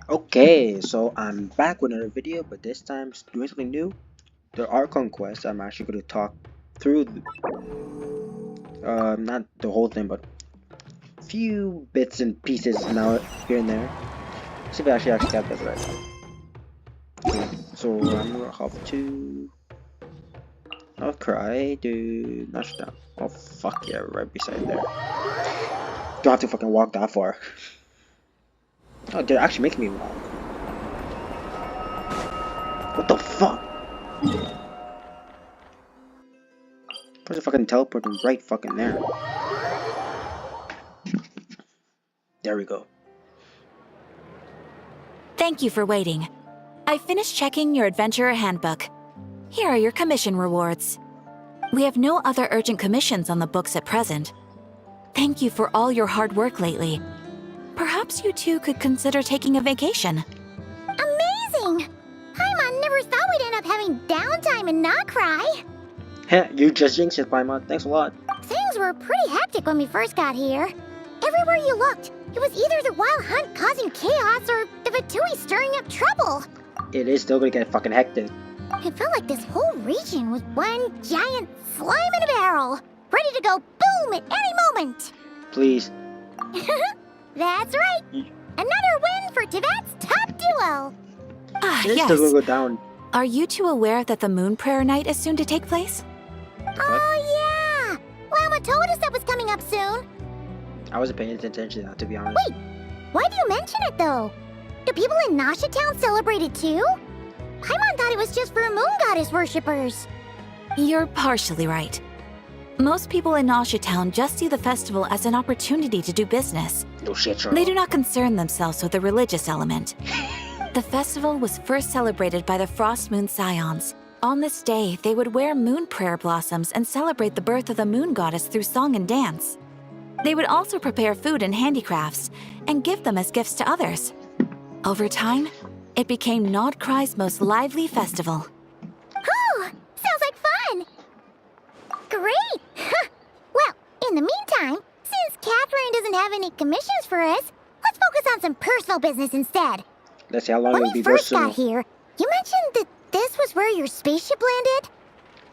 Okay, so I'm back with another video, but this time doing something new. There are conquests. I'm actually going to talk through, not the whole thing, but a few bits and pieces now here and there. See if I actually got that right. Okay, so I'm gonna have to not cry, do Nocturne. Oh fuck yeah, right beside there. Don't have to fucking walk that far. Oh, they're actually making me walk. What the fuck? Where's the fucking teleporting right fucking there? There we go. Thank you for waiting. I finished checking your adventurer handbook. Here are your commission rewards. We have no other urgent commissions on the books at present. Thank you for all your hard work lately. Perhaps you two could consider taking a vacation. Amazing! Paimon never thought we'd end up having downtime and not cry. Heh, you just jinxed it, Paimon. Thanks a lot. Things were pretty hectic when we first got here. Everywhere you looked, it was either the wild hunt causing chaos or the Fatui stirring up trouble. It is still gonna get fucking hectic. It felt like this whole region was one giant slime in a barrel, ready to go boom at any moment. Please. That's right. Another win for Tibet's top duo. It's still gonna go down. Are you two aware that the Moon Prayer Night is soon to take place? Oh yeah! Mama told us that was coming up soon. I wasn't paying attention to that, to be honest. Wait, why do you mention it though? Do people in Nasha Town celebrate it too? Paimon thought it was just for moon goddess worshippers. You're partially right. Most people in Nasha Town just see the festival as an opportunity to do business. No shit, Charles. They do not concern themselves with the religious element. The festival was first celebrated by the Frost Moon Scions. On this day, they would wear moon prayer blossoms and celebrate the birth of the moon goddess through song and dance. They would also prepare food and handicrafts and give them as gifts to others. Over time, it became Nodcry's most lively festival. Oh, sounds like fun! Great! Well, in the meantime, since Catherine doesn't have any commissions for us, let's focus on some personal business instead. Let's see how long When it'll we be first personal. got here, you mentioned that this was where your spaceship landed?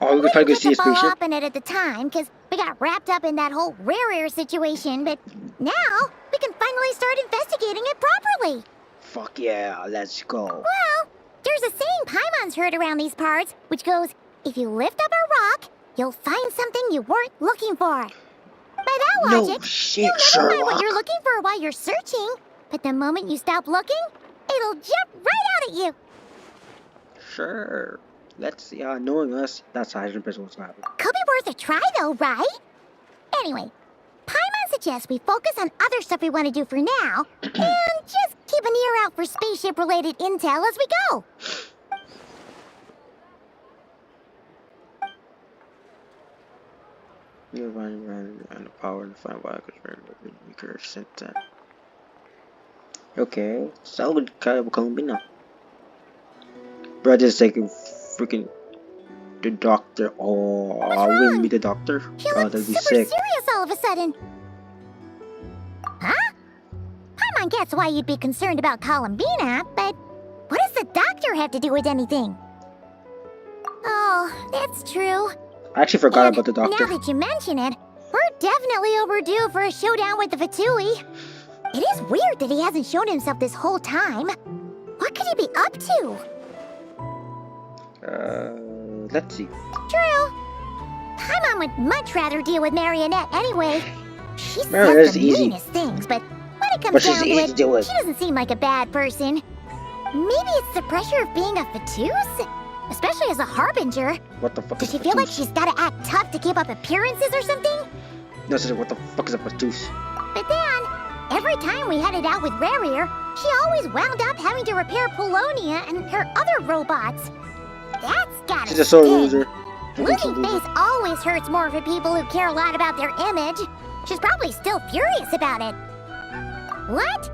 Oh, we could probably go see a We didn't get to follow spaceship. up on it at the time, because we got wrapped up in that whole rare situation, but now we can finally start investigating it properly. Fuck yeah, let's go. Well, there's a saying Paimon's heard around these parts, which goes, if you lift up a rock, you'll find something you weren't looking for. By that No logic, shit, you'll never find what Sherlock. you're looking for while you're searching, but the moment you stop looking, it'll jump right out at you. Sure. Let's see. Knowing us, that's 100% what's gonna happen. Could be worth a try though, right? Anyway, Paimon suggests we focus on other stuff we want to do for now, and just keep an ear out for spaceship-related intel as we go. You're running around the power and find why because we're weaker since then. Okay, salvage Columbina. Brad is taking freaking the doctor. Oh, I wouldn't be the doctor. He Oh, looks that'd be super sick. serious all of a sudden. Huh? Paimon gets why you'd be concerned about Columbina, but what does the doctor have to do with anything? Oh, that's true. I actually forgot And about the doctor. now that you mention it, we're definitely overdue for a showdown with the Fatui. It is weird that he hasn't shown himself this whole time. What could he be up to? Let's see. True. Paimon would much rather deal with Marionette anyway. She says Marionette's the easy. meanest things, but when it But comes she's down easy to to it, deal with. she doesn't seem like a bad person. Maybe it's the pressure of being a Fatus? Especially as a Harbinger. What the fuck Does is she a feel like Patus? she's gotta act tough to keep up appearances or something? No, sister, what the fuck is a Patus? But then, every time we headed out with Rarier, she always wound up having to repair Polonia and her other robots. That's gotta She's a sore sting. loser. Losing face always hurts more for people who care a lot about their image. She's probably still furious about it. What?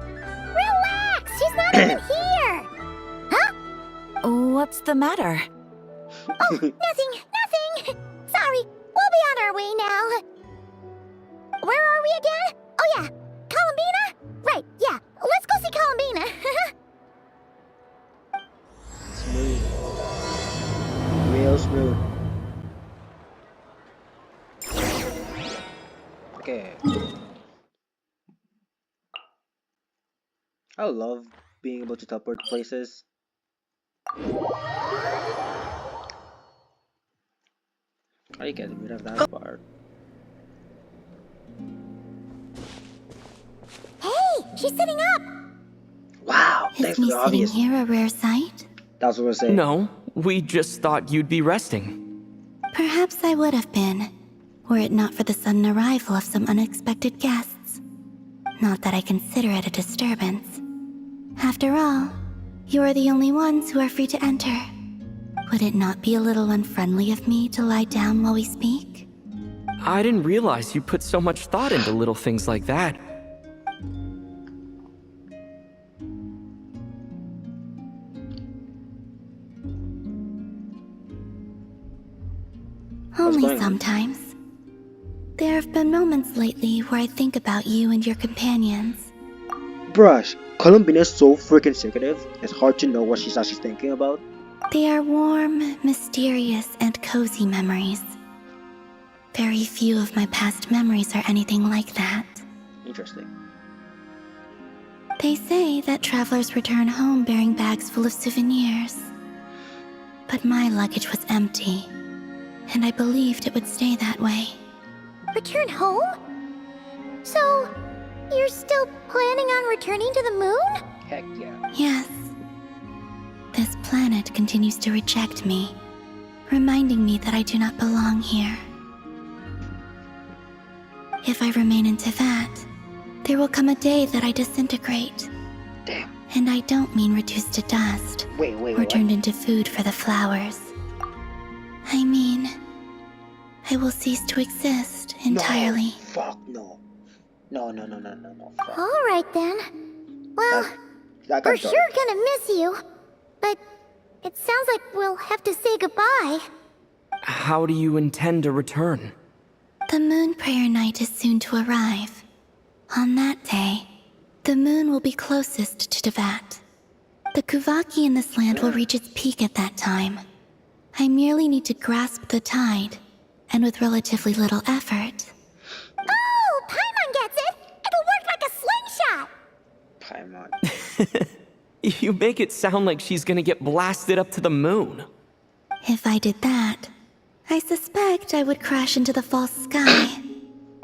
Relax, she's not even here. Huh? What's the matter? Oh, nothing. Sorry, we'll be on our way now. Where are we again? Oh yeah, Columbina? Right, yeah, let's go see Columbina. I love being able to teleport places. How do you get rid of that part? Hey, she's sitting up. Wow, Is thanks for me the sitting obvious. here a rare sight? That's what I was saying. No, we just thought you'd be resting. Perhaps I would have been, were it not for the sudden arrival of some unexpected guests. Not that I consider it a disturbance. After all, you are the only ones who are free to enter. Would it not be a little unfriendly of me to lie down while we speak? I didn't realize you put so much thought into little things like that. Only going on? sometimes. There have been moments lately where I think about you and your companions. Brush, Columbina's so freaking secretive, it's hard to know what she's actually thinking about. They are warm, mysterious, and cozy memories. Very few of my past memories are anything like that. Interesting. They say that travelers return home bearing bags full of souvenirs. But my luggage was empty, and I believed it would stay that way. Return home? So, you're still planning on returning to the moon? Heck yeah. Yes. This planet continues to reject me, reminding me that I do not belong here. If I remain in Teyvat, there will come a day that I disintegrate. Damn. And I don't mean reduced to dust, Wait, or what? turned into food for the flowers. I mean, I will cease to exist entirely. No, fuck no. No, fuck. Alright then. Well, That we're got sure dark. gonna miss you. But it sounds like we'll have to say goodbye. How do you intend to return? The moon prayer night is soon to arrive. On that day, the moon will be closest to Teyvat. The Kuvaki in this land will reach its peak at that time. I merely need to grasp the tide, and with relatively little effort. Oh, Paimon gets it! It'll work like a slingshot! Paimon. You make it sound like she's gonna get blasted up to the moon. If I did that, I suspect I would crash into the false sky.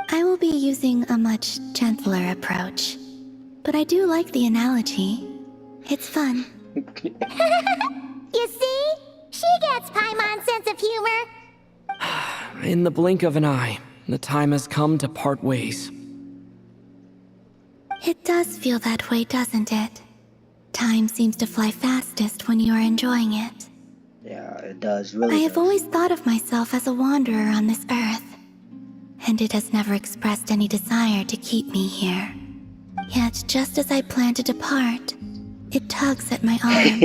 I will be using a much gentler approach. But I do like the analogy. It's fun. You see? She gets Paimon's sense of humor. In the blink of an eye, the time has come to part ways. It does feel that way, doesn't it? Time seems to fly fastest when you are enjoying it. Yeah, it does, really I have does. always thought of myself as a wanderer on this earth, and it has never expressed any desire to keep me here. Yet, just as I plan to depart, it tugs at my arm.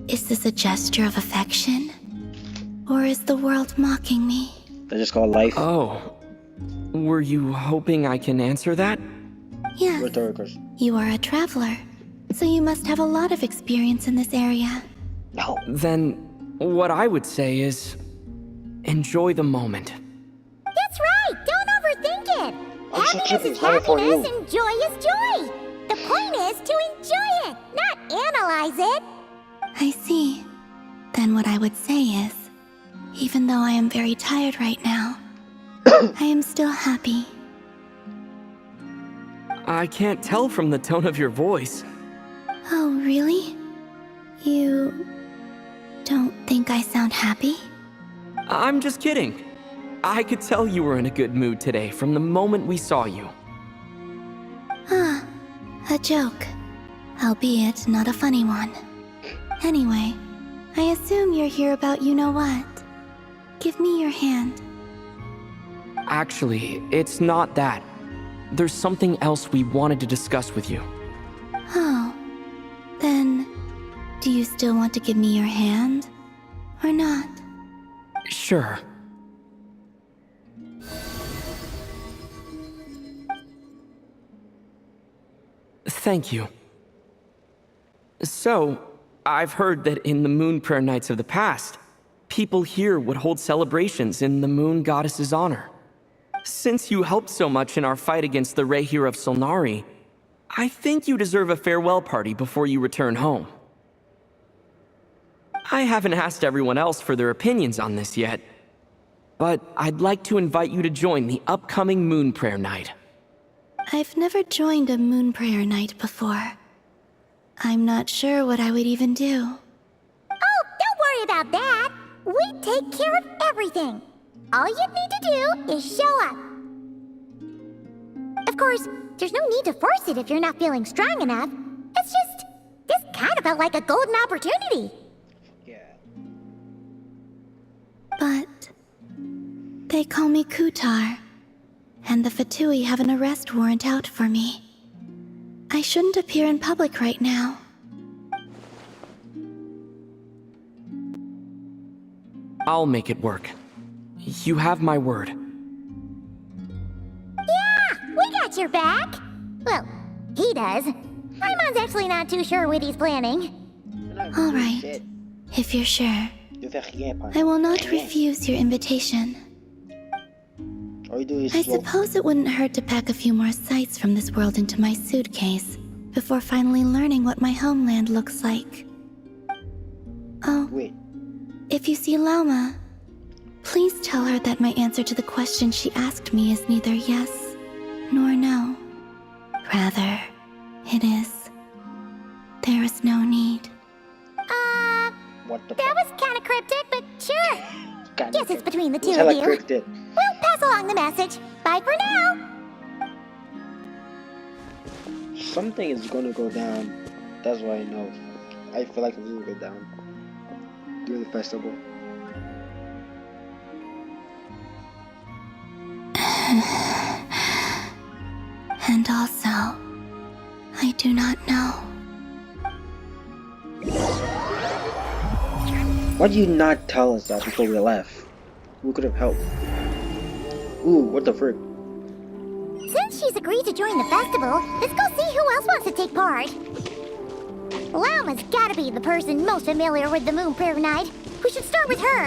Is this a gesture of affection? Or is the world mocking me? That's just called life. Oh, were you hoping I can answer that? Yes, Rhetorical. you are a traveler, so you must have a lot of experience in this area. No. Then, what I would say is, enjoy the moment. That's right! Don't overthink it! I'm so Happiness keeping is time for you. happiness and joy is joy! The point is to enjoy it, not analyze it! I see. Then what I would say is, even though I am very tired right now, I am still happy. I can't tell from the tone of your voice. Oh, really? You don't think I sound happy? I'm just kidding. I could tell you were in a good mood today from the moment we saw you. Ah, a joke. Albeit not a funny one. Anyway, I assume you're here about you-know-what. Give me your hand. Actually, it's not that. There's something else we wanted to discuss with you. Oh, then, do you still want to give me your hand? Or not? Sure. Thank you. So, I've heard that in the moon prayer nights of the past, people here would hold celebrations in the moon goddess's honor. Since you helped so much in our fight against the Rehir of Solnari, I think you deserve a farewell party before you return home. I haven't asked everyone else for their opinions on this yet, but I'd like to invite you to join the upcoming Moon Prayer Night. I've never joined a moon prayer night before. I'm not sure what I would even do. Oh, don't worry about that. We take care of everything. All you need to do is show up. Of course, there's no need to force it if you're not feeling strong enough. It's just, this kind of felt like a golden opportunity. Yeah. But they call me Kutar, and the Fatui have an arrest warrant out for me. I shouldn't appear in public right now. I'll make it work. You have my word. Yeah, we got your back. Well, he does. Paimon's actually not too sure what he's planning. All right, if you're sure. I will not refuse your invitation. All you do is I slow. suppose it wouldn't hurt to pack a few more sights from this world into my suitcase before finally learning what my homeland looks like. Oh, Wait. if you see Lauma, please tell her that my answer to the question she asked me is neither yes nor no. Rather, it is, there is no need. What the That was kind of cryptic, but sure. fuck? Guess it's between the two Hella of you. cryptic. We'll pass along the message. Bye for now. Something is gonna go down. That's what I know. I feel like it's gonna go down during the festival. And also, I do not know. Why do you not tell us that before we left? We could have helped. Ooh, what the frick? Since she's agreed to join the festival, let's go see who else wants to take part. Lauma's gotta be the person most familiar with the Moon Prayer Night. We should start with her.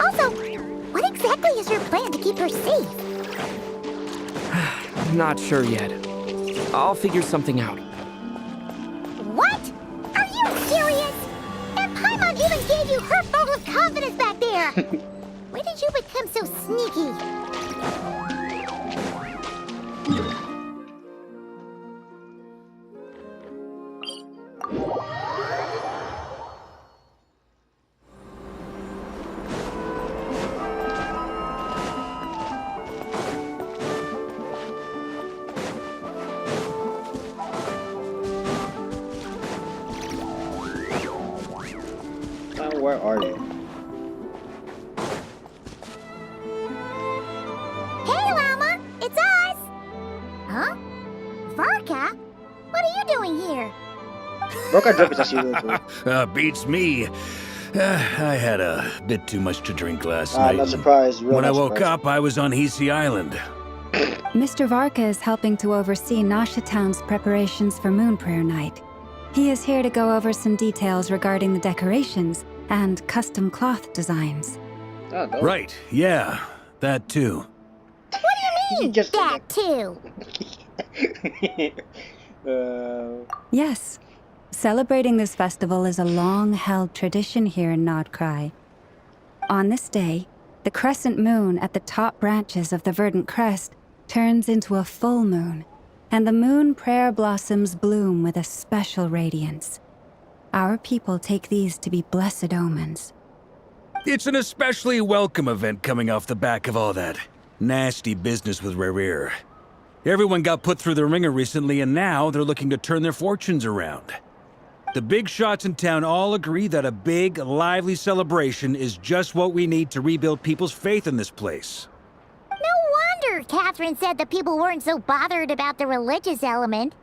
Also, what exactly is your plan to keep her safe? Not sure yet. I'll figure something out. What? Are you serious? And Paimon even gave you her vote of confidence back there. When did you become so sneaky? Where are you? Hey, Lauma! It's us! Huh? Varka? What are you doing here? Broke drip is as usual. Beats me. I had a bit too much to drink last night. Not surprised. When I woke up, I was on Hisi Island. Mr. Varka is helping to oversee Nasha Town's preparations for Moon Prayer Night. He is here to go over some details regarding the decorations and custom cloth designs. Oh, no. Right, yeah, that too. What do you mean, Just- that too? Yes, celebrating this festival is a long-held tradition here in Nodcry. On this day, the crescent moon at the top branches of the verdant crest turns into a full moon, and the moon prayer blossoms bloom with a special radiance. Our people take these to be blessed omens. It's an especially welcome event coming off the back of all that nasty business with Rare. Everyone got put through the ringer recently, and now they're looking to turn their fortunes around. The big shots in town all agree that a big, lively celebration is just what we need to rebuild people's faith in this place. No wonder Catherine said that people weren't so bothered about the religious element.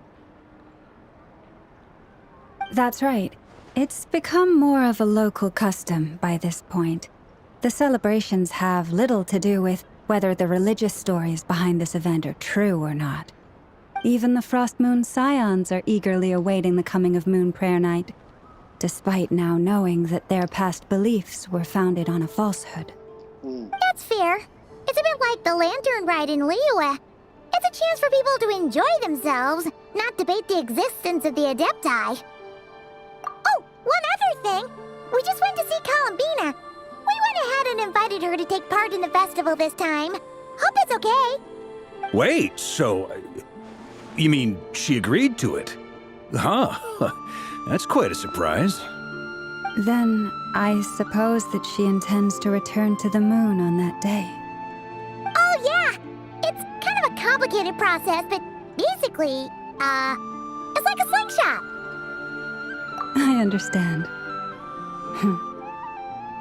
That's right. It's become more of a local custom by this point. The celebrations have little to do with whether the religious stories behind this event are true or not. Even the Frost Moon Scions are eagerly awaiting the coming of Moon Prayer Night, despite now knowing that their past beliefs were founded on a falsehood. That's fair. It's a bit like the lantern ride in Liyue. It's a chance for people to enjoy themselves, not debate the existence of the Adepti. Oh, one other thing. We just went to see Columbina. We went ahead and invited her to take part in the festival this time. Hope it's okay. Wait, so... you mean she agreed to it? Huh. That's quite a surprise. Then I suppose that she intends to return to the moon on that day. Oh, yeah. It's kind of a complicated process, but basically, it's like a slingshot. I understand.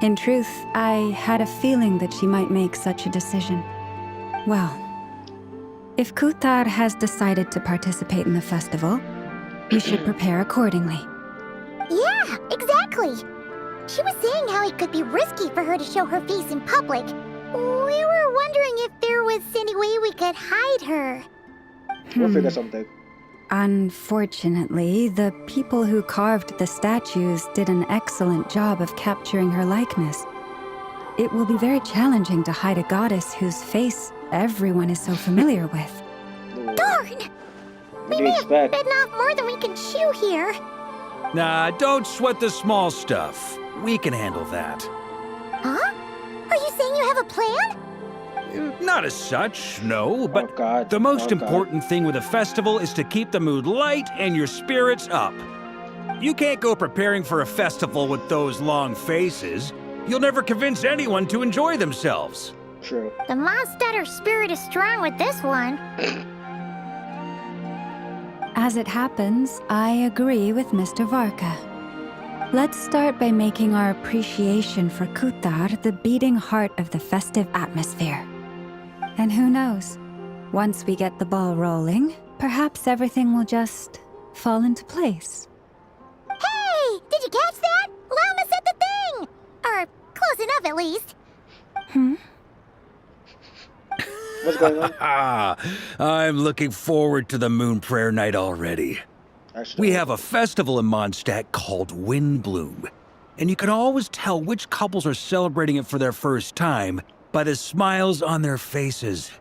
In truth, I had a feeling that she might make such a decision. Well, if Kuthar has decided to participate in the festival, we should prepare accordingly. Yeah, exactly. She was saying how it could be risky for her to show her face in public. We were wondering if there was any way we could hide her. We'll figure something. Unfortunately, the people who carved the statues did an excellent job of capturing her likeness. It will be very challenging to hide a goddess whose face everyone is so familiar with. Darn! What We do may you have expect? bitten off more than we can chew here. Nah, don't sweat the small stuff. We can handle that. Huh? Are you saying you have a plan? Not as such, no, but Oh, God. the most Oh, God. important thing with a festival is to keep the mood light and your spirits up. You can't go preparing for a festival with those long faces. You'll never convince anyone to enjoy themselves. True. The Mondstatter spirit is strong with this one. As it happens, I agree with Mr. Varka. Let's start by making our appreciation for Kuthar the beating heart of the festive atmosphere. And who knows, once we get the ball rolling, perhaps everything will just fall into place. Hey! Did you catch that? Lama said the thing! Or close enough, at least. What's going on? Ah, I'm looking forward to the Moon Prayer Night already. Actually, We have a festival in Mondstadt called Windbloom, and you can always tell which couples are celebrating it for their first time by the smiles on their faces.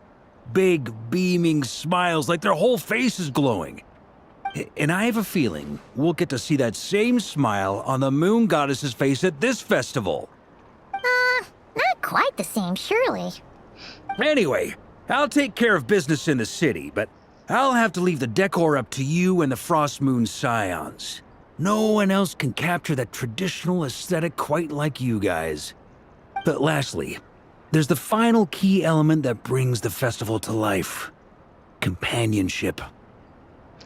Big, beaming smiles like their whole face is glowing. And I have a feeling we'll get to see that same smile on the Moon Goddess's face at this festival. Not quite the same, surely. Anyway, I'll take care of business in the city, but I'll have to leave the decor up to you and the Frost Moon Scions. No one else can capture that traditional aesthetic quite like you guys. But lastly, there's the final key element that brings the festival to life. Companionship.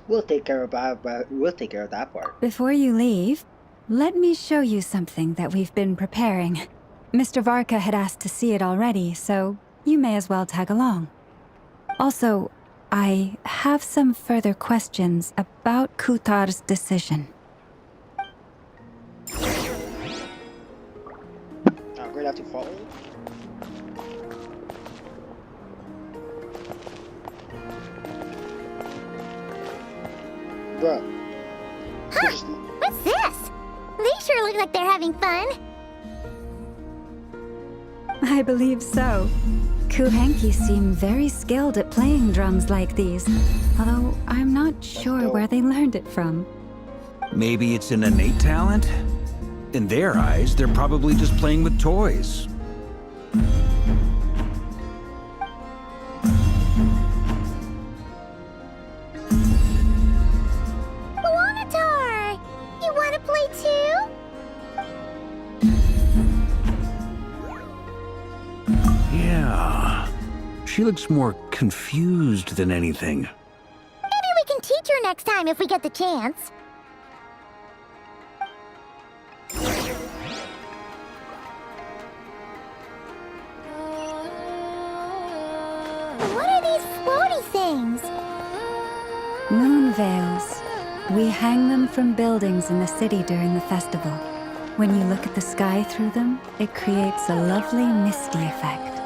we'll take care of that part. Before you leave, let me show you something that we've been preparing. Mr. Varka had asked to see it already, so you may as well tag along. Also, I have some further questions about Kuthar's decision. I'm gonna have to follow. Bruh. Just- What's this? They sure look like they're having fun. I believe so. Kuhenki seem very skilled at playing drums like these, although I'm not sure where they learned it from. Maybe it's an innate talent? In their eyes, they're probably just playing with toys. Luanatar! You want to play too? Yeah. She looks more confused than anything. Maybe we can teach her next time if we get the chance. What are these floaty things? Moon veils. We hang them from buildings in the city during the festival. When you look at the sky through them, it creates a lovely misty effect.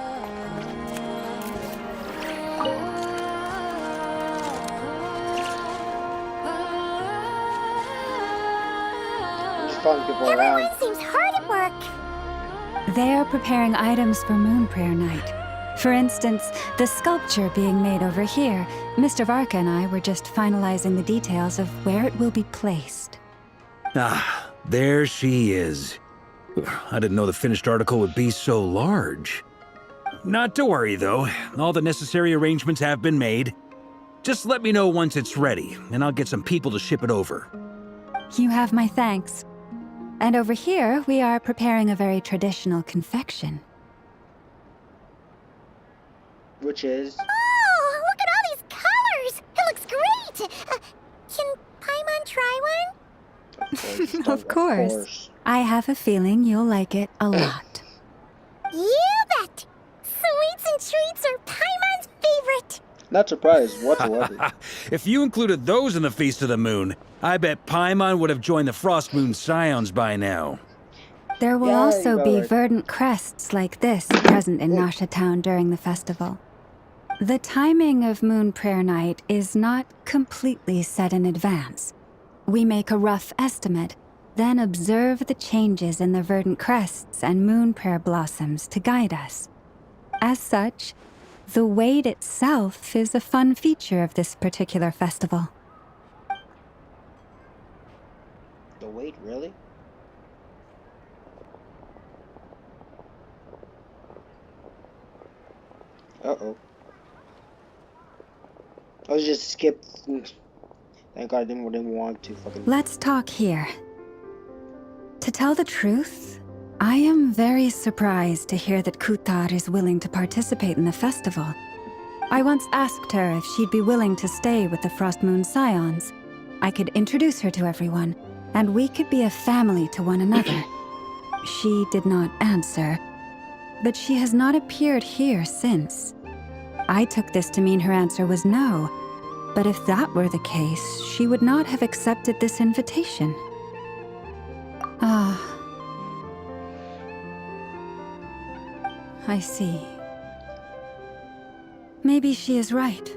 Just following people Everyone around. seems hard at work. They are preparing items for Moon Prayer Night. For instance, the sculpture being made over here, Mr. Varka and I were just finalizing the details of where it will be placed. Ah, there she is. I didn't know the finished article would be so large. Not to worry, though. All the necessary arrangements have been made. Just let me know once it's ready, and I'll get some people to ship it over. You have my thanks. And over here, we are preparing a very traditional confection. Which is... Oh, look at all these colors! It looks great! Can Paimon try one? Of course. I have a feeling you'll like it a lot. You bet! Sweets and treats are Paimon's favorite! Not surprised whatsoever. If you included those in the Feast of the Moon, I bet Paimon would have joined the Frost Moon Scions by now. There will Yeah, also you be are right. verdant crests like this present in Nasha Town during the festival. The timing of Moon Prayer Night is not completely set in advance. We make a rough estimate, then observe the changes in the verdant crests and Moon Prayer blossoms to guide us. As such, the wait itself is a fun feature of this particular festival. The wait, really? Uh-oh. I was just skipped. Thank God I didn't want to fucking... Let's talk here. To tell the truth, I am very surprised to hear that Kutar is willing to participate in the festival. I once asked her if she'd be willing to stay with the Frost Moon Scions. I could introduce her to everyone, and we could be a family to one another. She did not answer, but she has not appeared here since. I took this to mean her answer was no, but if that were the case, she would not have accepted this invitation. Ah. I see. Maybe she is right.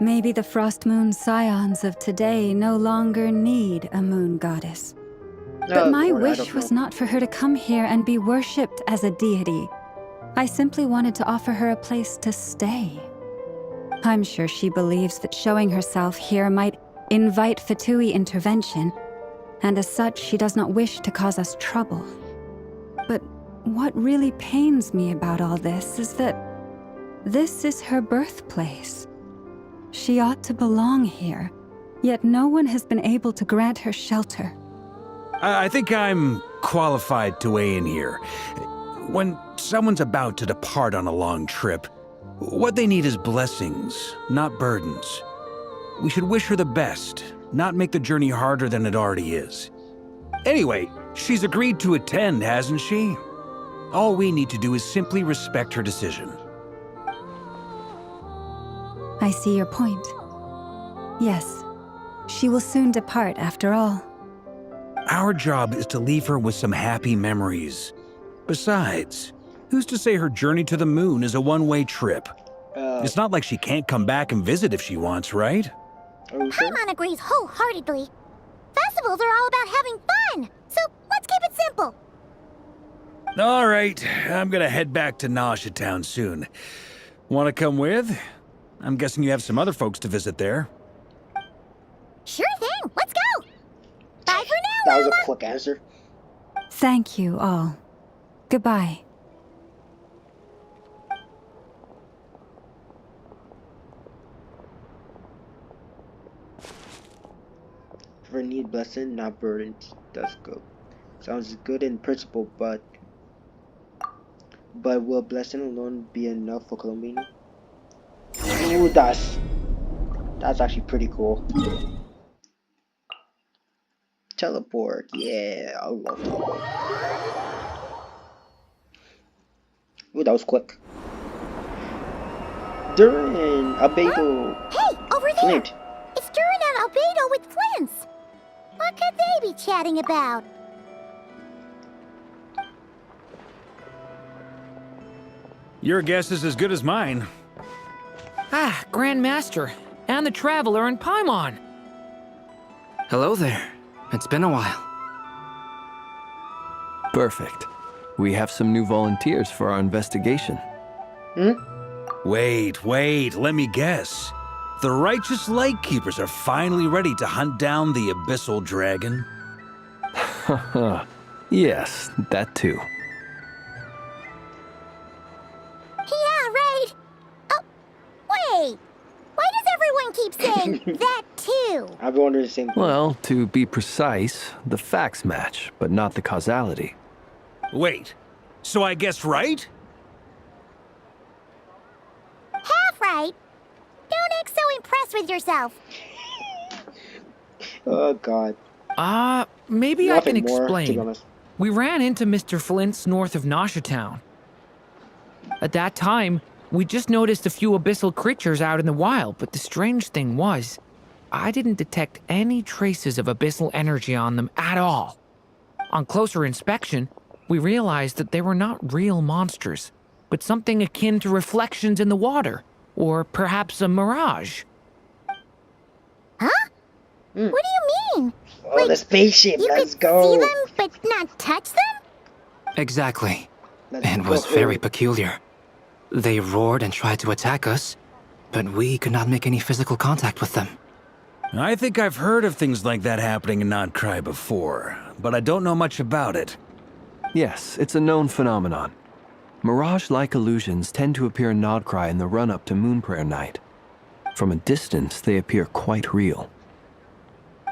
Maybe the Frost Moon Scions of today no longer need a moon goddess. But my Lord, I wish don't was know. not for her to come here and be worshipped as a deity. I simply wanted to offer her a place to stay. I'm sure she believes that showing herself here might invite Fatui intervention, and as such she does not wish to cause us trouble. But what really pains me about all this is that this is her birthplace. She ought to belong here, yet no one has been able to grant her shelter. I think I'm qualified to weigh in here. When someone's about to depart on a long trip, what they need is blessings, not burdens. We should wish her the best, not make the journey harder than it already is. Anyway, she's agreed to attend, hasn't she? All we need to do is simply respect her decision. I see your point. Yes, she will soon depart after all. Our job is to leave her with some happy memories. Besides, who's to say her journey to the moon is a one-way trip? It's not like she can't come back and visit if she wants, right? Are you sure? Paimon agrees wholeheartedly. Festivals are all about having fun, so let's keep it simple. All right, I'm gonna head back to Nasha Town soon. Want to come with? I'm guessing you have some other folks to visit there. Sure thing, let's go! Bye for now, That was Loma! a quick answer. Thank you all. Goodbye. For need blessing, not burdens. That's good. Sounds good in principle, but will blessing alone be enough for Columbine? Ooh, that's actually pretty cool. Teleport, yeah, I love teleport. Ooh, that was quick. Durin, Albedo, Hey, over there! Flint. It's Durin and Albedo with Flints! What could they be chatting about? Your guess is as good as mine. Ah, Grand Master, and the Traveler and Paimon. Hello there. It's been a while. Perfect. We have some new volunteers for our investigation. Hmm? Wait, let me guess. The righteous Lightkeepers are finally ready to hunt down the Abyssal Dragon? Yes, that too. Yeah, right. Oh, wait. Why does everyone keep saying that too? I've been wondering the same thing. Well, to be precise, the facts match, but not the causality. Wait, so I guessed right? Half right. Don't act so impressed with yourself. Oh god. Maybe I can Nothing more, to be explain. honest. We ran into Mr. Flint's north of Town. At that time, we just noticed a few abyssal creatures out in the wild, but the strange thing was, I didn't detect any traces of abyssal energy on them at all. On closer inspection, we realized that they were not real monsters, but something akin to reflections in the water, or perhaps a mirage. Huh? What do you mean? Oh, the spaceship, You let's could go. see them, but not touch them? Exactly. Let's It go. was very peculiar. They roared and tried to attack us, but we could not make any physical contact with them. I think I've heard of things like that happening in Nocturne before, but I don't know much about it. Yes, it's a known phenomenon. Mirage-like illusions tend to appear in Nocturne in the run-up to Moonprayer Night. From a distance, they appear quite real.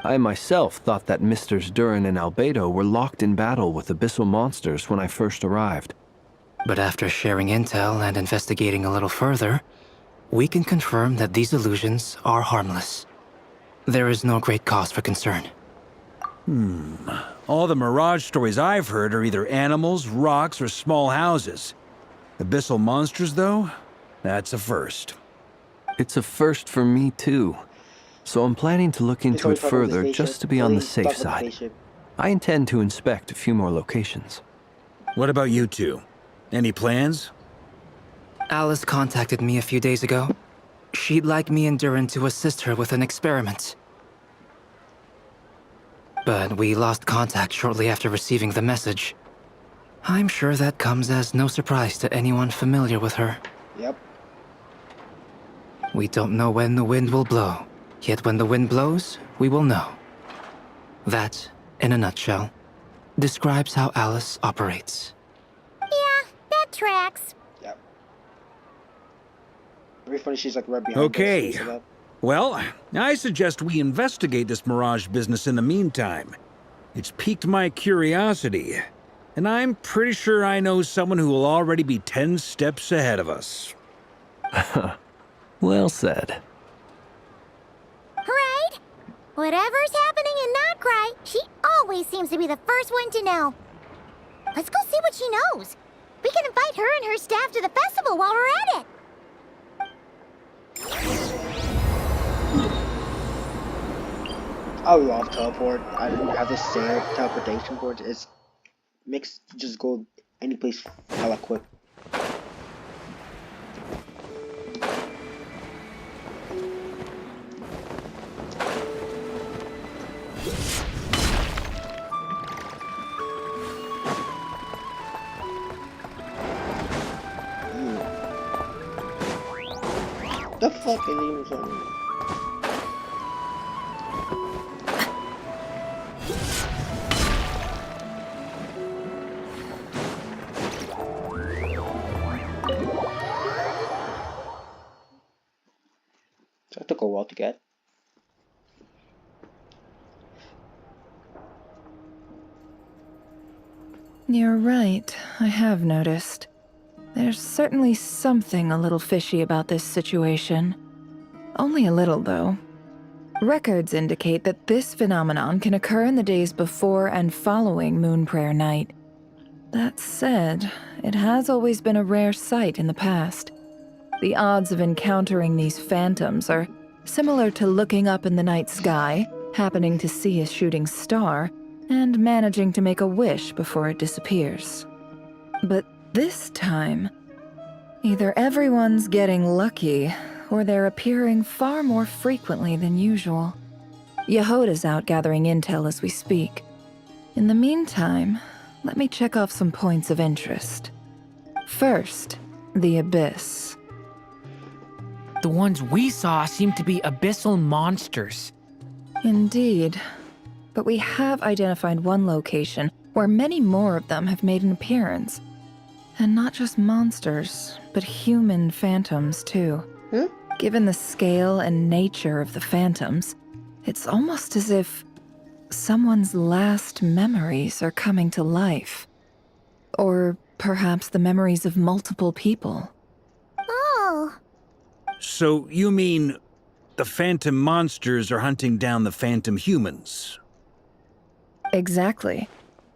I myself thought that Misters Durin and Albedo were locked in battle with abyssal monsters when I first arrived. But after sharing intel and investigating a little further, we can confirm that these illusions are harmless. There is no great cause for concern. All the Mirage stories I've heard are either animals, rocks, or small houses. Abyssal monsters, though? That's a first. It's a first for me, too. So I'm planning to look into it further just to be on the safe side. I intend to inspect a few more locations. What about you two? Any plans? Alice contacted me a few days ago. She'd like me and Durin to assist her with an experiment. But we lost contact shortly after receiving the message. I'm sure that comes as no surprise to anyone familiar with her. Yep. We don't know when the wind will blow, yet when the wind blows, we will know. That, in a nutshell, describes how Alice operates. Yeah, that tracks. Yep. Very funny, she's like right behind Okay. us, so that- Well, I suggest we investigate this Mirage business in the meantime. It's piqued my curiosity, and I'm pretty sure I know someone who will already be 10 steps ahead of us. Well said. Right? Whatever's happening in Nocturne, she always seems to be the first one to know. Let's go see what she knows. We can invite her and her staff to the festival while we're at it. I love teleport. I have this sad teleportation board. It makes you just go any place hella quick. The fuck is even something? That took a while to get. You're right, I have noticed. There's certainly something a little fishy about this situation. Only a little, though. Records indicate that this phenomenon can occur in the days before and following Moonprayer Night. That said, it has always been a rare sight in the past. The odds of encountering these phantoms are similar to looking up in the night sky, happening to see a shooting star, and managing to make a wish before it disappears. But this time, either everyone's getting lucky, or they're appearing far more frequently than usual. Yehoda's out gathering intel as we speak. In the meantime, let me check off some points of interest. First, The Abyss. The ones we saw seem to be abyssal monsters. Indeed. But we have identified one location where many more of them have made an appearance. And not just monsters, but human phantoms, too. Given the scale and nature of the phantoms, it's almost as if someone's last memories are coming to life. Or perhaps the memories of multiple people. Oh. So you mean the phantom monsters are hunting down the phantom humans? Exactly.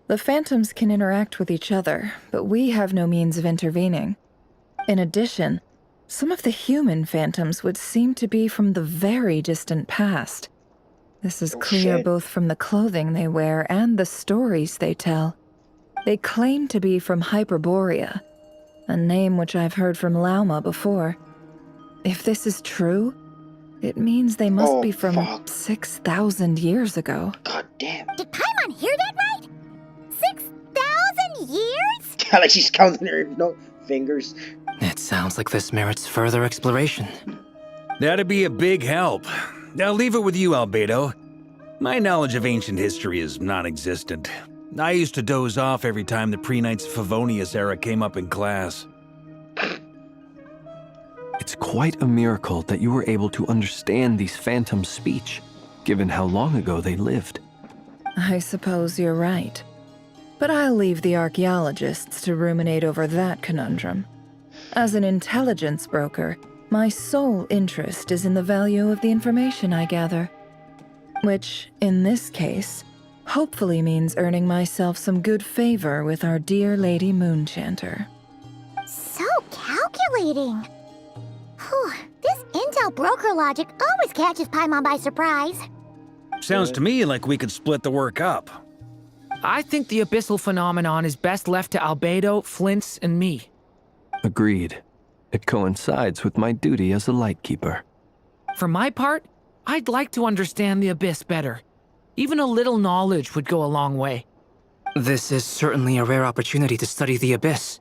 The phantoms can interact with each other, but we have no means of intervening. In addition, some of the human phantoms would seem to be from the very distant past. This is clear both from the clothing they wear and the stories they tell. They claim to be from Hyperborea, a name which I've heard from Lauma before. If this is true, it means they must be from 6,000 years ago. God damn. Did Paimon hear that right? 6,000 years? Like she's counting her fingers. It sounds like this merits further exploration. That'd be a big help. I'll leave it with you, Albedo. My knowledge of ancient history is non-existent. I used to doze off every time the pre-Knights Favonius era came up in class. It's quite a miracle that you were able to understand these phantoms' speech, given how long ago they lived. I suppose you're right. But I'll leave the archaeologists to ruminate over that conundrum. As an intelligence broker, my sole interest is in the value of the information I gather. Which, in this case, hopefully means earning myself some good favor with our dear Lady Moonchanter. So calculating. Whew, this intel broker logic always catches Paimon by surprise. Sounds to me like we could split the work up. I think the abyssal phenomenon is best left to Albedo, Flints, and me. Agreed. It coincides with my duty as a lightkeeper. For my part, I'd like to understand the abyss better. Even a little knowledge would go a long way. This is certainly a rare opportunity to study the abyss.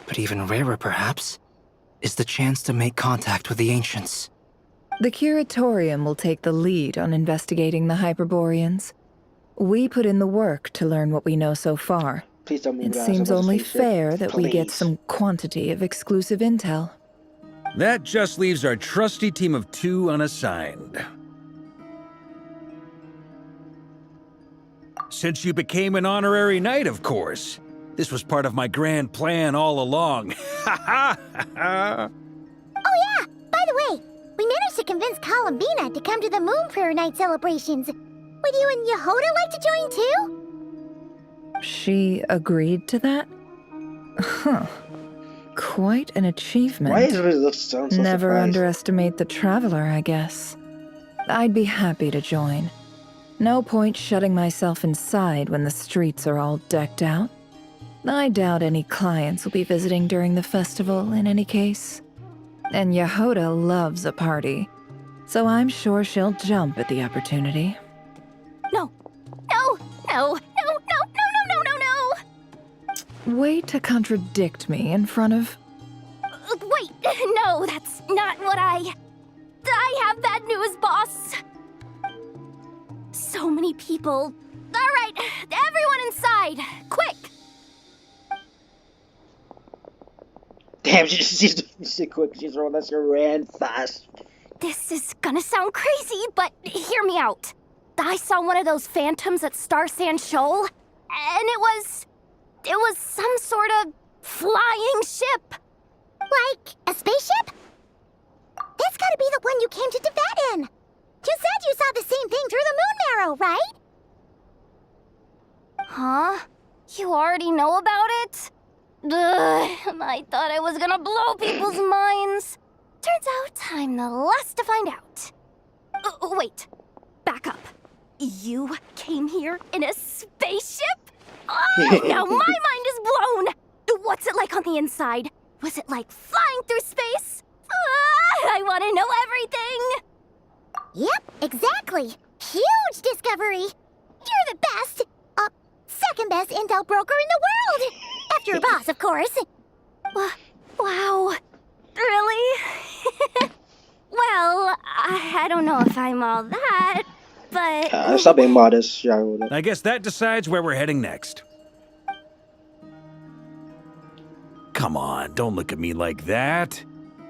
But even rarer, perhaps, is the chance to make contact with the ancients. The Curatorium will take the lead on investigating the Hyperboreans. We put in the work to learn what we know so far. Please don't move It out. seems Someone's only spaceship. fair that we get Please. some quantity of exclusive intel. That just leaves our trusty team of 2 unassigned. Since you became an honorary knight, of course. This was part of my grand plan all along. Ha ha ha! Oh yeah, by the way, we managed to convince Columbina to come to the Moon Prayer Night celebrations. Would you and Yehoda like to join too? She agreed to that? Huh. Quite an achievement. Why does it sound so Never surprised? underestimate the traveler, I guess. I'd be happy to join. No point shutting myself inside when the streets are all decked out. I doubt any clients will be visiting during the festival in any case. And Yehoda loves a party, so I'm sure she'll jump at the opportunity. No, no, no, no, no, no, no, no, no, no! Way to contradict me in front of... Wait, no, that's not what I have bad news, boss. So many people. All right, everyone inside, quick! Damn, she's quick. She's rolling. That's ran fast. This is gonna sound crazy, but hear me out. I saw one of those phantoms at Star Sand Shoal, and it was some sort of flying ship. Like a spaceship? That's gotta be the one you came to Tibet in. You said you saw the same thing through the moon marrow, right? Huh? You already know about it? Ugh, I thought I was gonna blow people's minds. Turns out I'm the last to find out. Wait, back up. You came here in a spaceship? Oh, now my mind is blown! What's it like on the inside? Was it like flying through space? I want to know everything! Yep, exactly. Huge discovery. You're the best, second best intel broker in the world. After your boss, of course. Wow. Really? Well, I don't know if I'm all that, but... Stop being modest, Yahuda. I guess that decides where we're heading next. Come on, don't look at me like that.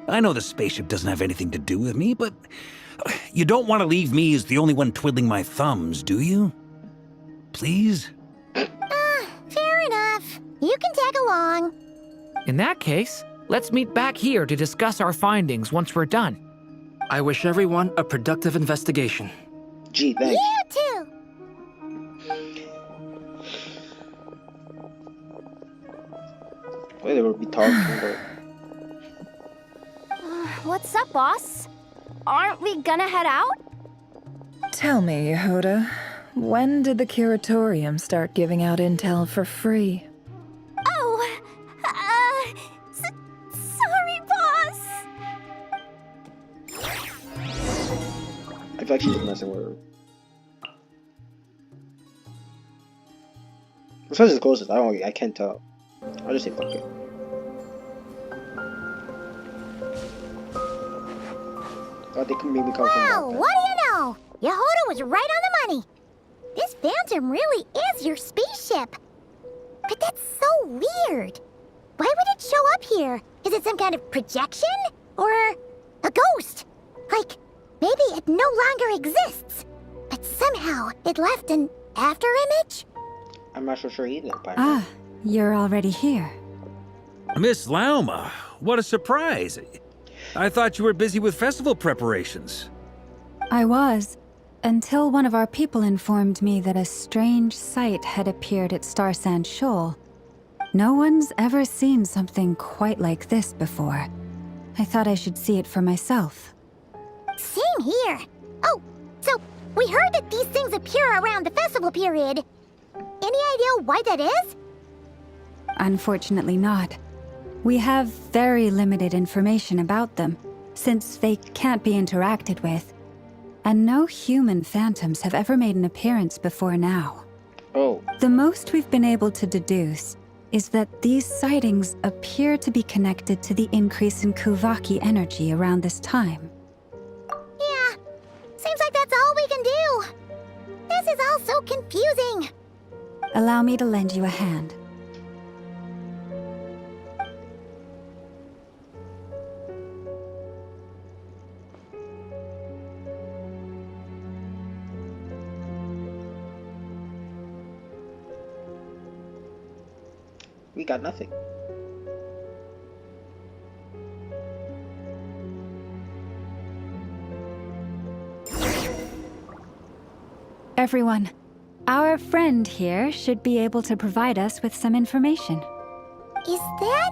I know the spaceship doesn't have anything to do with me, but you don't want to leave me as the only one twiddling my thumbs, do you? Please? Fair enough. You can tag along. In that case, let's meet back here to discuss our findings once we're done. I wish everyone a productive investigation. Gee, thanks. You too. Why they would be talking about? What's up, boss? Aren't we gonna head out? Tell me, Yehuda, when did the curatorium start giving out intel for free? Oh, sorry, boss. I feel like she's messing with her. Which one is the closest? I can't tell. I'll just say fuck it. Oh, they can maybe come Well, from what do you know? Yehuda was right on the money. This Phantom really is your spaceship. But that's so weird. Why would it show up here? Is it some kind of projection? Or a ghost? Like, maybe it no longer exists. But somehow it left an afterimage? I'm not so sure either. Ah, you're already here. Miss Lauma, what a surprise. I thought you were busy with festival preparations. I was, until one of our people informed me that a strange sight had appeared at Star Sand Shoal. No one's ever seen something quite like this before. I thought I should see it for myself. Same here. Oh, so we heard that these things appear around the festival period. Any idea why that is? Unfortunately not. We have very limited information about them, since they can't be interacted with. And no human phantoms have ever made an appearance before now. Oh. The most we've been able to deduce is that these sightings appear to be connected to the increase in Kuvaki energy around this time. Yeah, seems like that's all we can do. This is all so confusing. Allow me to lend you a hand. We got nothing. Everyone, our friend here should be able to provide us with some information. Is that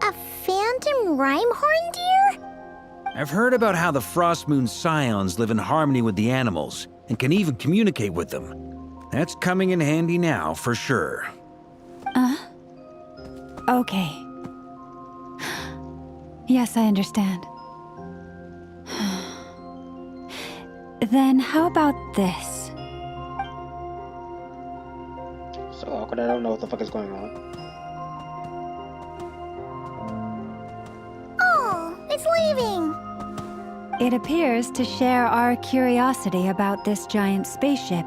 a phantom rhymehorn deer? I've heard about how the Frost Moon Scions live in harmony with the animals and can even communicate with them. That's coming in handy now, for sure. Okay. Yes, I understand. Then how about this? So awkward, I don't know what the fuck is going on. Oh, it's leaving. It appears to share our curiosity about this giant spaceship,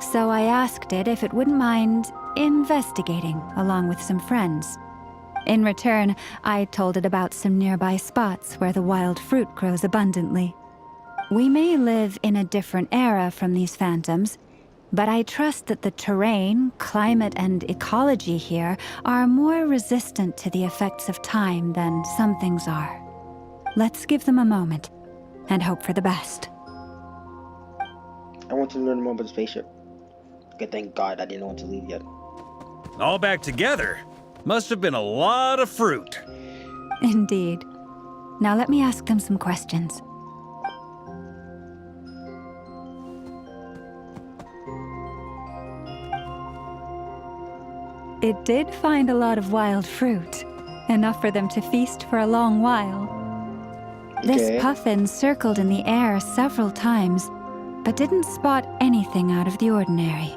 so I asked it if it wouldn't mind investigating along with some friends. In return, I told it about some nearby spots where the wild fruit grows abundantly. We may live in a different era from these phantoms, but I trust that the terrain, climate, and ecology here are more resistant to the effects of time than some things are. Let's give them a moment and hope for the best. I want to learn more about the spaceship. Okay, thank God I didn't want to leave yet. All back together? Must have been a lot of fruit. Indeed. Now let me ask them some questions. It did find a lot of wild fruit, enough for them to feast for a long while. This puffin circled in the air several times, but didn't spot anything out of the ordinary.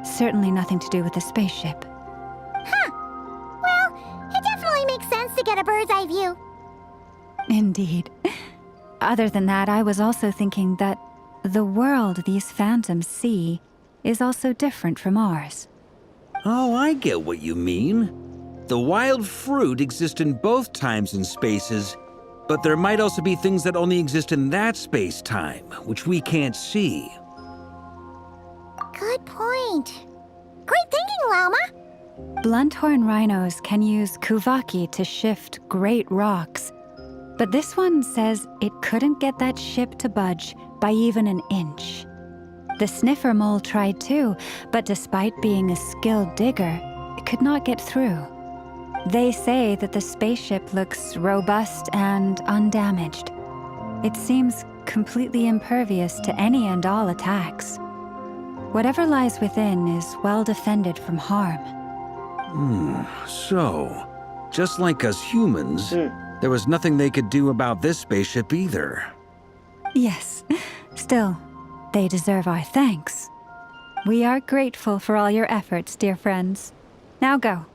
Certainly nothing to do with the spaceship. Huh. Well, it definitely makes sense to get a bird's bird's eye view. Indeed. Other than that, I was also thinking that the world these phantoms see is also different from ours. Oh, I get what you mean. The wild fruit exists in both times and spaces, but there might also be things that only exist in that space-time, which we can't see. Good point. Great thinking, Lauma. Blunthorn rhinos can use kuvaki to shift great rocks, but this one says it couldn't get that ship to budge by even an inch. The sniffer mole tried too, but despite being a skilled digger, it could not get through. They say that the spaceship looks robust and undamaged. It seems completely impervious to any and all attacks. Whatever lies within is well defended from harm. So, just like us humans, there was nothing they could do about this spaceship either. Yes, still, they deserve our thanks. We are grateful for all your efforts, dear friends. Now go,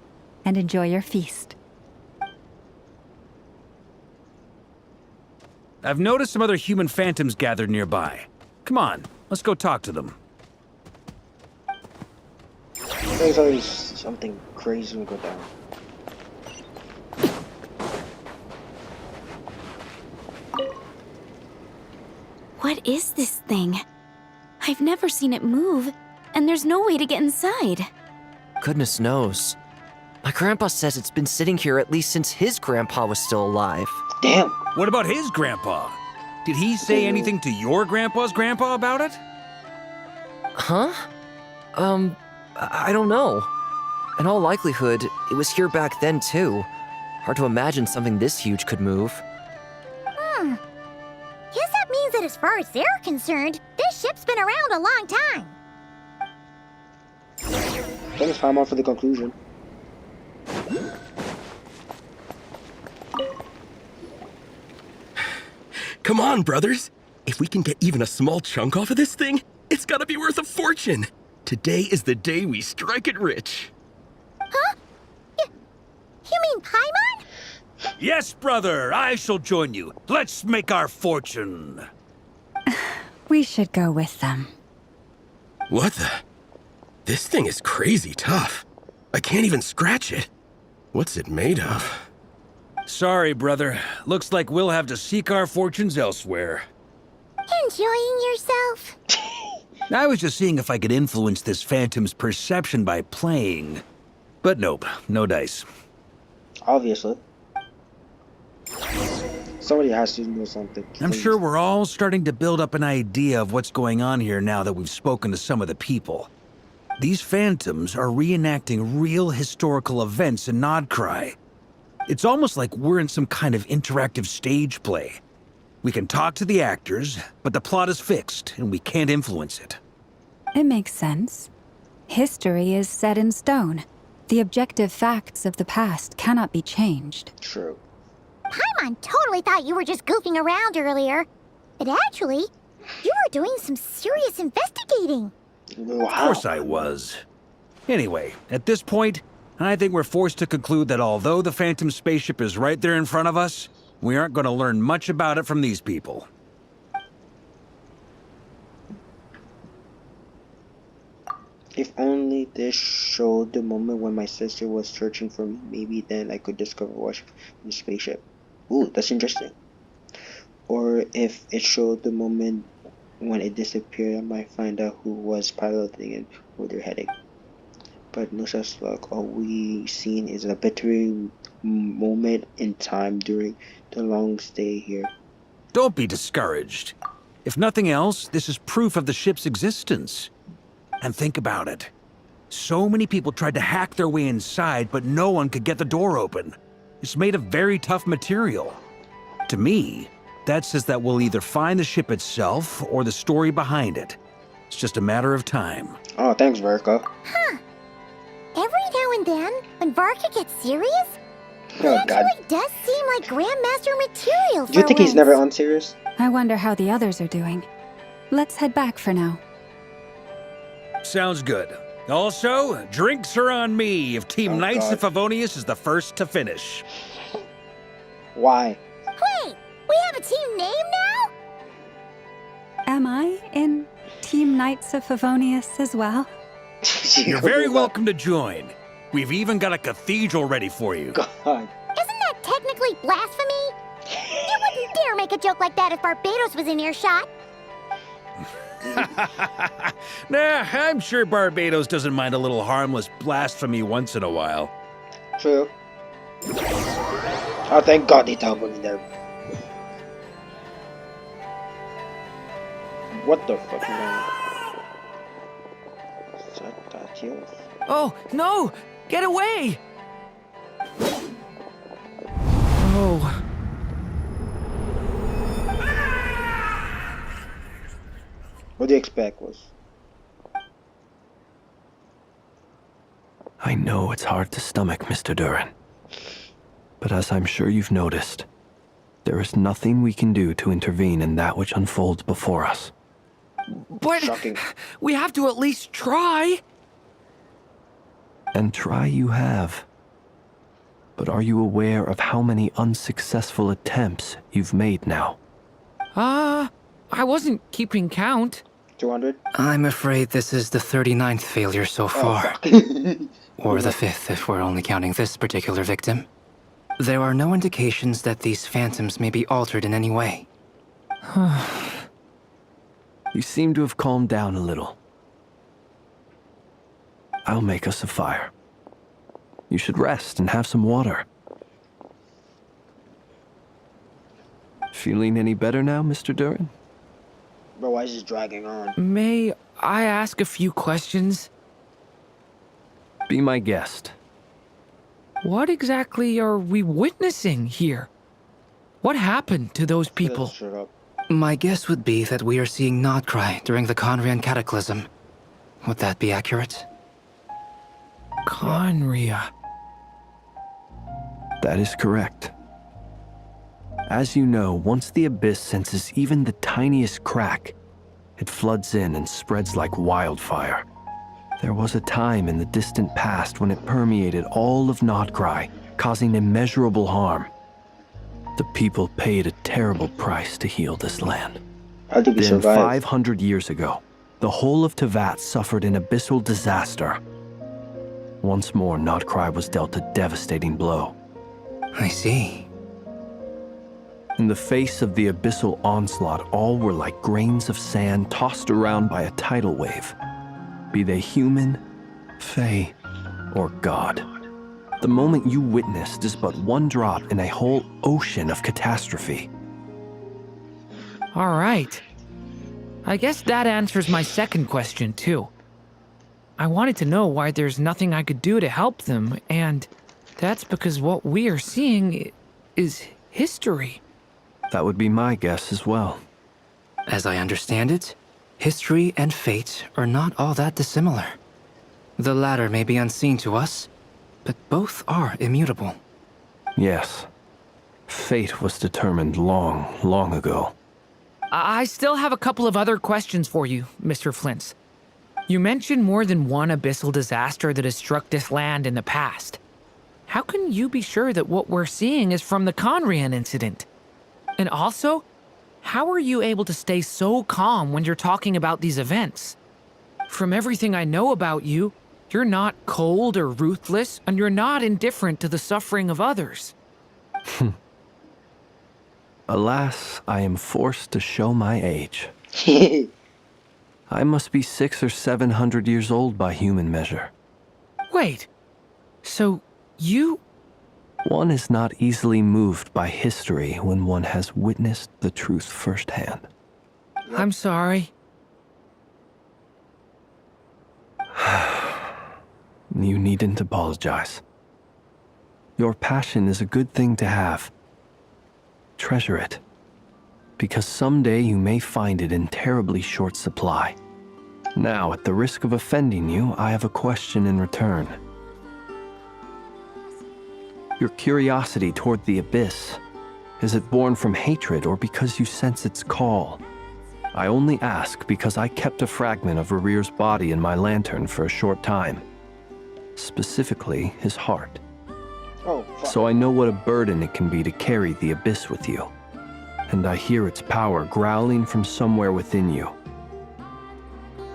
and enjoy your feast. I've noticed some other human phantoms gathered nearby. Come on, let's go talk to them. There's always something crazy will go down. What is this thing? I've never seen it move, and there's no way to get inside. Goodness knows. My grandpa says it's been sitting here at least since his grandpa was still alive. Damn. What about his grandpa? Did he say anything to your grandpa's grandpa about it? Huh? I don't know. In all likelihood, it was here back then too. Hard to imagine something this huge could move. Guess that means that as far as they're concerned, this ship's been around a long time. Thanks, Paimon, for the conclusion. Come on, brothers. If we can get even a small chunk off of this thing, it's gotta be worth a fortune. Today is the day we strike it rich. Huh? You mean Paimon? Yes, brother, I shall join you. Let's make our fortune. We should go with them. What the? This thing is crazy tough. I can't even scratch it. What's it made of? Sorry, brother. Looks like we'll have to seek our fortunes elsewhere. Enjoying yourself? I was just seeing if I could influence this phantom's perception by playing. But nope, no dice. Obviously. Somebody has to know something. I'm sure we're all starting to build up an idea of what's going on here now that we've spoken to some of the people. These phantoms are reenacting real historical events in Nocturne. It's almost like we're in some kind of interactive stage play. We can talk to the actors, but the plot is fixed, and we can't influence it. It makes sense. History is set in stone. The objective facts of the past cannot be changed. True. Paimon totally thought you were just goofing around earlier. But actually, you were doing some serious investigating. Wow. Of course I was. Anyway, at this point, I think we're forced to conclude that although the Phantom spaceship is right there in front of us, we aren't going to learn much about it from these people. If only this showed the moment when my sister was searching for me, maybe then I could discover what's in the spaceship. Ooh, that's interesting. Or if it showed the moment when it disappeared, I might find out who was piloting and where they're heading. But no such luck. All we seen is a bitter moment in time during the long stay here. Don't be discouraged. If nothing else, this is proof of the ship's existence. And think about it. So many people tried to hack their way inside, but no one could get the door open. It's made of very tough material. To me, that says that we'll either find the ship itself or the story behind it. It's just a matter of time. Oh, thanks, Verka. Huh. Every now and then, when Varka gets serious, he Oh, God. actually does seem like Grandmaster material for Do you think he's once. never unserious? I wonder how the others are doing. Let's head back for now. Sounds good. Also, drinks are on me if Team Oh, Knights God. of Favonius is the first to finish. Why? Wait, we have a team name now? Am I in Team Knights of Favonius as well? You're very welcome to join. We've even got a cathedral ready for you. God. Isn't that technically blasphemy? You wouldn't dare make a joke like that if Barbados was in earshot. Nah, I'm sure Barbados doesn't mind a little harmless blasphemy once in a while. True. Oh, thank God they tumbled in there. What the fuck? Oh, no! Get away! Oh. What do you expect was? I know it's hard to stomach, Mr. Duran. But as I'm sure you've noticed, there is nothing we can do to intervene in that which unfolds before us. But Shocking. we have to at least try. And try you have. But are you aware of how many unsuccessful attempts you've made now? I wasn't keeping count. 200? I'm afraid this is the 39th failure so far. Or the 5th if we're only counting this particular victim. There are no indications that these phantoms may be altered in any way. You seem to have calmed down a little. I'll make us a fire. You should rest and have some water. Feeling any better now, Mr. Duran? Bro, why is this dragging on? May I ask a few questions? Be my guest. What exactly are we witnessing here? What happened to those people? Shut up. My guess would be that we are seeing Nodcry during the Conrian Cataclysm. Would that be accurate? Conria. That is correct. As you know, once the Abyss senses even the tiniest crack, it floods in and spreads like wildfire. There was a time in the distant past when it permeated all of Nodcry, causing immeasurable harm. The people paid a terrible price to heal this land. How did we Then, survive? 500 years ago, the whole of Tevat suffered an abyssal disaster. Once more, Nodcry was dealt a devastating blow. I see. In the face of the abyssal onslaught, all were like grains of sand tossed around by a tidal wave. Be they human, fae, or god. The moment you witnessed is but one drop in a whole ocean of catastrophe. All right. I guess that answers my second question, too. I wanted to know why there's nothing I could do to help them, and that's because what we are seeing is history. That would be my guess as well. As I understand it, history and fate are not all that dissimilar. The latter may be unseen to us, but both are immutable. Yes. Fate was determined long, long ago. I still have a couple of other questions for you, Mr. Flint's. You mentioned more than one abyssal disaster that has struck this land in the past. How can you be sure that what we're seeing is from the Conrian incident? And also, how are you able to stay so calm when you're talking about these events? From everything I know about you, you're not cold or ruthless, and you're not indifferent to the suffering of others. Alas, I am forced to show my age. I must be 600 or 700 years old by human measure. Wait, so you... One is not easily moved by history when one has witnessed the truth firsthand. I'm sorry. You needn't apologize. Your passion is a good thing to have. Treasure it, because someday you may find it in terribly short supply. Now, at the risk of offending you, I have a question in return. Your curiosity toward the Abyss, is it born from hatred or because you sense its call? I only ask because I kept a fragment of Rarir's body in my lantern for a short time. Specifically, his heart. Oh, fuck. So I know what a burden it can be to carry the abyss with you. And I hear its power growling from somewhere within you.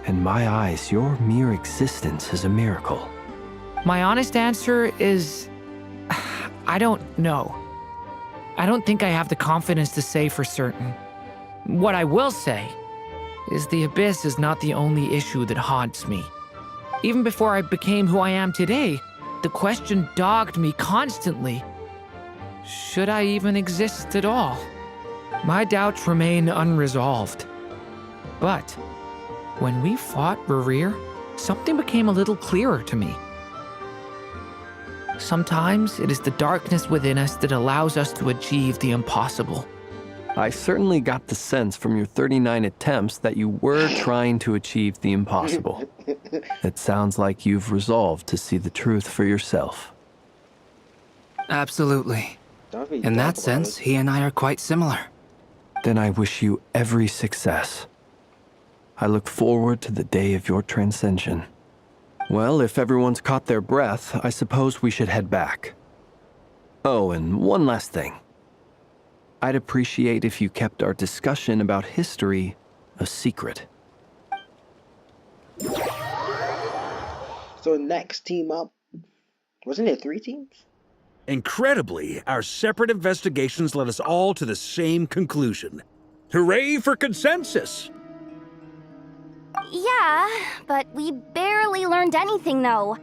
In my eyes, your mere existence is a miracle. My honest answer is I don't know. I don't think I have the confidence to say for certain. What I will say is the abyss is not the only issue that haunts me. Even before I became who I am today, the question dogged me constantly. Should I even exist at all? My doubts remain unresolved. But when we fought Rerir, something became a little clearer to me. Sometimes it is the darkness within us that allows us to achieve the impossible. I certainly got the sense from your 39 attempts that you were trying to achieve the impossible. It sounds like you've resolved to see the truth for yourself. Absolutely. Don't be In dumb that about sense, it. he and I are quite similar. Then I wish you every success. I look forward to the day of your transcension. Well, if everyone's caught their breath, I suppose we should head back. Oh, and one last thing. I'd appreciate if you kept our discussion about history a secret. So next team up, wasn't it 3 teams? Incredibly, our separate investigations led us all to the same conclusion. Hooray for consensus! Yeah, but we barely learned anything, though.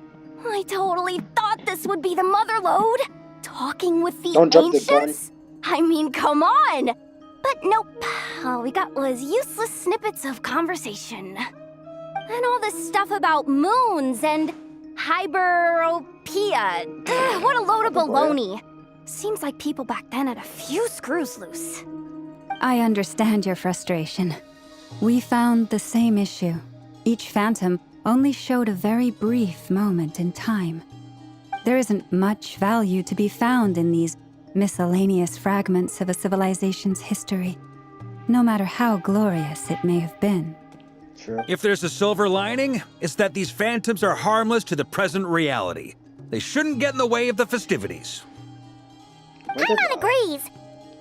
I totally thought this would be the mother lode. Talking with the Don't jump the gun. ancients? I mean, come on! But nope. All we got was useless snippets of conversation. And all this stuff about moons and hyperopia. Ugh, what a load of baloney. Seems like people back then had a few screws loose. I understand your frustration. We found the same issue. Each phantom only showed a very brief moment in time. There isn't much value to be found in these miscellaneous fragments of a civilization's history, no matter how glorious it may have been. Sure. If there's a silver lining, it's that these phantoms are harmless to the present reality. They shouldn't get in the way of the festivities. Paimon agrees.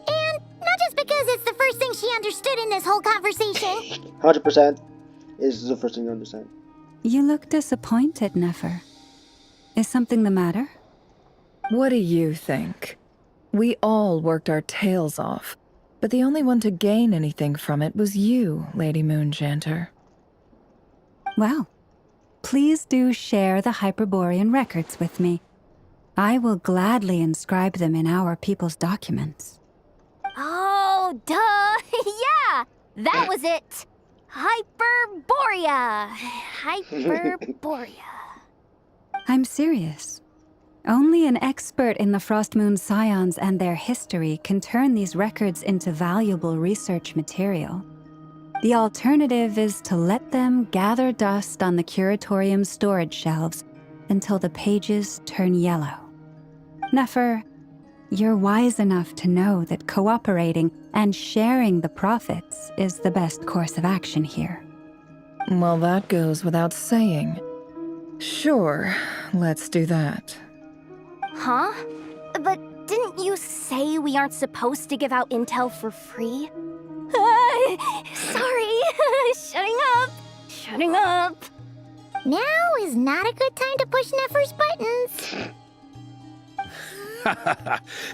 And not just because it's the first thing she understood in this whole conversation. 100% is the first thing you understand. You look disappointed, Nefer. Is something the matter? What do you think? We all worked our tails off, but the only one to gain anything from it was you, Lady Moonjanter. Well, please do share the Hyperborean records with me. I will gladly inscribe them in our people's documents. Oh, duh! Yeah! That was it! Hyperborea! Hyperborea. I'm serious. Only an expert in the Frostmoon Scions and their history can turn these records into valuable research material. The alternative is to let them gather dust on the Curatorium's storage shelves until the pages turn yellow. Nefer, you're wise enough to know that cooperating and sharing the profits is the best course of action here. Well, that goes without saying. Sure, let's do that. Huh? But didn't you say we aren't supposed to give out intel for free? Sorry. Shutting up. Now is not a good time to push Nefer's buttons.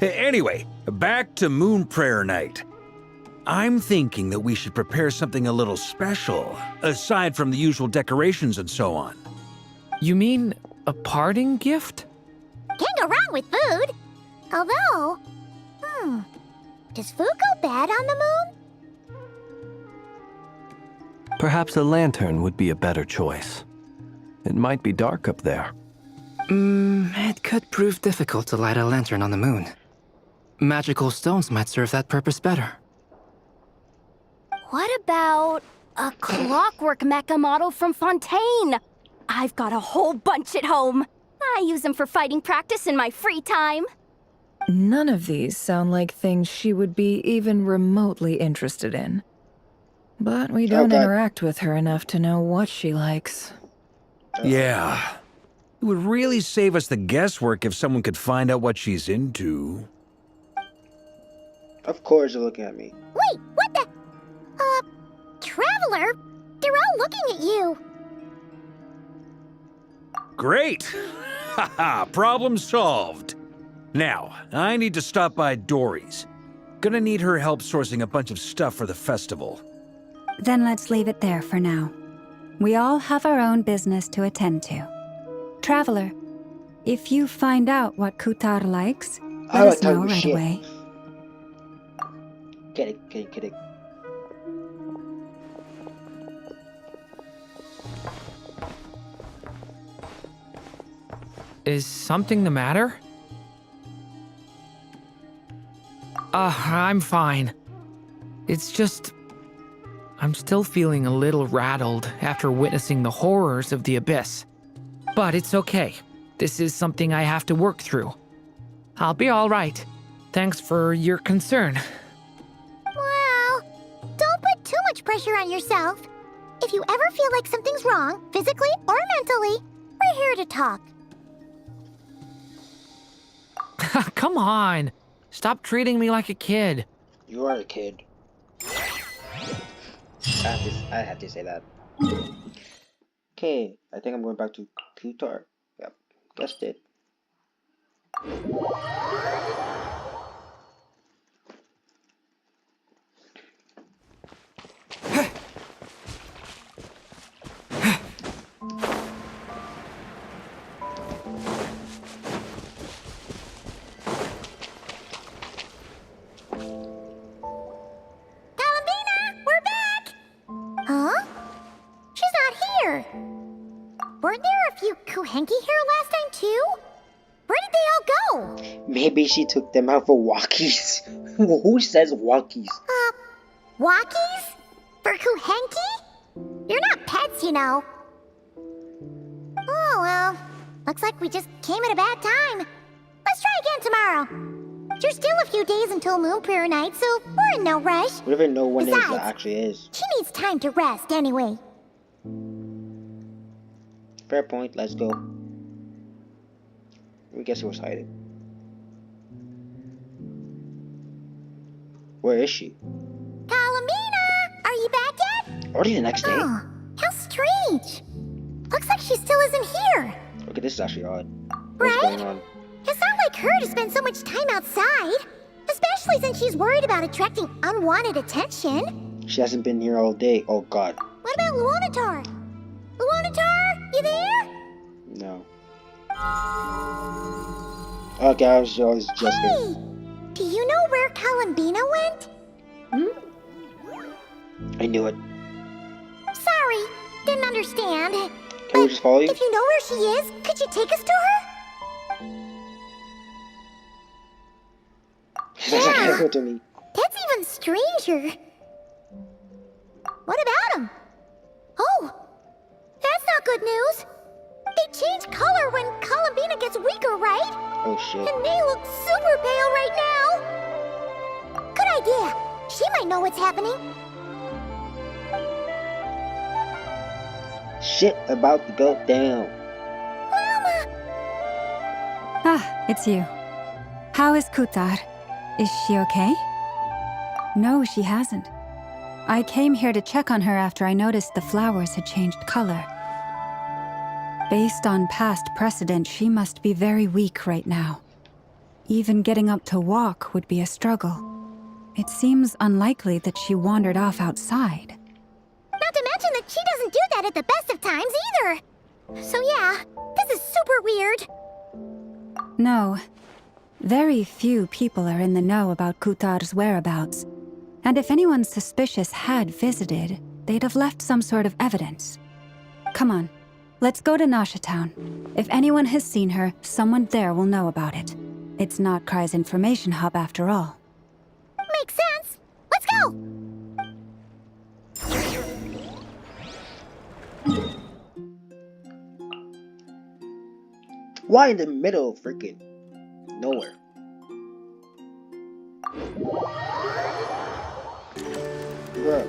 Anyway, back to Moon Prayer Night. I'm thinking that we should prepare something a little special, aside from the usual decorations and so on. You mean a parting gift? Can't go wrong with food. Although, does food go bad on the moon? Perhaps a lantern would be a better choice. It might be dark up there. It could prove difficult to light a lantern on the moon. Magical stones might serve that purpose better. What about a clockwork mecha model from Fontaine? I've got a whole bunch at home. I use them for fighting practice in my free time. None of these sound like things she would be even remotely interested in. But we don't interact with her enough to know what she likes. Yeah. It would really save us the guesswork if someone could find out what she's into. Of course you're looking at me. Wait, what the? Traveler? They're all looking at you. Great! Haha, problem solved. Now, I need to stop by Dory's. Gonna need her help sourcing a bunch of stuff for the festival. Then let's leave it there for now. We all have our own business to attend to. Traveler, if you find out what Kutar likes, let us know right away. Get it. Is something the matter? I'm fine. It's just... I'm still feeling a little rattled after witnessing the horrors of the Abyss. But it's okay. This is something I have to work through. I'll be all right. Thanks for your concern. Well, don't put too much pressure on yourself. If you ever feel like something's wrong, physically or mentally, we're here to talk. Come on. Stop treating me like a kid. You are a kid. I had to say that. Okay, I think I'm going back to Kutar. Yep, guessed it. Weren't there a few Kuhenki here last time too? Where did they all go? Maybe she took them out for walkies. Who says walkies? Walkies? For Kuhenki? You're not pets, you know. Oh well, looks like we just came at a bad time. Let's try again tomorrow. There's still a few days until Moon Prayer Night, so we're in no rush. We don't even know when it Besides, actually is. She needs time to rest anyway. Fair point, let's go. We guess he was hiding. Where is she? Kalamina! Are you back yet? Already the next day? Oh, how strange. Looks like she still isn't here. Okay, this is actually odd. What's Right? going on? It's not like her to spend so much time outside. Especially since she's worried about attracting unwanted attention. She hasn't been here all day. Oh god. What about Luonatar? Luonatar, you there? No. Okay, I was just Hey, do you know where Kalambina went? I knew it. Sorry, didn't understand. Can we just follow you? If you know where she is, could you take us to her? That's what to me. That's even stranger. What about him? Oh, that's not good news. They change color when Kalambina gets weaker, right? Oh shit. And they look super pale right now. Good idea. She might know what's happening. Shit about to go down. Mama! Ah, it's you. How is Kutar? Is she okay? No, she hasn't. I came here to check on her after I noticed the flowers had changed color. Based on past precedent, she must be very weak right now. Even getting up to walk would be a struggle. It seems unlikely that she wandered off outside. Not to mention that she doesn't do that at the best of times either. So yeah, this is super weird. No. Very few people are in the know about Kutar's whereabouts. And if anyone suspicious had visited, they'd have left some sort of evidence. Come on, let's go to Nasha Town. If anyone has seen her, someone there will know about it. It's not Kry's information hub after all. Makes sense. Let's go! Why in the middle of freaking nowhere? Bruh.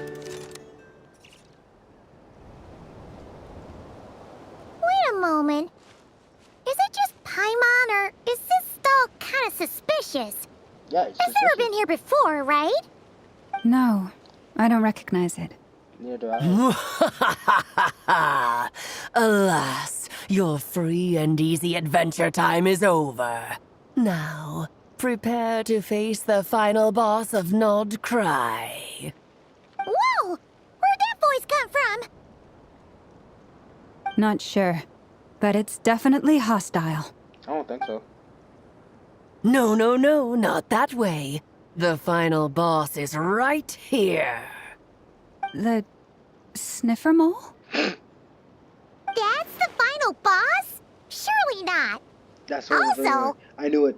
Wait a moment. suspicious. Yeah, it's It's never been here before, right? No, I don't recognize it. Neither do I. Alas, your free and easy adventure time is over. Now, prepare to face the final boss of Nod Cry. Whoa! Where'd that voice come from? Not sure, but it's definitely hostile. I don't think so. No, not that way. The final boss is right here. The sniffer mole? That's the final boss? Surely not. That's what Also, I knew it.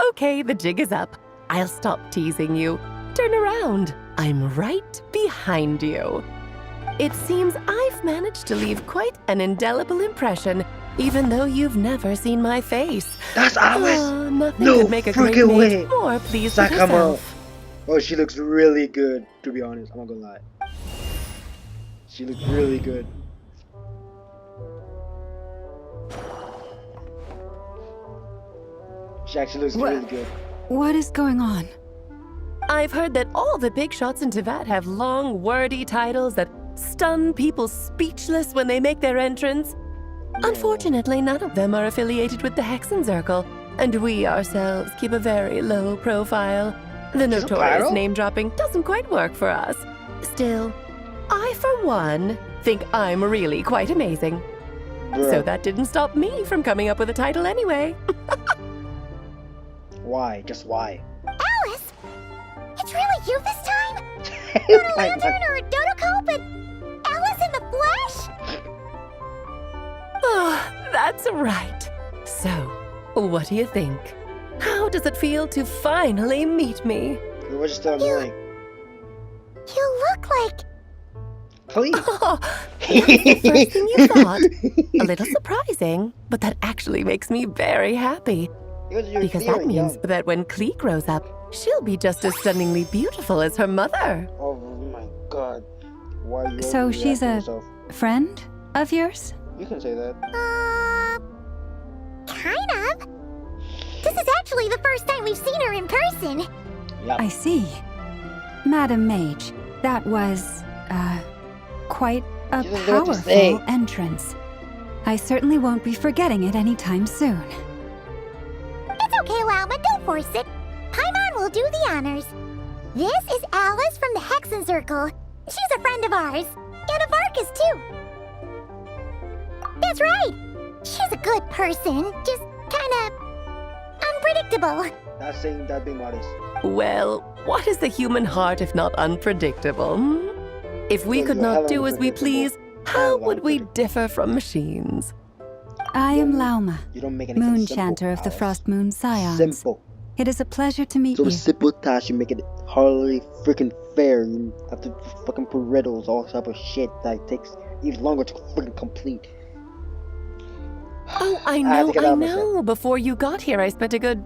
Okay, the jig is up. I'll stop teasing you. Turn around. I'm right behind you. It seems I've managed to leave quite an indelible impression, even though you've never seen my face. That's Alice! Nothing No could make a great freaking mate way! more pleased with Sakamo. herself. Oh, she looks really good, to be honest. I'm not gonna lie. She looks really good. She actually looks really good. What is going on? I've heard that all the big shots in Teyvat have long, wordy titles that stun people speechless when they make their entrance. Unfortunately, none of them are affiliated with the Hexenzirkel, and we ourselves keep a very low profile. The notorious name-dropping doesn't quite work for us. Still, I, for one, think I'm really quite amazing. So that didn't stop me from coming up with a title anyway. Why? Just why? Alice! It's really you this time? Not a lantern or a dodo but Alice in the flesh? Oh, that's right. So, what do you think? How does it feel to finally meet me? It was just annoying. You look like... Please. Oh, that's the first thing you thought. A little surprising, but that actually makes me very happy. Because that means that when Klee grows up, she'll be just as stunningly beautiful as her mother. Oh my god. Why are you So she's a yourself? friend of yours? You can say that. Kind of. This is actually the first time we've seen her in person. Yep. I see. Madam Mage, that was, quite a She doesn't know what to say. powerful entrance. I certainly won't be forgetting it anytime soon. It's okay, Lauma, don't force it. Paimon will do the honors. This is Alice from the Hexenzirkel. She's a friend of ours. And of Arcus, too. That's right. She's a good person, just kinda unpredictable. Not saying that being modest. Well, what is the human heart if not unpredictable? Hmm? If we could not do as we please, how would we differ from machines? I am Lauma, You don't make anything Moon simple, Chanter of the Alice. Frost Moon Scions. Simple. It is a pleasure to meet So you. simple task, you make it hardly freaking fair. You have to fucking put riddles, all type of shit that takes even longer to freaking complete. Oh, I had to get out of know. Before you got here, I spent a good,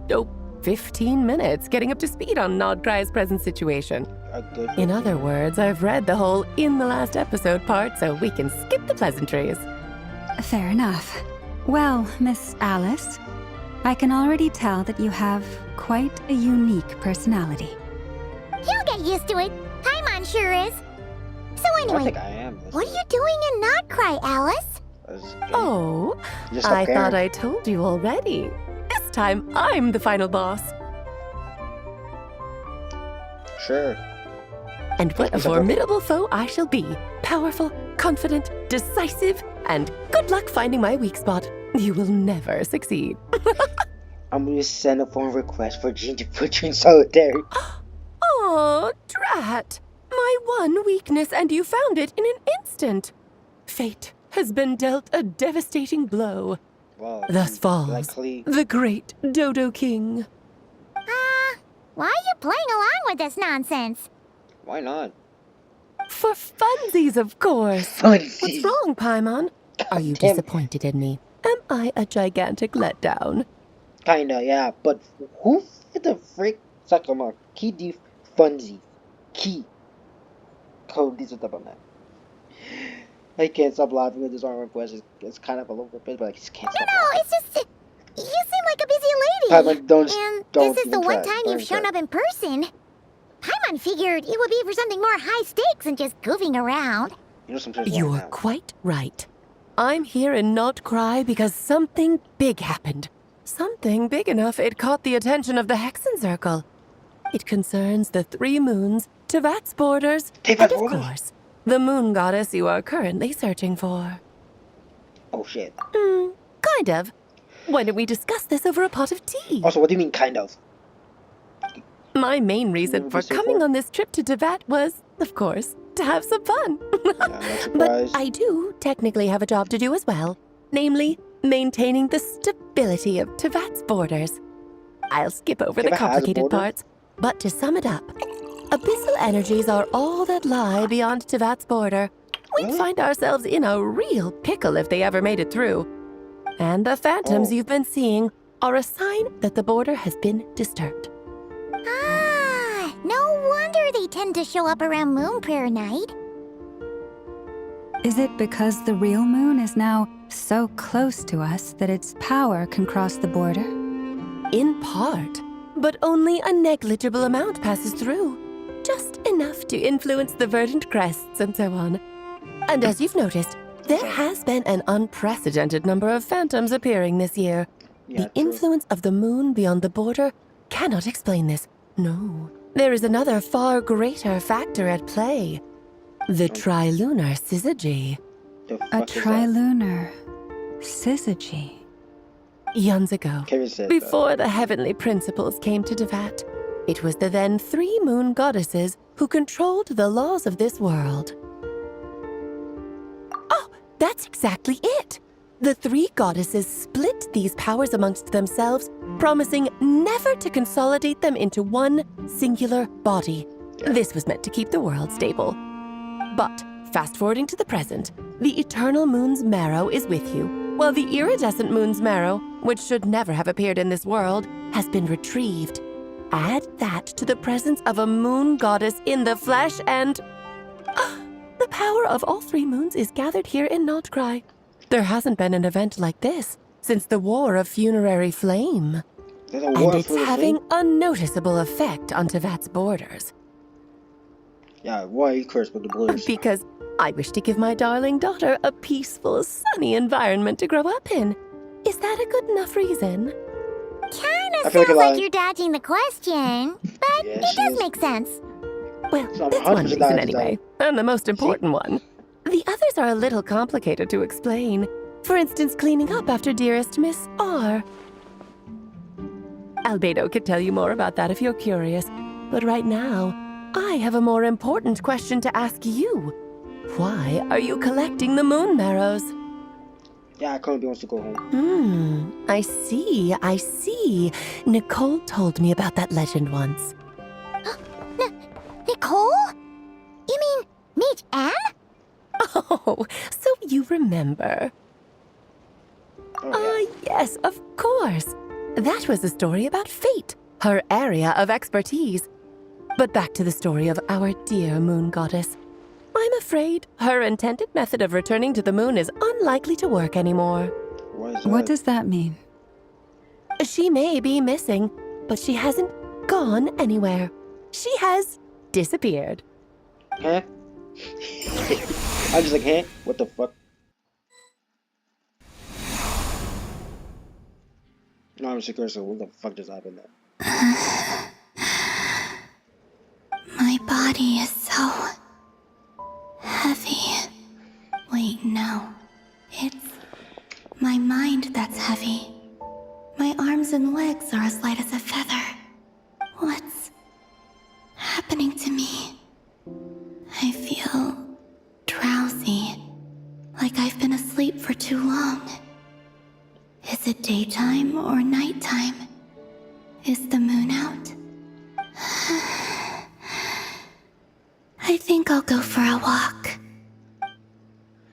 15 minutes getting up to speed on Nodcry's present situation. A good In other words, I've read the whole in the last episode part, so we can skip the pleasantries. Fair enough. Well, Miss Alice, I can already tell that you have quite a unique personality. You'll get used to it. Paimon sure is. So I anyway, think I am. what are you doing in Nodcry, Alice? Oh, Just I a thought parent. I told you already. This time, I'm the final boss. Sure. And what a It's a formidable foe I shall be. Powerful, confident, decisive, and good luck finding my weak spot. You will never succeed. I'm gonna send a phone request for Ginger to put you in solitary. Oh, drat. My one weakness, and you found it in an instant. Fate has been dealt a devastating blow. Wow. Thus falls Like Klee. the great Dodo King. Why are you playing along with this nonsense? Why not? For funsies, of course. Funsies. What's wrong, Paimon? Are you Damn. disappointed in me? Am I a gigantic letdown? Kinda, yeah. But who the frick? Sakama. Key diff funzy. Key. Code these are the that. I can't stop laughing at this armor quest. It's kind of a little bit, but I just can't stop laughing. No, it's just... You seem Paimon, don't this is the even one try. time Don't you've even shown try. up in person. Paimon figured it would be for something more high stakes than just goofing around. You know sometimes You're right now. quite right. I'm here in Nocturne because something big happened. Something big enough it caught the attention of the Hexen Circle. It concerns the 3 moons, Tevat's borders, and of course, the moon goddess you are currently searching for. Oh shit. Kind of. Why don't we discuss this over a pot of tea? Also, what do you mean kind of? My main reason for coming on this trip to Tevat was, of course, to have some fun. But I do technically have a job to do as well. Namely, maintaining the stability of Tevat's borders. I'll skip over the complicated parts, but to sum it up, abyssal energies are all that lie beyond Tevat's border. We'd find ourselves in a real pickle if they ever made it through. And the phantoms you've been seeing are a sign that the border has been disturbed. Ah, no wonder they tend to show up around Moon Prayer Night. Is it because the real moon is now so close to us that its power can cross the border? In part, but only a negligible amount passes through. Just enough to influence the verdant crests and so on. And as you've noticed, there has been an unprecedented number of phantoms appearing this year. The influence of the moon beyond the border cannot explain this. No, there is another far greater factor at play. The trilunar syzygy. A trilunar syzygy. Eons ago, before the heavenly principles came to Tevat, it was the then 3 moon goddesses who controlled the laws of this world. Oh, that's exactly it! The 3 goddesses split these powers amongst themselves, promising never to consolidate them into one singular body. This was meant to keep the world stable. But, fast-forwarding to the present, the eternal moon's marrow is with you, while the iridescent moon's marrow, which should never have appeared in this world, has been retrieved. Add that to the presence of a moon goddess in the flesh and... the power of all 3 moons is gathered here in Nocturne. There hasn't been an event like this since the War of Funerary Flame. And it's having a noticeable effect on Tevat's borders. Yeah, why are you cursed with the blues? Because I wish to give my darling daughter a peaceful, sunny environment to grow up in. Is that a good enough reason? Kinda sounds like you're dodging the question, but it does make sense. Well, it's one reason anyway, and the most important one. The others are a little complicated to explain. For instance, cleaning up after dearest Miss R. Albedo could tell you more about that if you're curious, but right now, I have a more important question to ask you. Why are you collecting the moon marrows? Yeah, Colby wants to go home. I see. Nicole told me about that legend once. Nicole? You mean Mage Anne? Oh, so you remember. Yes, of course. That was a story about fate, her area of expertise. But back to the story of our dear moon goddess. I'm afraid her intended method of returning to the moon is unlikely to work anymore. What does that mean? She may be missing, but she hasn't gone anywhere. She has disappeared. Huh? I'm just like, huh? What the fuck? No, I'm sick, so what the fuck just happened there? My body is so heavy. Wait, no. It's my mind that's heavy. My arms and legs are as light as a feather. What's happening to me? I feel drowsy, like I've been asleep for too long. Is it daytime or nighttime? Is the moon out? I think I'll go for a walk.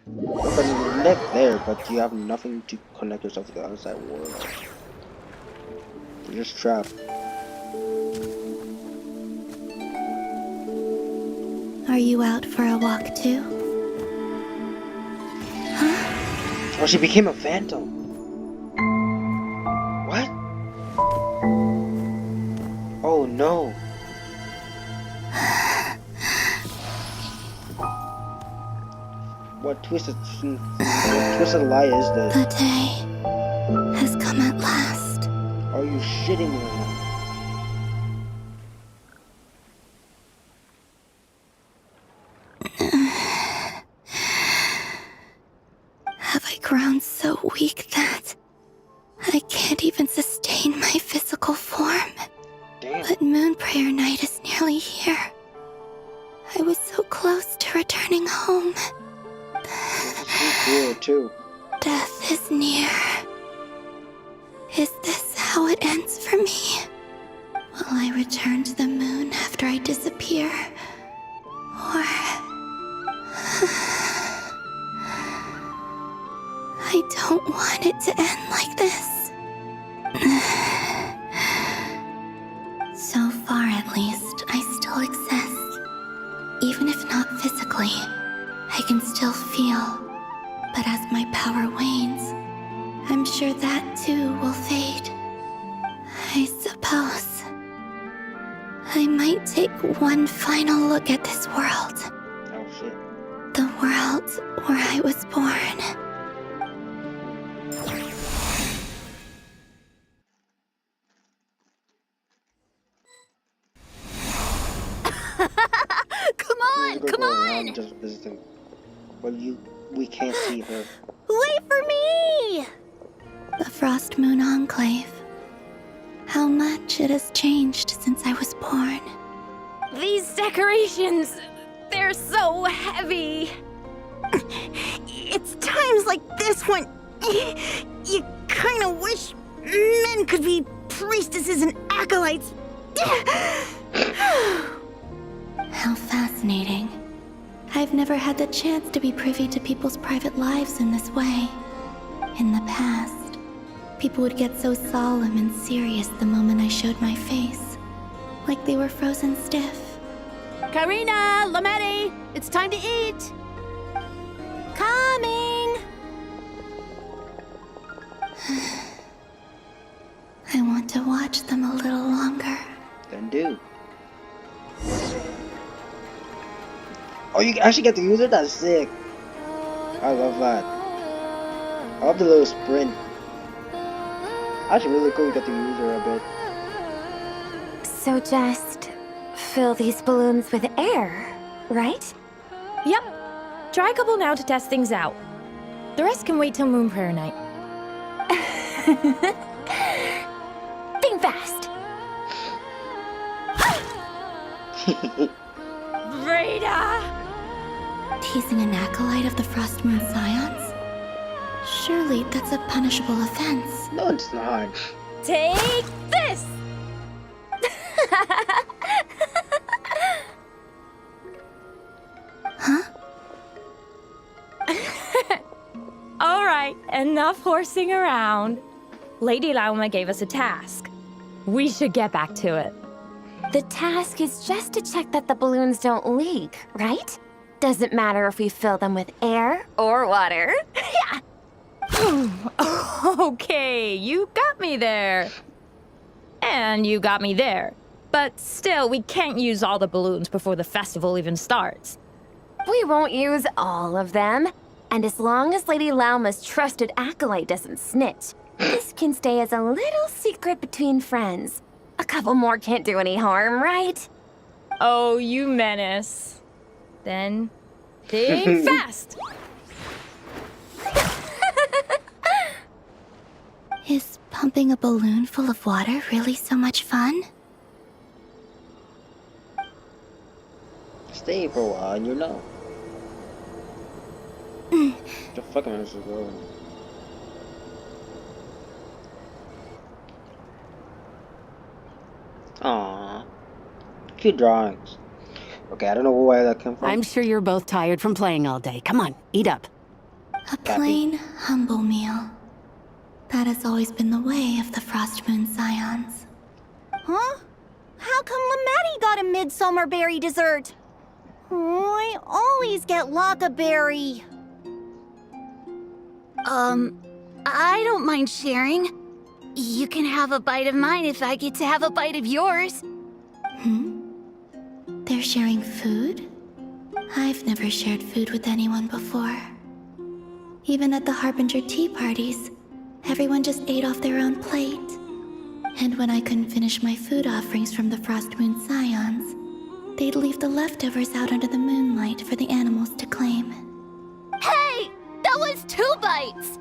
But you live there, but you have nothing to connect yourself to the outside world. You're just trapped. Are you out for a walk too? Oh, she became a phantom. What? Oh no. What twisted lie is this? The day has come at last. Are you shitting me right now? Have I grown so weak that I can't even sustain my physical form? Damn. But Moon Prayer Night is nearly here. I was so close to returning home. Cool too. Death is near. Is this how it ends for me? Will I return to the moon after I disappear? Or... I don't want it to end like this. So far, at least, I still exist. Even if not physically, I can still feel. But as my power wanes, I'm sure that too will fade. I suppose I might take one final look at this world. Oh shit. The world where I was born. Come on, come on! Just visiting. Well, we can't see her. Wait for me! The Frost Moon Enclave. How much it has changed since I was born. These decorations, they're so heavy. It's times like this when you kind of wish men could be priestesses and acolytes. How fascinating. I've never had the chance to be privy to people's private lives in this way. In the past, people would get so solemn and serious the moment I showed my face. Like they were frozen stiff. Karina, Lametti, it's time to eat. Coming! I want to watch them a little longer. Then do. Oh, you actually get to use it? That's sick. I love that. I love the little sprint. Actually, really cool you get to use her a bit. So just fill these balloons with air, right? Yep. Try a couple now to test things out. The rest can wait till Moon Prayer Night. Think fast. Rita! Teasing an acolyte of the Frost Moon Scions? Surely that's a punishable offense. No, it's not. Take this! Huh? All right, enough horsing around. Lady Lauma gave us a task. We should get back to it. The task is just to check that the balloons don't leak, right? Doesn't matter if we fill them with air or water. Yeah. Okay, you got me there. And you got me there. But still, we can't use all the balloons before the festival even starts. We won't use all of them. And as long as Lady Lauma's trusted acolyte doesn't snitch, this can stay as a little secret between friends. A couple more can't do any harm, right? Oh, you menace. Then, think fast! Is pumping a balloon full of water really so much fun? Stay for a while and you'll know. The fuck am I supposed to go? Aww. Cute drawings. Okay, I don't know where that came from. I'm sure you're both tired from playing all day. Come on, eat up. A plain, humble meal. That has always been the way of the Frost Moon Scions. Huh? How come Lametti got a midsummer berry dessert? Oh, I always get Lockaberry. I don't mind sharing. You can have a bite of mine if I get to have a bite of yours. They're sharing food? I've never shared food with anyone before. Even at the Harbinger tea parties, everyone just ate off their own plate. And when I couldn't finish my food offerings from the Frost Moon Scions, they'd leave the leftovers out under the moonlight for the animals to claim. Hey! That was 2 bites!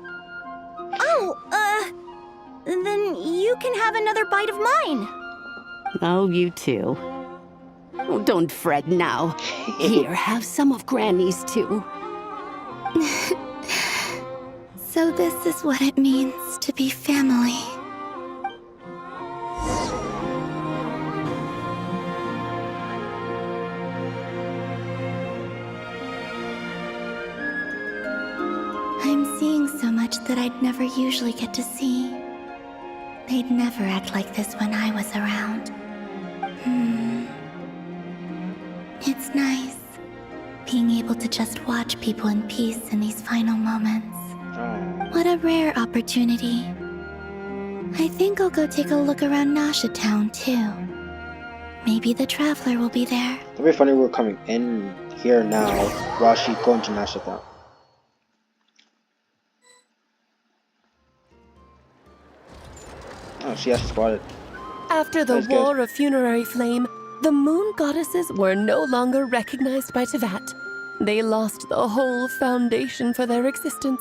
Oh, then you can have another bite of mine. Oh, you too. Oh, don't fret now. Here, have some of Granny's too. So this is what it means to be family. I'm seeing so much that I'd never usually get to see. They'd never act like this when I was around. It's nice, being able to just watch people in peace in these final moments. What a rare opportunity. I think I'll go take a look around Nasha Town, too. Maybe the Traveler will be there. It'd be funny we're coming in here now while she's going to Nasha Town. Oh, she has spotted. After the War of Funerary Flame, the moon goddesses were no longer recognized by Tevat. They lost the whole foundation for their existence.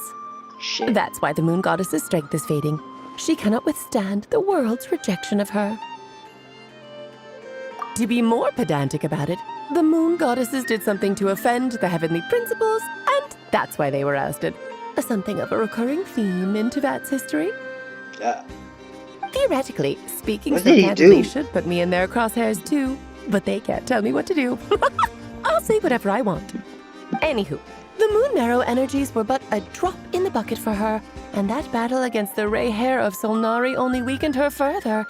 Shit. That's why the moon goddess's strength is fading. She cannot withstand the world's rejection of her. To be more pedantic about it, the moon goddesses did something to offend the heavenly principles, and that's why they were ousted. Something of a recurring theme in Tevat's history. Theoretically, speaking sarcastically should put me in their crosshairs too, but they can't tell me what to do. I'll say whatever I want. Anywho, the Moon Marrow energies were but a drop in the bucket for her, and that battle against the Ray Hair of Solnari only weakened her further.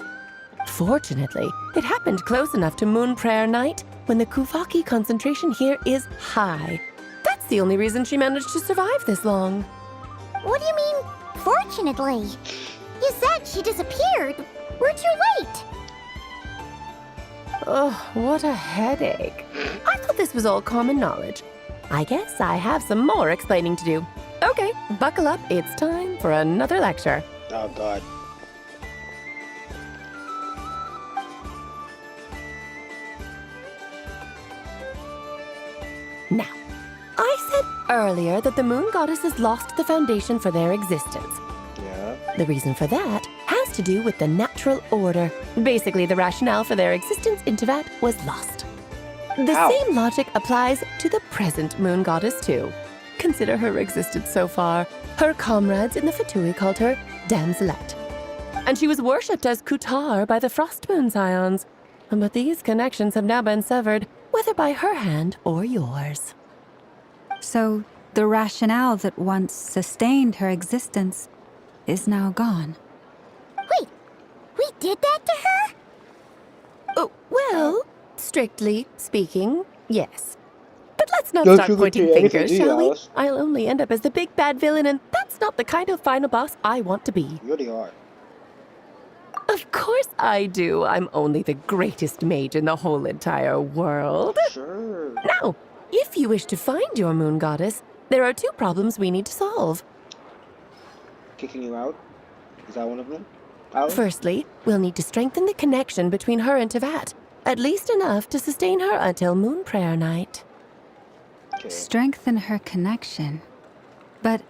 Fortunately, it happened close enough to Moon Prayer Night when the Kuvaki concentration here is high. That's the only reason she managed to survive this long. What do you mean, fortunately? You said she disappeared. We're too late. Oh, what a headache. I thought this was all common knowledge. I guess I have some more explaining to do. Okay, buckle up. It's time for another lecture. Oh, God. Now, I said earlier that the moon goddesses lost the foundation for their existence. Yeah. The reason for that has to do with the natural order. Basically, the rationale for their existence in Tevat was lost. The same logic applies to the present moon goddess, too. Consider her existence so far. Her comrades in the Fatui called her Damselette. And she was worshipped as Kutar by the Frost Moon Scions. But these connections have now been severed, whether by her hand or yours. So, the rationale that once sustained her existence is now gone. Wait, we did that to her? Oh, well, strictly speaking, yes. But let's not start pointing fingers, shall we? I'll only end up as the big bad villain, and that's not the kind of final boss I want to be. You already are. Of course I do. I'm only the greatest mage in the whole entire world. Sure. Now, if you wish to find your moon goddess, there are 2 problems we need to solve. Kicking you out? Is that one of them? Firstly, we'll need to strengthen the connection between her and Tevat, at least enough to sustain her until Moon Prayer Night. Okay. Strengthen her connection. But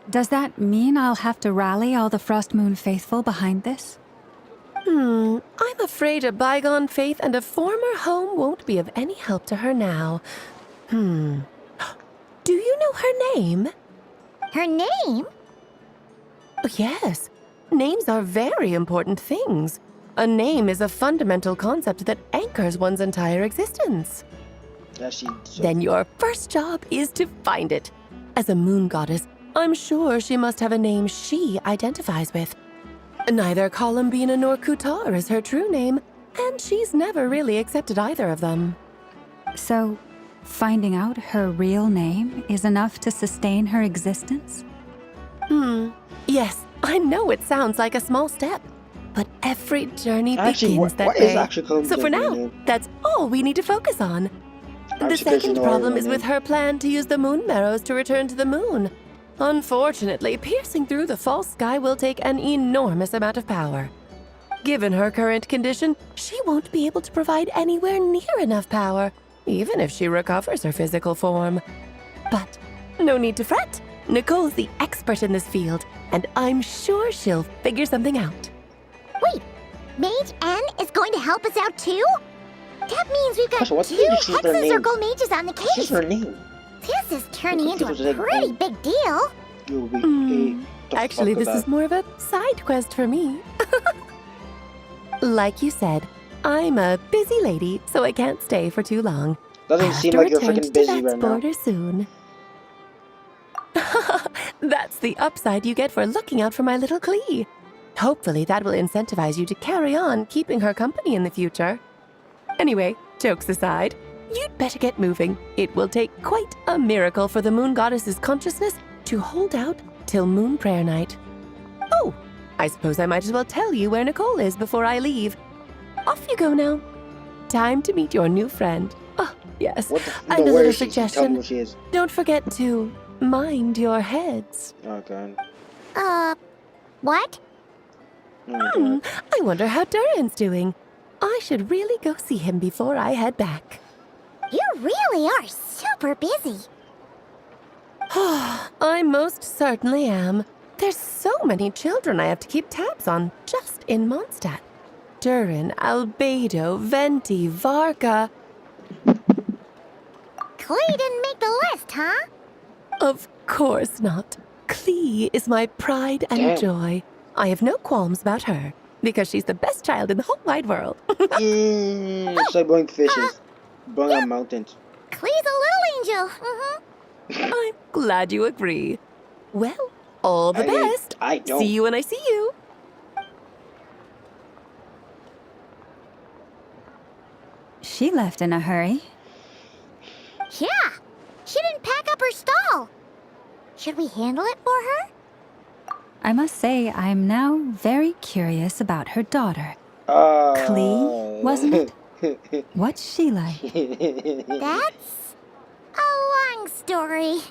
does that mean I'll have to rally all the Frost Moon faithful behind this? I'm afraid a bygone faith and a former home won't be of any help to her now. Do you know her name? Her name? Yes. Names are very important things. A name is a fundamental concept that anchors one's entire existence. Yeah, Then your first job is to find it. As a moon goddess, I'm sure she must have a name she identifies with. Neither Columbina nor Kutar is her true name, and she's never really accepted either of them. So, finding out her real name is enough to sustain her existence? Yes, I know it sounds like a small step, But every journey Actually, begins that what is day. actually Columbus' So for now, name? that's all we need to focus on. The Actually, second there's no problem other is with name. her plan to use the moon marrows to return to the moon. Unfortunately, piercing through the false sky will take an enormous amount of power. Given her current condition, she won't be able to provide anywhere near enough power, even if she recovers her physical form. But no need to fret. Nicole's the expert in this field, and I'm sure she'll figure something out. Wait, Mage N is going to help us out too? That means we've got Gosh, what's two the name? Hexa Circle mages on the What's case. her name? This is turning into a This was pretty like- big deal. You'll be Actually, this is more of a side quest for me. Like you said, I'm a busy lady, so I can't stay for too long. Doesn't I'll seem have like to you're return freaking to busy Tibet's right now. border soon. That's the upside you get for looking out for my little Klee. Hopefully that will incentivize you to carry on keeping her company in the future. Anyway, jokes aside, you'd better get moving. It will take quite a miracle for the moon goddess's consciousness to hold out till moon prayer night. Oh, I suppose I might as well tell you where Nicole is before I leave. Off you go now. Time to meet your new friend. Oh, yes, and a where little is she? Tell me suggestion. where she is. Don't forget to mind your heads. Oh god. What? I wonder how Duran's doing. I should really go see him before I head back. You really are super busy. I most certainly am. There's so many children I have to keep tabs on just in Mondstadt. Duran, Albedo, Venti, Varka. Klee didn't make the list, huh? Of course not. Klee is my pride and Damn. joy. I have no qualms about her, because she's the best child in the whole wide world. It's like blowing fishes. Blowing on mountains. Klee's a little angel. I'm glad you agree. Well, all the I mean, best. I don't. See you when I see you. She left in a hurry. Yeah, she didn't pack up her stall. Should we handle it for her? I must say, I'm now very curious about her daughter. Klee, wasn't it? What's she like? That's a long story.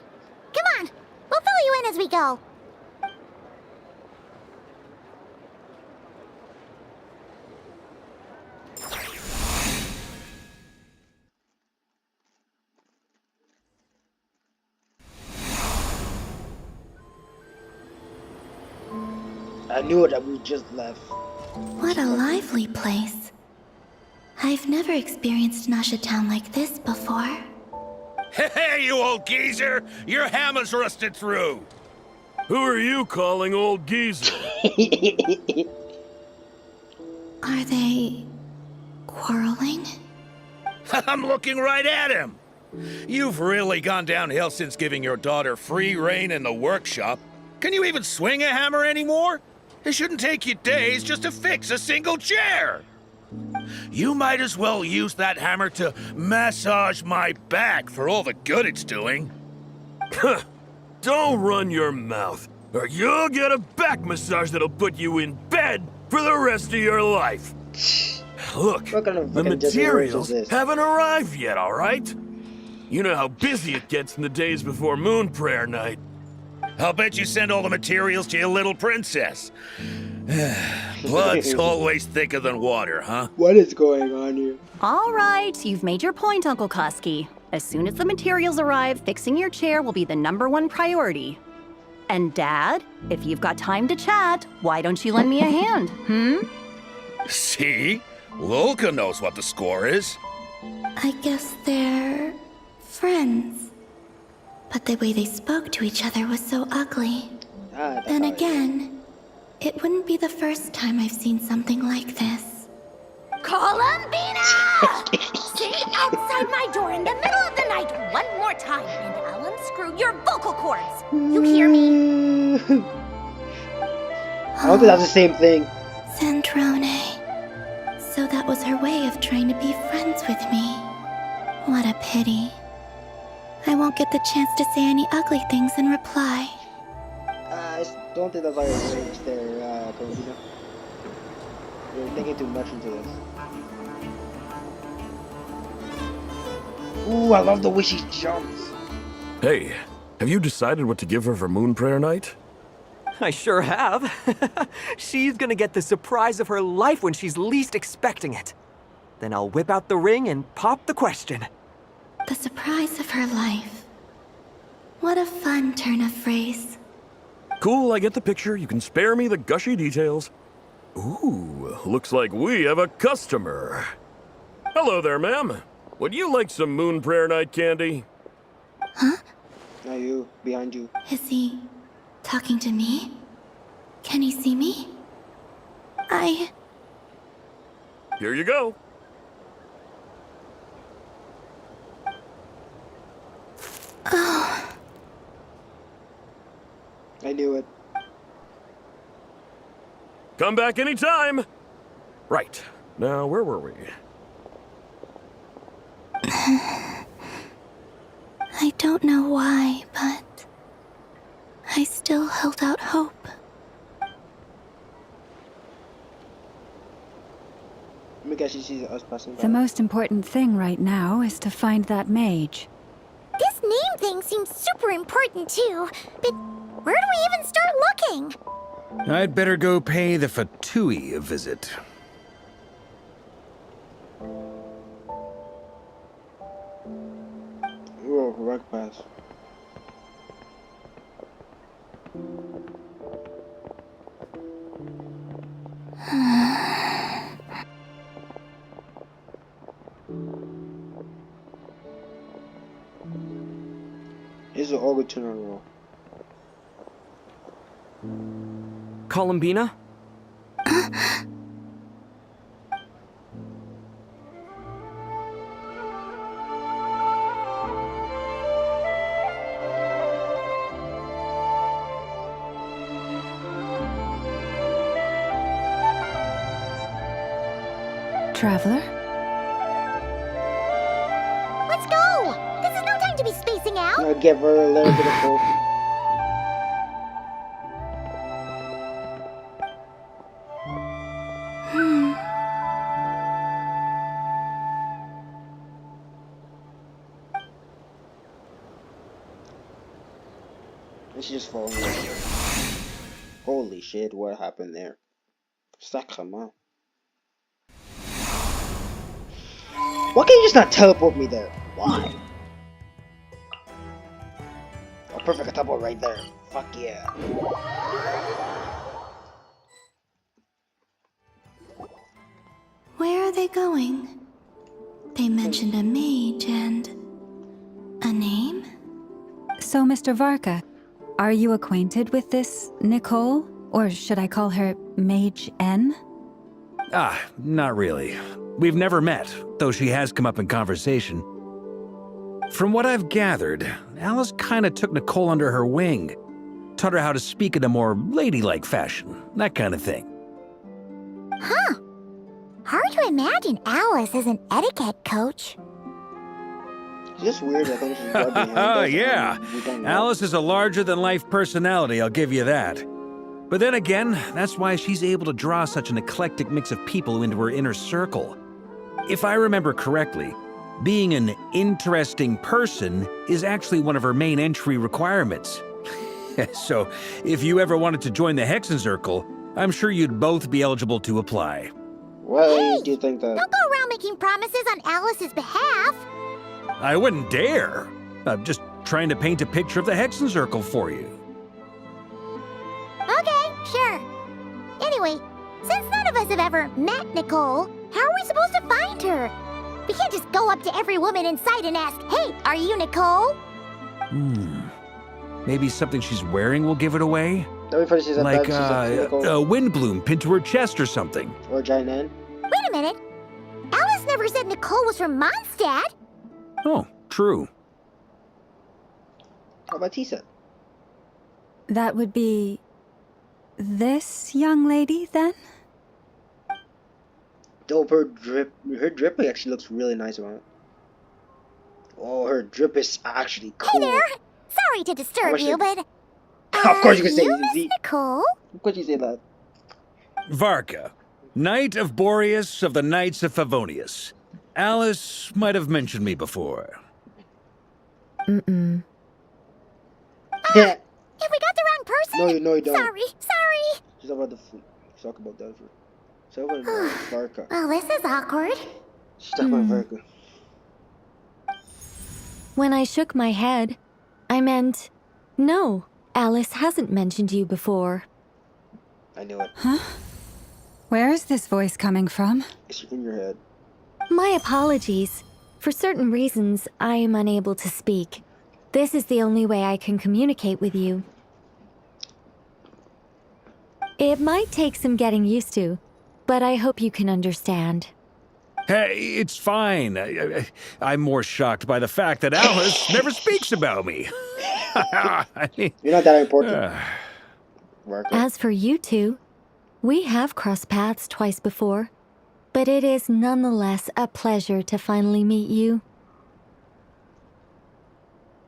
Come on, we'll fill you in as we go. I knew it that we just left. What a lively place. I've never experienced Nasha Town like this before. Hey, you old geezer! Your hammer's rusted through! Who are you calling old geezer? Are they quarreling? I'm looking right at him! You've really gone downhill since giving your daughter free rein in the workshop. Can you even swing a hammer anymore? It shouldn't take you days just to fix a single chair. You might as well use that hammer to massage my back for all the good it's doing. Don't run your mouth, or you'll get a back massage that'll put you in bed for the rest of your life. Look, What kind of the fucking Disney World is materials this? haven't arrived yet, all right? You know how busy it gets in the days before moon prayer night. I'll bet you send all the materials to your little princess. Blood's always thicker than water, huh? What is going on here? All right, you've made your point, Uncle Kusky. As soon as the materials arrive, fixing your chair will be the #1 priority. And Dad, if you've got time to chat, why don't you lend me a hand, See? Lolka knows what the score is. I guess they're friends. But the way they spoke to each other was so ugly. Then again, it wouldn't be the first time I've seen something like this. Columbina! Sing outside my door in the middle of the night one more time, and I'll unscrew your vocal cords. You hear me? I don't think that's the same thing. Sandrone. So that was her way of trying to be friends with me. What a pity. I won't get the chance to say any ugly things in reply. I don't think that's how it works there, Columbina. You're thinking too much into this. Ooh, I love the way she jumps. Hey, have you decided what to give her for Moon Prayer Night? I sure have. She's gonna get the surprise of her life when she's least expecting it. Then I'll whip out the ring and pop the question. The surprise of her life. What a fun turn of phrase. Cool, I get the picture. You can spare me the gushy details. Ooh, looks like we have a customer. Hello there, ma'am. Would you like some Moon Prayer Night candy? Huh? Now you, behind you. Is he talking to me? Can he see me? Here you go. Oh. I knew it. Come back anytime. Right. Now, where were we? I don't know why, but I still held out hope. Let me guess, she sees us passing by. The most important thing right now is to find that mage. This name thing seems super important too, but where do we even start looking? I'd better go pay the Fatui a visit. Whoa, rock pass. This is an all good turn on roll. Columbina? Traveler? Let's go! This is no time to be spacing out! I'll give her a little bit of hope. It's just falling right here. Holy shit, what happened there? Sacrement. Why can't you just not teleport me there? Why? Oh, perfect, a teleport right there. Fuck yeah. Where are they going? They mentioned a mage and a name? So, Mr. Varka, are you acquainted with this Nicole? Or should I call her Mage N? Ah, not really. We've never met, though she has come up in conversation. From what I've gathered, Alice kinda took Nicole under her wing. Taught her how to speak in a more ladylike fashion, that kind of thing. Huh. Hard to imagine Alice as an etiquette coach. It's just weird, I think she's right behind us. Yeah, Alice is a larger-than-life personality, I'll give you that. But then again, that's why she's able to draw such an eclectic mix of people into her inner circle. If I remember correctly, being an interesting person is actually one of her main entry requirements. So, if you ever wanted to join the Hexen Circle, I'm sure you'd both be eligible to apply. Why do you think that? Don't go around making promises on Alice's behalf. I wouldn't dare. I'm just trying to paint a picture of the Hexen Circle for you. Okay, sure. Anyway, since none of us have ever met Nicole, how are we supposed to find her? We can't just go up to every woman in sight and ask, "Hey, are you Nicole?" Maybe something she's wearing will give it away? Everybody says Like Nicole. a wind bloom pinned to her chest or something. Or Giant N. Wait a minute. Alice never said Nicole was from Mondstadt. Oh, true. How about Tisa? That would be this young lady, then? Dope, her drip actually looks really nice on it. Oh, her drip is actually cool. Hey there. Sorry to disturb you, but... Of course you can say Miss Z. Nicole? Of course you say that. Varka, Knight of Boreas of the Knights of Favonius. Alice might have mentioned me before. Mm-mm. Have we got the wrong person? No, you don't. Sorry. She's about the food. Talk about that for. So what about Varka? Well, this is awkward. She's talking about Varka. When I shook my head, I meant, no, Alice hasn't mentioned you before. I knew it. Huh? Where is this voice coming from? It's in your head. My apologies. For certain reasons, I am unable to speak. This is the only way I can communicate with you. It might take some getting used to, but I hope you can understand. Hey, it's fine. I'm more shocked by the fact that Alice never speaks about me. You're not that important. Varka. As for you two, we have crossed paths twice before, but it is nonetheless a pleasure to finally meet you.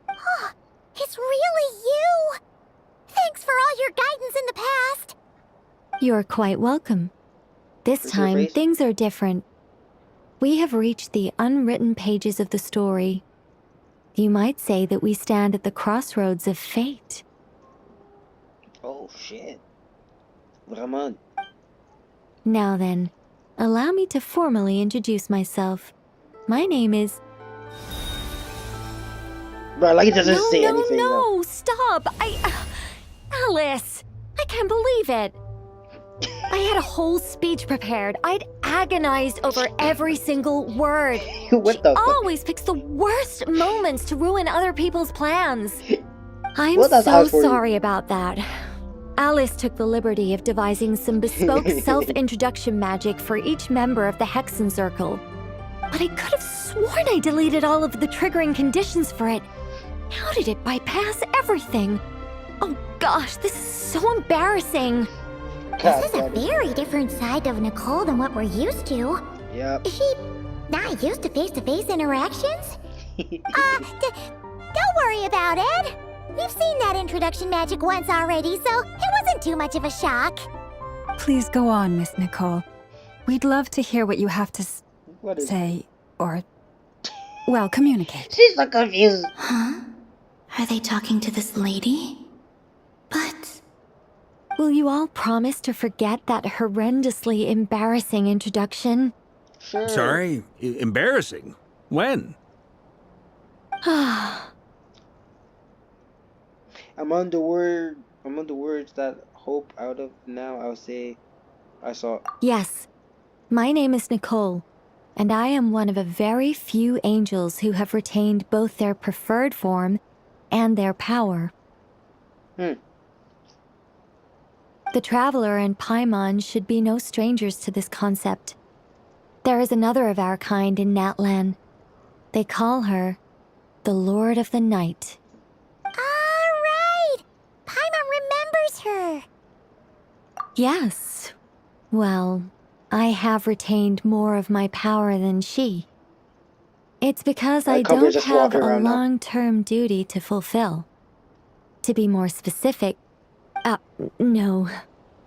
Oh, it's really you! Thanks for all your guidance in the past. You're quite welcome. This Is your time, face? things are different. We have reached the unwritten pages of the story. You might say that we stand at the crossroads of fate. Oh shit. Vraiment. Now then, allow me to formally introduce myself. My name is... Bro, like it doesn't say anything. No, stop! Alice! I can't believe it! I had a whole speech prepared. I'd agonized over every single word. What the fuck? Always picks the worst moments to ruin other people's plans. I'm Well, that's so hard for you. sorry about that. Alice took the liberty of devising some bespoke self-introduction magic for each member of the Hexen Circle. But I could have sworn I deleted all of the triggering conditions for it. How did it bypass everything? Oh gosh, this is so embarrassing. This is a very different side of Nicole than what we're used to. Yep. Is she not used to face-to-face interactions? Don't worry about it. We've seen that introduction magic once already, so it wasn't too much of a shock. Please go on, Miss Nicole. We'd love to hear what you have to say, or, well, communicate. She's so confused. Huh? Are they talking to this lady? But... Will you all promise to forget that horrendously embarrassing introduction? Sure. Sorry? Embarrassing? When? I'm on the words that hope out of now. I'll say I saw. Yes. My name is Nicole, and I am one of a very few angels who have retained both their preferred form and their power. The Traveler and Paimon should be no strangers to this concept. There is another of our kind in Natlan. They call her the Lord of the Night. Alright! Paimon remembers her. Yes. Well, I have retained more of my power than she. It's because I Cover don't just have walking a around now. long-term duty to fulfill. To be more specific, no.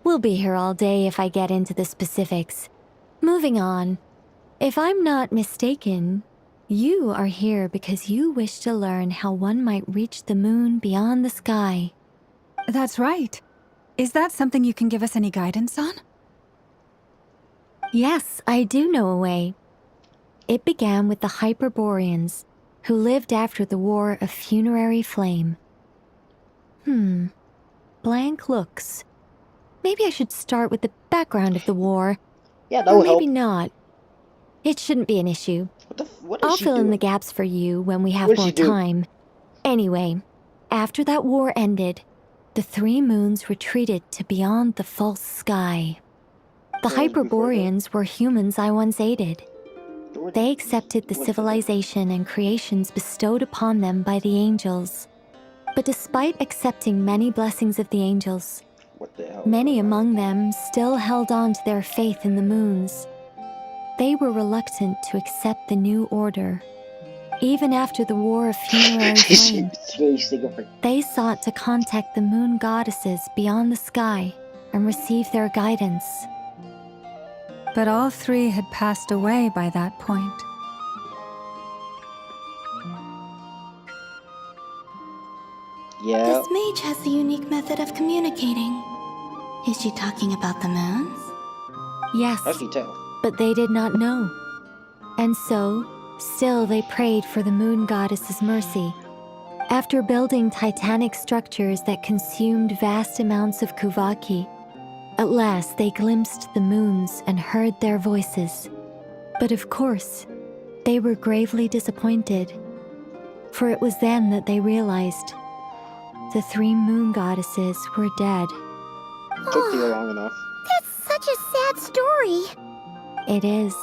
We'll be here all day if I get into the specifics. Moving on. If I'm not mistaken, you are here because you wish to learn how one might reach the moon beyond the sky. That's right. Is that something you can give us any guidance on? Yes, I do know a way. It began with the Hyperboreans, who lived after the War of Funerary Flame. Blank looks. Maybe I should start with the background of the war. Yeah, that Or would help. maybe not. It shouldn't be an issue. What is I'll she fill in doing? the gaps for you when we have What did more she do? time. Anyway, after that war ended, the three moons retreated to beyond the false sky. The Hyperboreans were humans I once aided. They accepted the civilization and creations bestowed upon them by the angels. But despite accepting many blessings of the angels, What the hell? many among them still held on to their faith in the moons. They were reluctant to accept the new order. Even after the War of Funerary Flame, they sought to contact the moon goddesses beyond the sky and receive their guidance. But all three had passed away by that point. Yeah. This mage has a unique method of communicating. Is she talking about the moons? Yes, How can you tell? but they did not know. And so, still they prayed for the moon goddess's mercy. After building titanic structures that consumed vast amounts of Kuvaki, at last they glimpsed the moons and heard their voices. But of course, they were gravely disappointed. For it was then that they realized the three moon goddesses were dead. Took you long enough. That's such a sad story. It is.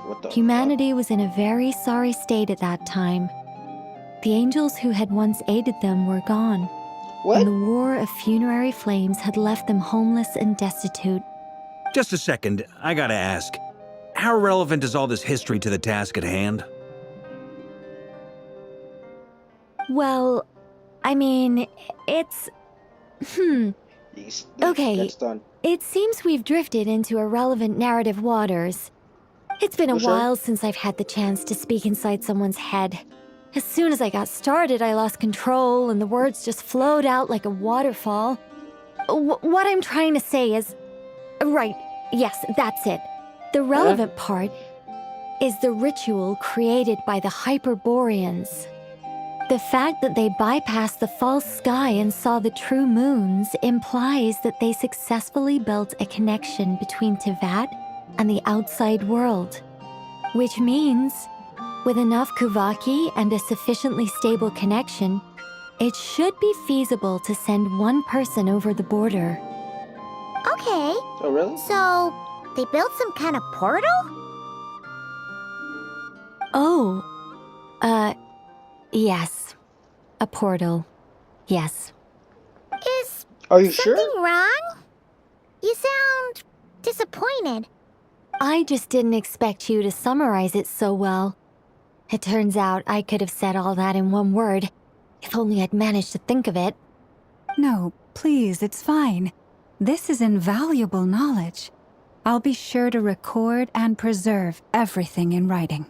What the Humanity was in a very sorry state at that time. The angels who had once aided them were gone. What? And the war of funerary flames had left them homeless and destitute. Just a second, I gotta ask. How relevant is all this history to the task at hand? Well, I mean, it's... Okay, That's done. it seems we've drifted into irrelevant narrative waters. It's been a For sure. while since I've had the chance to speak inside someone's head. As soon as I got started, I lost control and the words just flowed out like a waterfall. What I'm trying to say is... Right, yes, that's it. The relevant part is the ritual created by the Hyperboreans. The fact that they bypassed the false sky and saw the true moons implies that they successfully built a connection between Tevat and the outside world. Which means, with enough Kuvaki and a sufficiently stable connection, it should be feasible to send one person over the border. Okay. Oh, really? So, they built some kind of portal? Oh, yes. A portal. Yes. Is Are you something sure? wrong? You sound disappointed. I just didn't expect you to summarize it so well. It turns out I could have said all that in one word, if only I'd managed to think of it. No, please, it's fine. This is invaluable knowledge. I'll be sure to record and preserve everything in writing.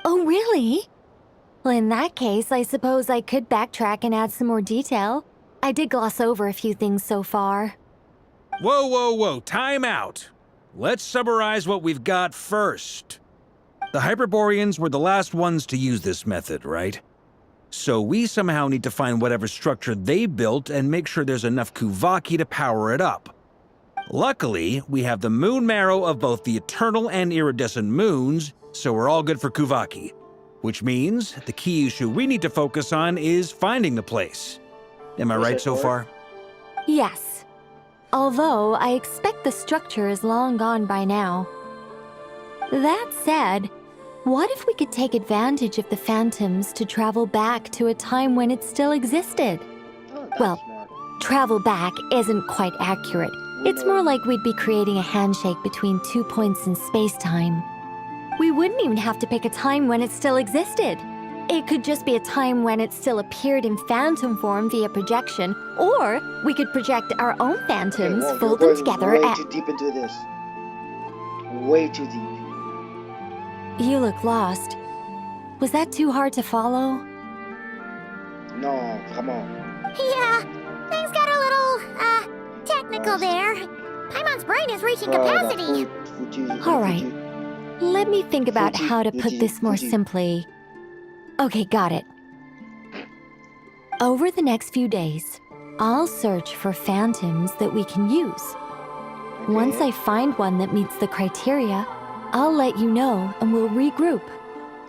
Oh, really? Well, in that case, I suppose I could backtrack and add some more detail. I did gloss over a few things so far. Whoa, whoa, whoa, time out. Let's summarize what we've got first. The Hyperboreans were the last ones to use this method, right? So we somehow need to find whatever structure they built and make sure there's enough Kuvaki to power it up. Luckily, we have the moon marrow of both the eternal and iridescent moons, so we're all good for Kuvaki. Which means the key issue we need to focus on is finding the place. Am I right so far? Yes. Although I expect the structure is long gone by now. That said, what if we could take advantage of the phantoms to travel back to a time when it still existed? Well, travel back isn't quite accurate. It's more like we'd be creating a handshake between 2 points in space-time. We wouldn't even have to pick a time when it still existed. It could just be a time when it still appeared in phantom form via projection, or we could project our own phantoms, Whoa, fold you're them going together, way too deep into this. Way too deep. You look lost. Was that too hard to follow? No, come on. Yeah, things got a little, technical there. Paimon's brain is reaching capacity. All right. Let me think about how to put this more simply. Okay, got it. Over the next few days, I'll search for phantoms that we can use. Once I find one that meets the criteria, I'll let you know and we'll regroup.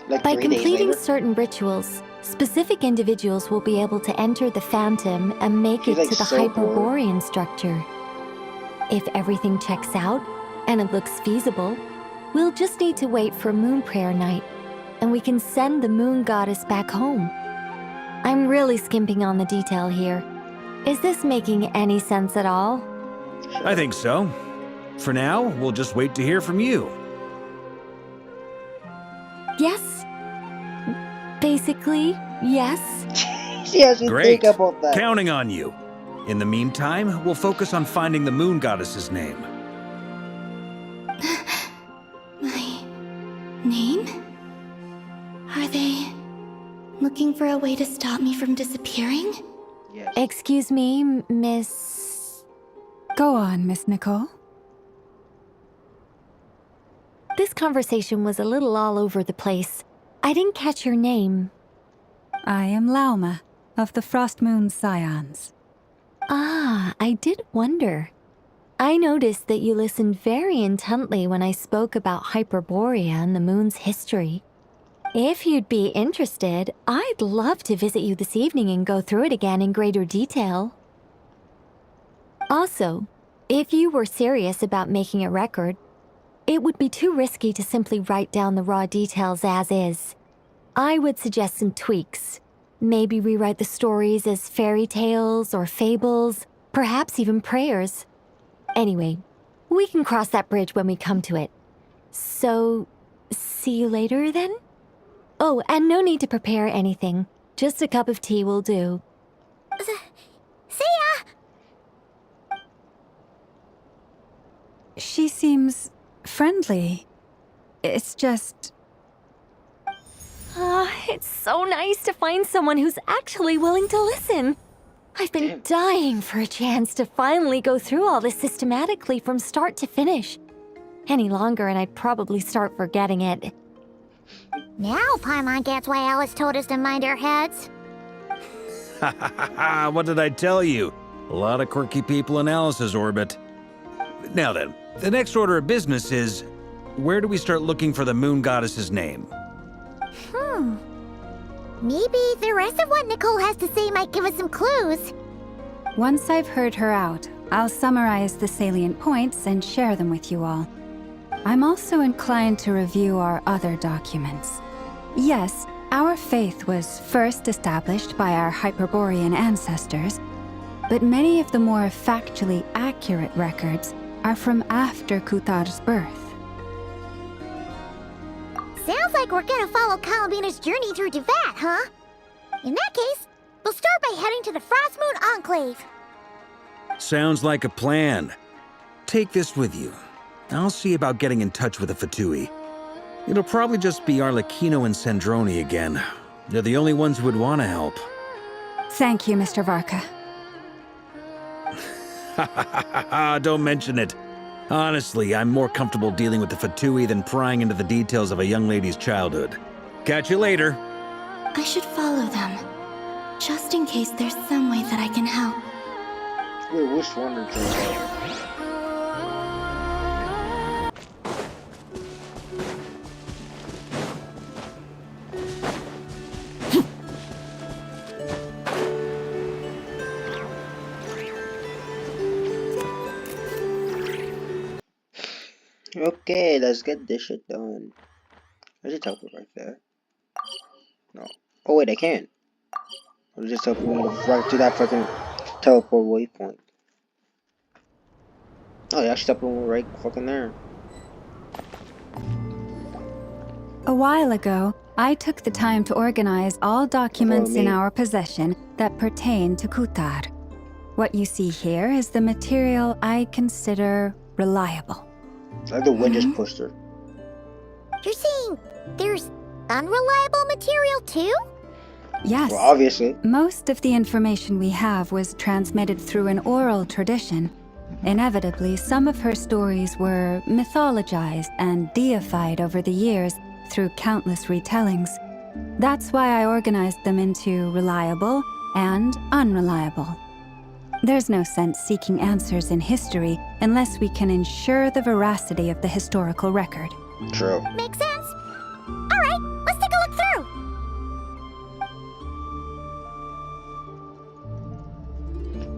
By 3 days completing later? certain rituals, specific individuals will be able to enter the phantom and make it She's, like, to the so bored. Hyperborean structure. If everything checks out and it looks feasible, we'll just need to wait for Moon Prayer Night, and we can send the moon goddess back home. I'm really skimping on the detail here. Is this making any sense at all? I think so. For now, we'll just wait to hear from you. Yes. Basically, yes. She has to Great. think about that. Counting on you. In the meantime, we'll focus on finding the moon goddess's name. looking for a way to stop me from disappearing? Yes. Excuse me, Miss... Go on, Miss Nicole. This conversation was a little all over the place. I didn't catch your name. I am Lauma, of the Frost Moon Scions. Ah, I did wonder. I noticed that you listened very intently when I spoke about Hyperborea and the moon's history. If you'd be interested, I'd love to visit you this evening and go through it again in greater detail. Also, if you were serious about making a record, it would be too risky to simply write down the raw details as is. I would suggest some tweaks. Maybe rewrite the stories as fairy tales or fables, perhaps even prayers. Anyway, we can cross that bridge when we come to it. So, see you later then? Oh, and no need to prepare anything. Just a cup of tea will do. See ya! She seems friendly. It's just... It's so nice to find someone who's actually willing to listen. I've been dying for a chance to finally go through all this systematically from start to finish. Any longer and I'd probably start forgetting it. Now Paimon gets why Alice told us to mind our heads. Ha ha ha ha! What did I tell you? A lot of quirky people in Alice's orbit. Now then, the next order of business is, where do we start looking for the moon goddess's name? Maybe the rest of what Nicole has to say might give us some clues. Once I've heard her out, I'll summarize the salient points and share them with you all. I'm also inclined to review our other documents. Yes, our faith was first established by our Hyperborean ancestors, but many of the more factually accurate records are from after Kutar's birth. Sounds like we're gonna follow Columbina's journey through Devat, huh? In that case, we'll start by heading to the Frost Moon Enclave. Sounds like a plan. Take this with you. I'll see about getting in touch with the Fatui. It'll probably just be Arlecchino and Sandroni again. They're the only ones who would want to help. Thank you, Mr. Varka. Ha ha ha ha! Don't mention it. Honestly, I'm more comfortable dealing with the Fatui than prying into the details of a young lady's childhood. Catch you later. I should follow them, just in case there's some way that I can help. Wait, which one are you? Okay, let's get this shit done. There's a teleport right there. No. Oh wait, I can't. I'll just teleport right to that fucking teleport waypoint. Oh, they actually teleported right fucking there. A while ago, I took the time to organize all documents in our possession that pertain to Kutar. What you see here is the material I consider reliable. It's like the wind just pushed her. You're saying there's unreliable material too? Yes. Well, obviously. Most of the information we have was transmitted through an oral tradition. Inevitably, some of her stories were mythologized and deified over the years through countless retellings. That's why I organized them into reliable and unreliable. There's no sense seeking answers in history unless we can ensure the veracity of the historical record. True. Makes sense. Alright, let's take a look through.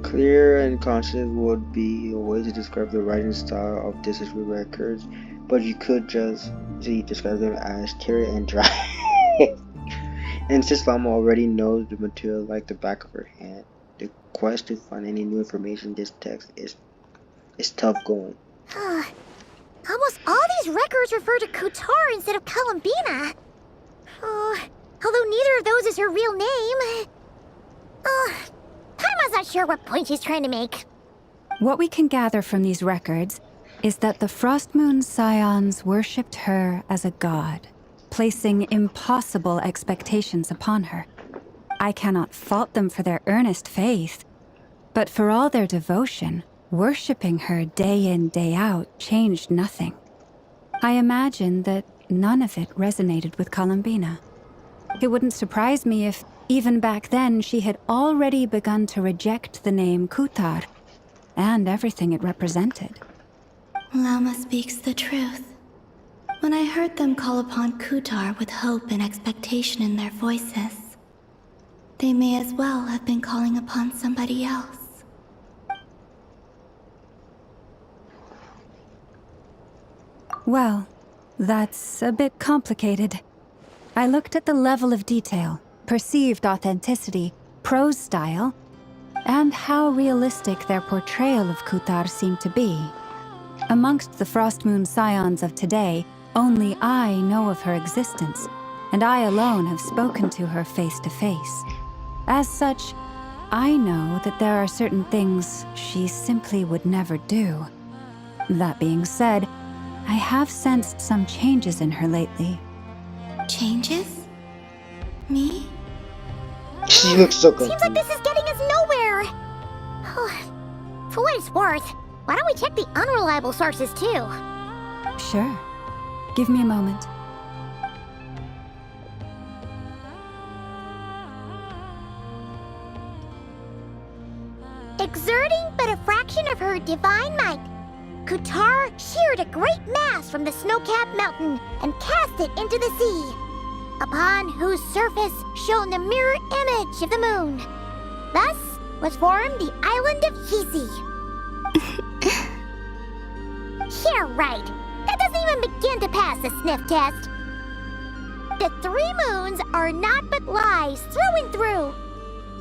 Clear and conscious would be a way to describe the writing style of this history records, but you could just describe them as clear and dry. And since Lama already knows the material like the back of her hand, the quest to find any new information in this text is tough going. Almost all these records refer to Kutar instead of Columbina. Although neither of those is her real name. Paimon's not sure what point she's trying to make. What we can gather from these records is that the Frost Moon Scions worshipped her as a god, placing impossible expectations upon her. I cannot fault them for their earnest faith, but for all their devotion, worshipping her day in, day out changed nothing. I imagine that none of it resonated with Columbina. It wouldn't surprise me if, even back then, she had already begun to reject the name Kutar and everything it represented. Lama speaks the truth. When I heard them call upon Kutar with hope and expectation in their voices, they may as well have been calling upon somebody else. Well, that's a bit complicated. I looked at the level of detail, perceived authenticity, prose style, and how realistic their portrayal of Kutar seemed to be. Amongst the Frostmoon Scions of today, only I know of her existence, and I alone have spoken to her face to face. As such, I know that there are certain things she simply would never do. That being said, I have sensed some changes in her lately. Changes? Me? She looks so confused. Seems like this is getting us nowhere. For what it's worth, why don't we check the unreliable sources too? Sure. Give me a moment. Exerting but a fraction of her divine might, Kutar sheared a great mass from the snow-capped mountain and cast it into the sea, upon whose surface shone the mirror image of the moon. Thus was formed the island of Hisi. Yeah, right. That doesn't even begin to pass the sniff test. The 3 moons are naught but lies through and through.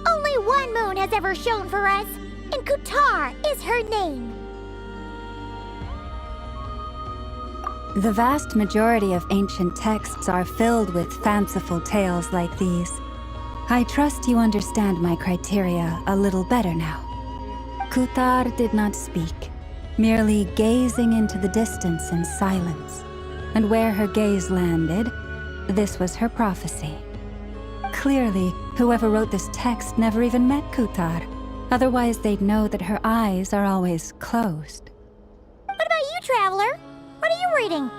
Only one moon has ever shone for us, and Kutar is her name. The vast majority of ancient texts are filled with fanciful tales like these. I trust you understand my criteria a little better now. Kutar did not speak, merely gazing into the distance in silence. And where her gaze landed, this was her prophecy. Clearly, whoever wrote this text never even met Kutar. Otherwise, they'd know that her eyes are always closed. What about you, Traveler? What are you reading?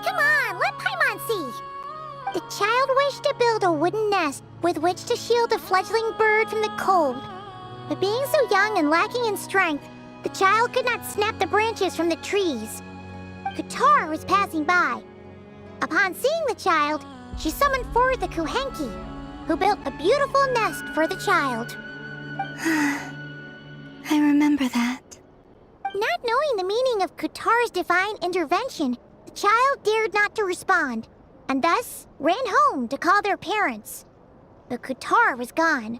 Come on, let Paimon see. The child wished to build a wooden nest with which to shield a fledgling bird from the cold. But being so young and lacking in strength, the child could not snap the branches from the trees. Kutar was passing by. Upon seeing the child, she summoned forth the Kuhenki, who built a beautiful nest for the child. I remember that. Not knowing the meaning of Kutar's divine intervention, the child dared not to respond, and thus ran home to call their parents. But Kutar was gone.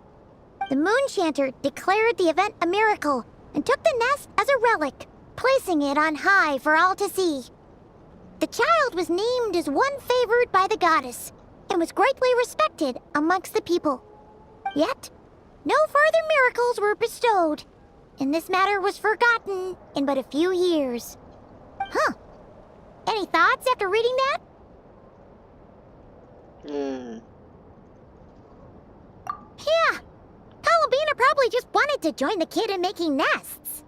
The Moon-Chanter declared the event a miracle and took the nest as a relic, placing it on high for all to see. The child was named as one favored by the goddess, and was greatly respected amongst the people. Yet, no further miracles were bestowed, and this matter was forgotten in but a few years. Huh. Any thoughts after reading that? Yeah. Columbina probably just wanted to join the kid in making nests.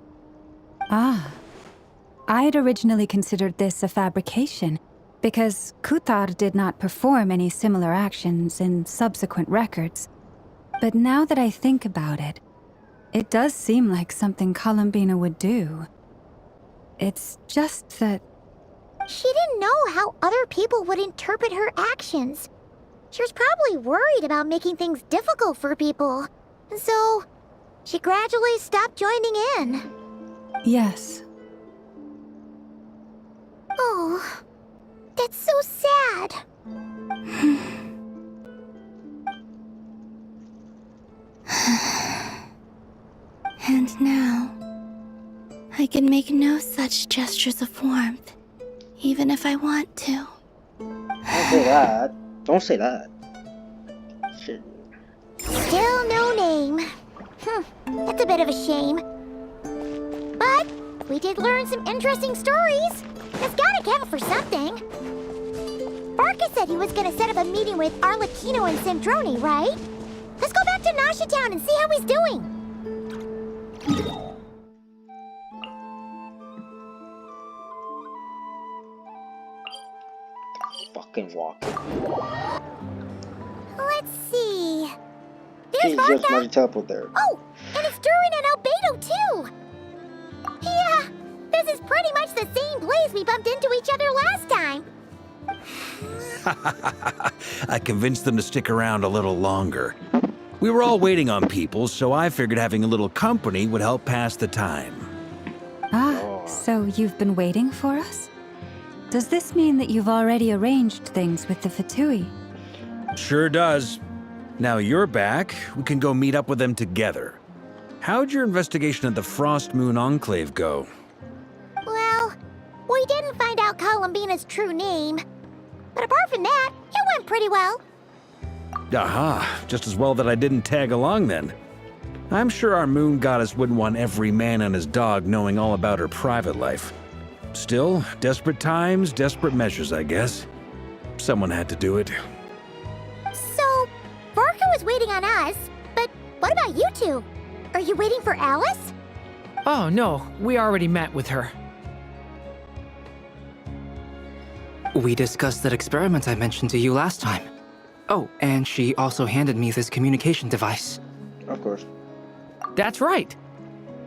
Ah. I'd originally considered this a fabrication, because Kutar did not perform any similar actions in subsequent records. But now that I think about it, it does seem like something Columbina would do. It's just that... She didn't know how other people would interpret her actions. She was probably worried about making things difficult for people. And so, she gradually stopped joining in. Yes. Oh, that's so sad. And now, I can make no such gestures of warmth, even if I want to. Don't say that. Don't say that. Shit. Still no name. That's a bit of a shame. But we did learn some interesting stories. It's gotta count for something. Barca said he was gonna set up a meeting with Arlecchino and Sandrone, right? Let's go back to Nasha Town and see how he's doing. Fucking walk. Let's see. There's She's just Barca. might teleport there. Oh, and it's Durin and Albedo too. Yeah, this is pretty much the same place we bumped into each other last time. I convinced them to stick around a little longer. We were all waiting on people, so I figured having a little company would help pass the time. Ah, so you've been waiting for us? Does this mean that you've already arranged things with the Fatui? Sure does. Now you're back, we can go meet up with them together. How'd your investigation at the Frost Moon Enclave go? Well, we didn't find out Columbina's true name. But apart from that, it went pretty well. Aha, just as well that I didn't tag along then. I'm sure our moon goddess wouldn't want every man and his dog knowing all about her private life. Still, desperate times, desperate measures, I guess. Someone had to do it. So, Barca was waiting on us, but what about you two? Are you waiting for Alice? Oh, no. We already met with her. We discussed that experiment I mentioned to you last time. Oh, and she also handed me this communication device. Of course. That's right.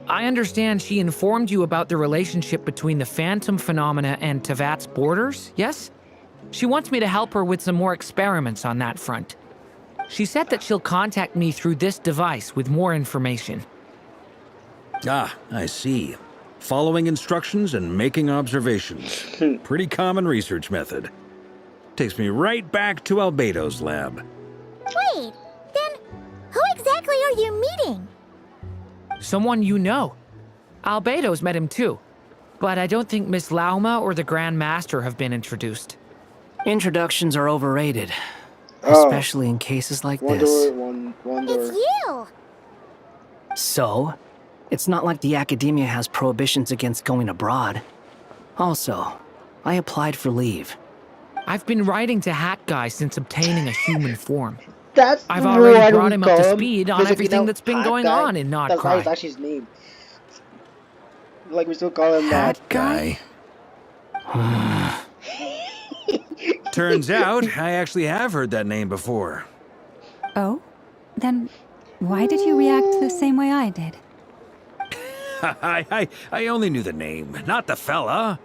I understand she informed you about the relationship between the phantom phenomena and Tevat's borders, yes? She wants me to help her with some more experiments on that front. She said that she'll contact me through this device with more information. Ah, I see. Following instructions and making observations. Pretty common research method. Takes me right back to Albedo's lab. Wait, then who exactly are you meeting? Someone you know. Albedo's met him too. But I don't think Miss Lauma or the Grand Master have been introduced. Introductions are overrated. Oh. Especially in cases like One this. door, one door. It's you! So, it's not like the academia has prohibitions against going abroad. Also, I applied for leave. I've been writing to Hat Guy since obtaining a human form. That's I've already what brought we him up call to him. speed on Because if you everything know that's been Hat going Guy, on in that's Nocturne. actually his name. Like we still call him Hat that. Guy. Turns out, I actually have heard that name before. Oh? Then why did you react the same way I did? I only knew the name, not the fella.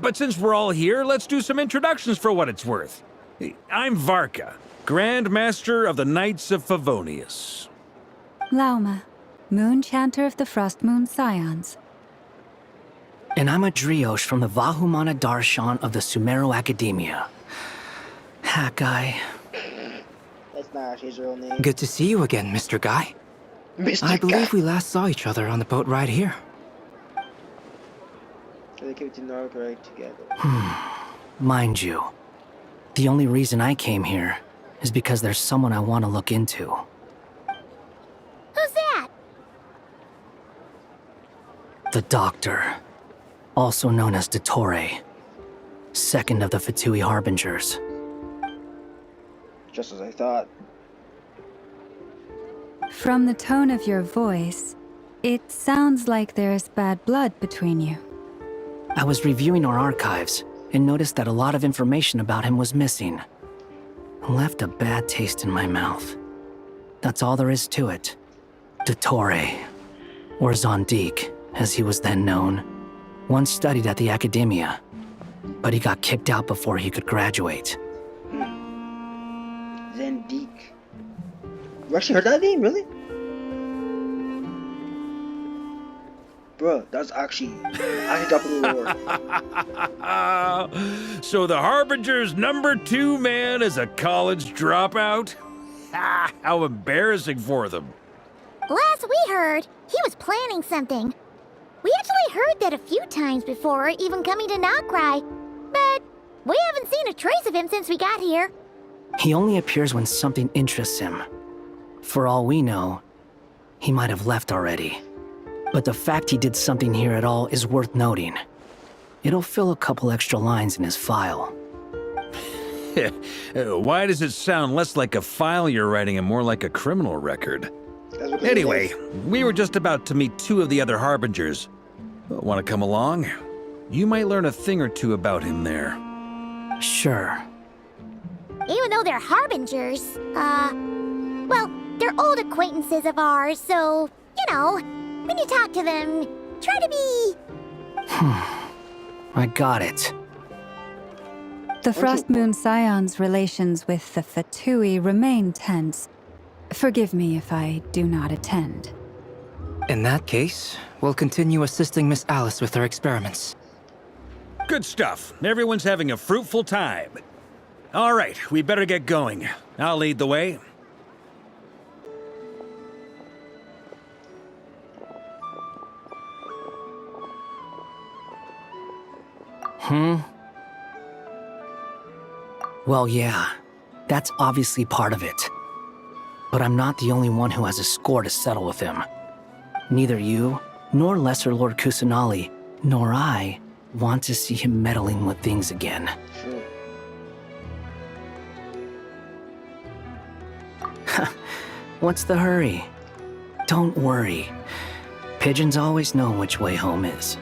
But since we're all here, let's do some introductions for what it's worth. I'm Varka, Grand Master of the Knights of Favonius. Lauma, Moon Chanter of the Frost Moon Scions. And I'm a Driosh from the Vahumana Darshan of the Sumero Academia. Hat Guy. That's not actually his real name. Good to see you again, Mr. Guy. Mr. I believe Guy. we last saw each other on the boat right here. They came to Nocturne together. Mind you, the only reason I came here is because there's someone I want to look into. Who's that? The Doctor, also known as Dottore, second of the Fatui Harbingers. Just as I thought. From the tone of your voice, it sounds like there's bad blood between you. I was reviewing our archives and noticed that a lot of information about him was missing. Left a bad taste in my mouth. That's all there is to it. Dottore, or Zondique, as he was then known, once studied at the Academia, but he got kicked out before he could graduate. Zendik. You actually heard that name, really? Bruh, that's actually dropping the lore. So the Harbinger's #2 man is a college dropout? How embarrassing for them. Last we heard, he was planning something. We actually heard that a few times before, even coming to Nocturne, but we haven't seen a trace of him since we got here. He only appears when something interests him. For all we know, he might have left already. But the fact he did something here at all is worth noting. It'll fill a couple extra lines in his file. Why does it sound less like a file you're writing and more like a criminal record? Anyway, we were just about to meet 2 of the other Harbingers. Want to come along? You might learn a thing or two about him there. Sure. Even though they're harbingers, well, they're old acquaintances of ours, so, you know, when you talk to them, try to be... I got it. The Frost Moon Scion's relations with the Fatui remain tense. Forgive me if I do not attend. In that case, we'll continue assisting Miss Alice with her experiments. Good stuff. Everyone's having a fruitful time. All right, we better get going. I'll lead the way. Well, yeah. That's obviously part of it. But I'm not the only one who has a score to settle with him. Neither you, nor Lesser Lord Kusanali, nor I want to see him meddling with things again. What's the hurry? Don't worry. Pigeons always know which way home is.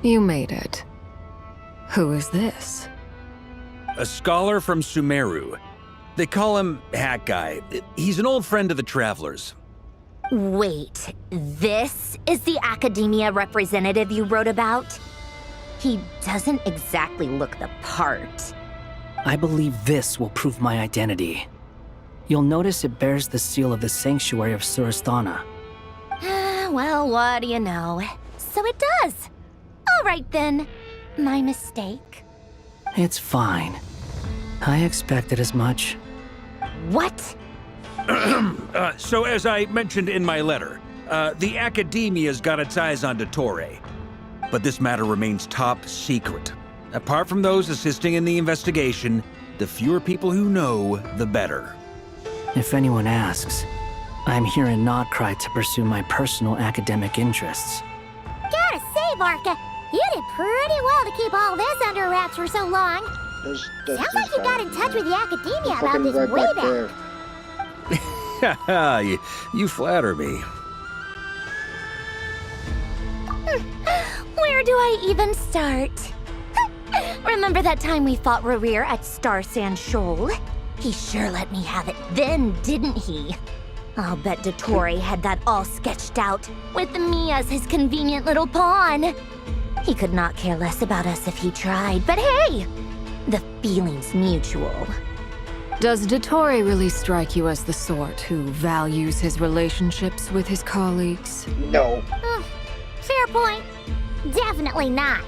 You made it. Who is this? A scholar from Sumeru. They call him Hat Guy. He's an old friend of the Travelers. Wait, this is the academia representative you wrote about? He doesn't exactly look the part. I believe this will prove my identity. You'll notice it bears the seal of the Sanctuary of Surasthana. Well, what do you know? So it does. All right then. My mistake. It's fine. I expected as much. What? So as I mentioned in my letter, the Academia's got its eyes on Dottore. But this matter remains top secret. Apart from those assisting in the investigation, the fewer people who know, the better. If anyone asks, I'm here in Nocturne to pursue my personal academic interests. Gotta say, Varka, you did pretty well to keep all this under wraps for so long. Sounds like you got in touch with the Academia about this way back. You flatter me. Where do I even start? Remember that time we fought Rerir at Star Sand Shoal? He sure let me have it then, didn't he? I'll bet Dottore had that all sketched out, with me as his convenient little pawn. He could not care less about us if he tried, but hey! The feeling's mutual. Does Dottore really strike you as the sort who values his relationships with his colleagues? No. Fair point. Definitely not.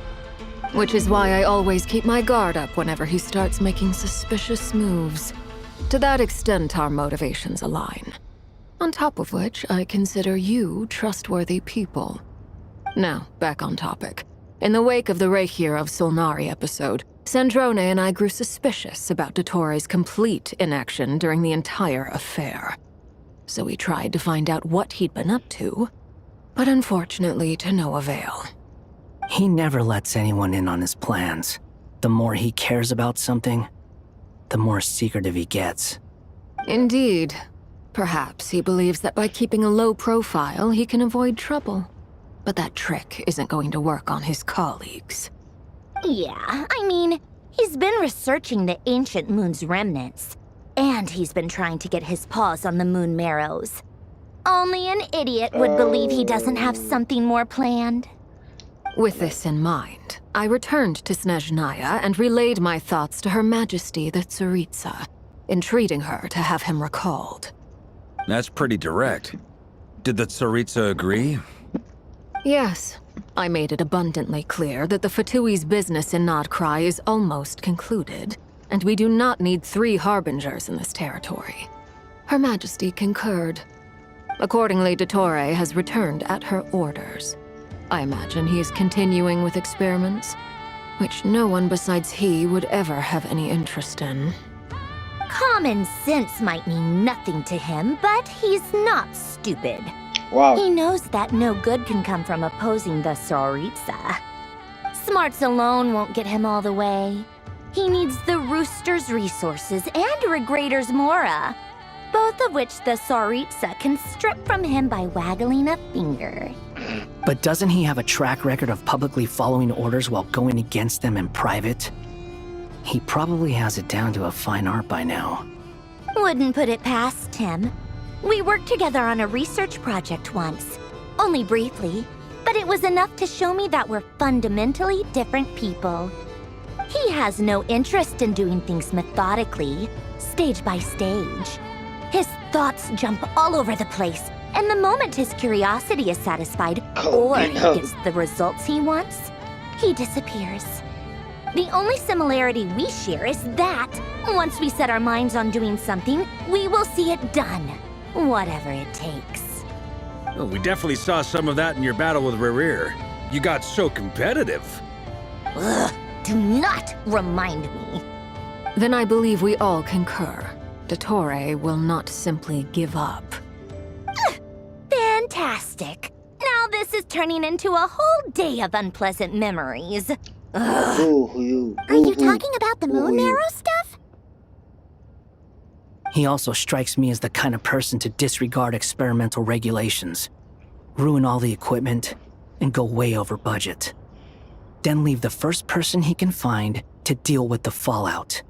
Which is why I always keep my guard up whenever he starts making suspicious moves. To that extent, our motivations align. On top of which, I consider you trustworthy people. Now, back on topic. In the wake of the Reikir of Solnari episode, Sandrone and I grew suspicious about Dottore's complete inaction during the entire affair. So we tried to find out what he'd been up to, but unfortunately to no avail. He never lets anyone in on his plans. The more he cares about something, the more secretive he gets. Indeed. Perhaps he believes that by keeping a low profile, he can avoid trouble. But that trick isn't going to work on his colleagues. Yeah, I mean, he's been researching the ancient moon's remnants. And he's been trying to get his paws on the moon marrows. Only an idiot would believe he doesn't have something more planned. With this in mind, I returned to Snezhnaya and relayed my thoughts to Her Majesty the Tsaritsa, entreating her to have him recalled. That's pretty direct. Did the Tsaritsa agree? Yes. I made it abundantly clear that the Fatui's business in Nocturne is almost concluded, and we do not need 3 harbingers in this territory. Her Majesty concurred. Accordingly, Dottore has returned at her orders. I imagine he is continuing with experiments, which no one besides he would ever have any interest in. Common sense might mean nothing to him, but he's not stupid. Wow. He knows that no good can come from opposing the Tsaritsa. Smarts alone won't get him all the way. He needs the Rooster's resources and Regrator's Mora, both of which the Tsaritsa can strip from him by waggling a finger. But doesn't he have a track record of publicly following orders while going against them in private? He probably has it down to a fine art by now. Wouldn't put it past him. We worked together on a research project once. Only briefly, but it was enough to show me that we're fundamentally different people. He has no interest in doing things methodically, stage by stage. His thoughts jump all over the place, and the moment his curiosity is satisfied, or he gets the results he wants, he disappears. The only similarity we share is that, once we set our minds on doing something, we will see it done, whatever it takes. Well, we definitely saw some of that in your battle with Rerir. You got so competitive. Ugh, do not remind me. Then I believe we all concur. Dottore will not simply give up. Fantastic. Now this is turning into a whole day of unpleasant memories. Ugh. Are you talking about the moon marrow stuff? He also strikes me as the kind of person to disregard experimental regulations, ruin all the equipment, and go way over budget. Then leave the first person he can find to deal with the fallout.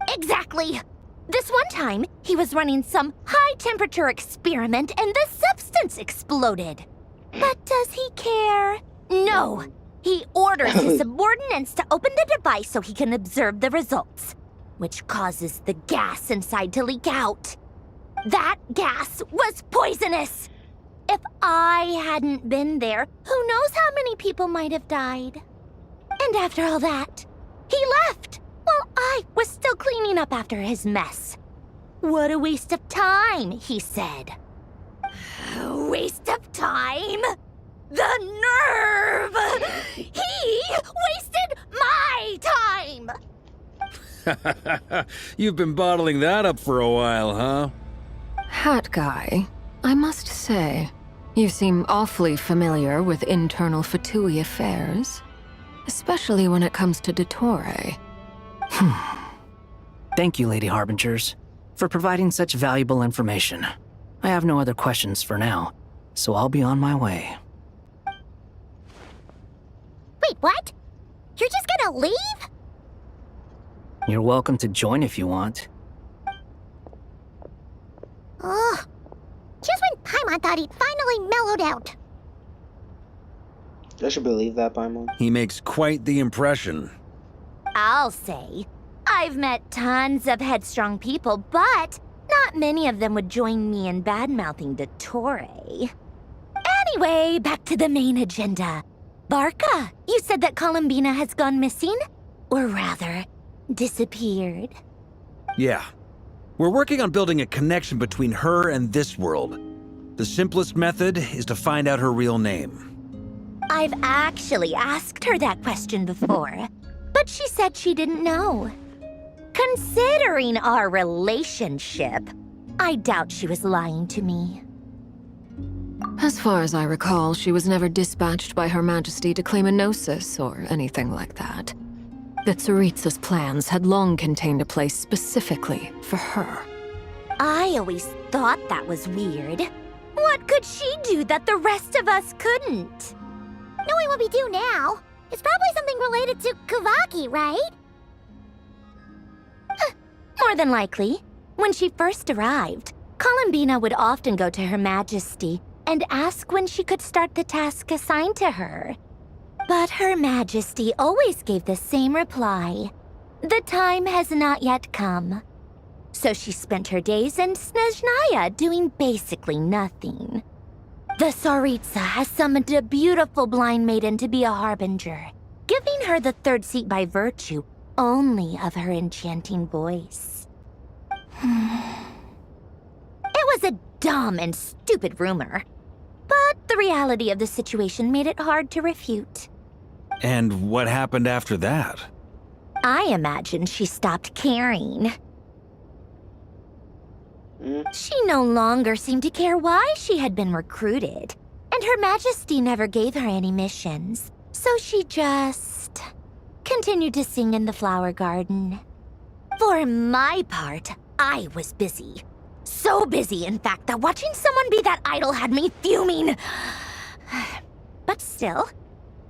Exactly. This one time, he was running some high-temperature experiment and the substance exploded. But does he care? No. He orders his subordinates to open the device so he can observe the results, which causes the gas inside to leak out. That gas was poisonous. If I hadn't been there, who knows how many people might have died. And after all that, he left while I was still cleaning up after his mess. What a waste of time, he said. A waste of time? The nerve! He wasted my time! You've been bottling that up for a while, huh? Hat guy, I must say, you seem awfully familiar with internal Fatui affairs. Especially when it comes to Dottore. Thank you, Lady Harbingers, for providing such valuable information. I have no other questions for now, so I'll be on my way. Wait, what? You're just gonna leave? You're welcome to join if you want. Ugh. Just when Paimon thought he'd finally mellowed out. I should believe that, Paimon. He makes quite the impression. I'll say. I've met tons of headstrong people, but not many of them would join me in bad-mouthing Dottore. Anyway, back to the main agenda. Barca, you said that Columbina has gone missing? Or rather, disappeared. Yeah. We're working on building a connection between her and this world. The simplest method is to find out her real name. I've actually asked her that question before, but she said she didn't know. Considering our relationship, I doubt she was lying to me. As far as I recall, she was never dispatched by Her Majesty to claim a gnosis or anything like that. The Tsaritsa's plans had long contained a place specifically for her. I always thought that was weird. What could she do that the rest of us couldn't? Knowing what we do now, it's probably something related to Kavaki, right? More than likely. When she first arrived, Columbina would often go to Her Majesty and ask when she could start the task assigned to her. But Her Majesty always gave the same reply. The time has not yet come. So she spent her days in Snezhnaya doing basically nothing. The Tsaritsa has summoned a beautiful blind maiden to be a harbinger, giving her the third seat by virtue only of her enchanting voice. It was a dumb and stupid rumor, but the reality of the situation made it hard to refute. And what happened after that? I imagine she stopped caring. She no longer seemed to care why she had been recruited, and Her Majesty never gave her any missions, so she just continued to sing in the flower garden. For my part, I was busy. So busy, in fact, that watching someone be that idol had me fuming. But still,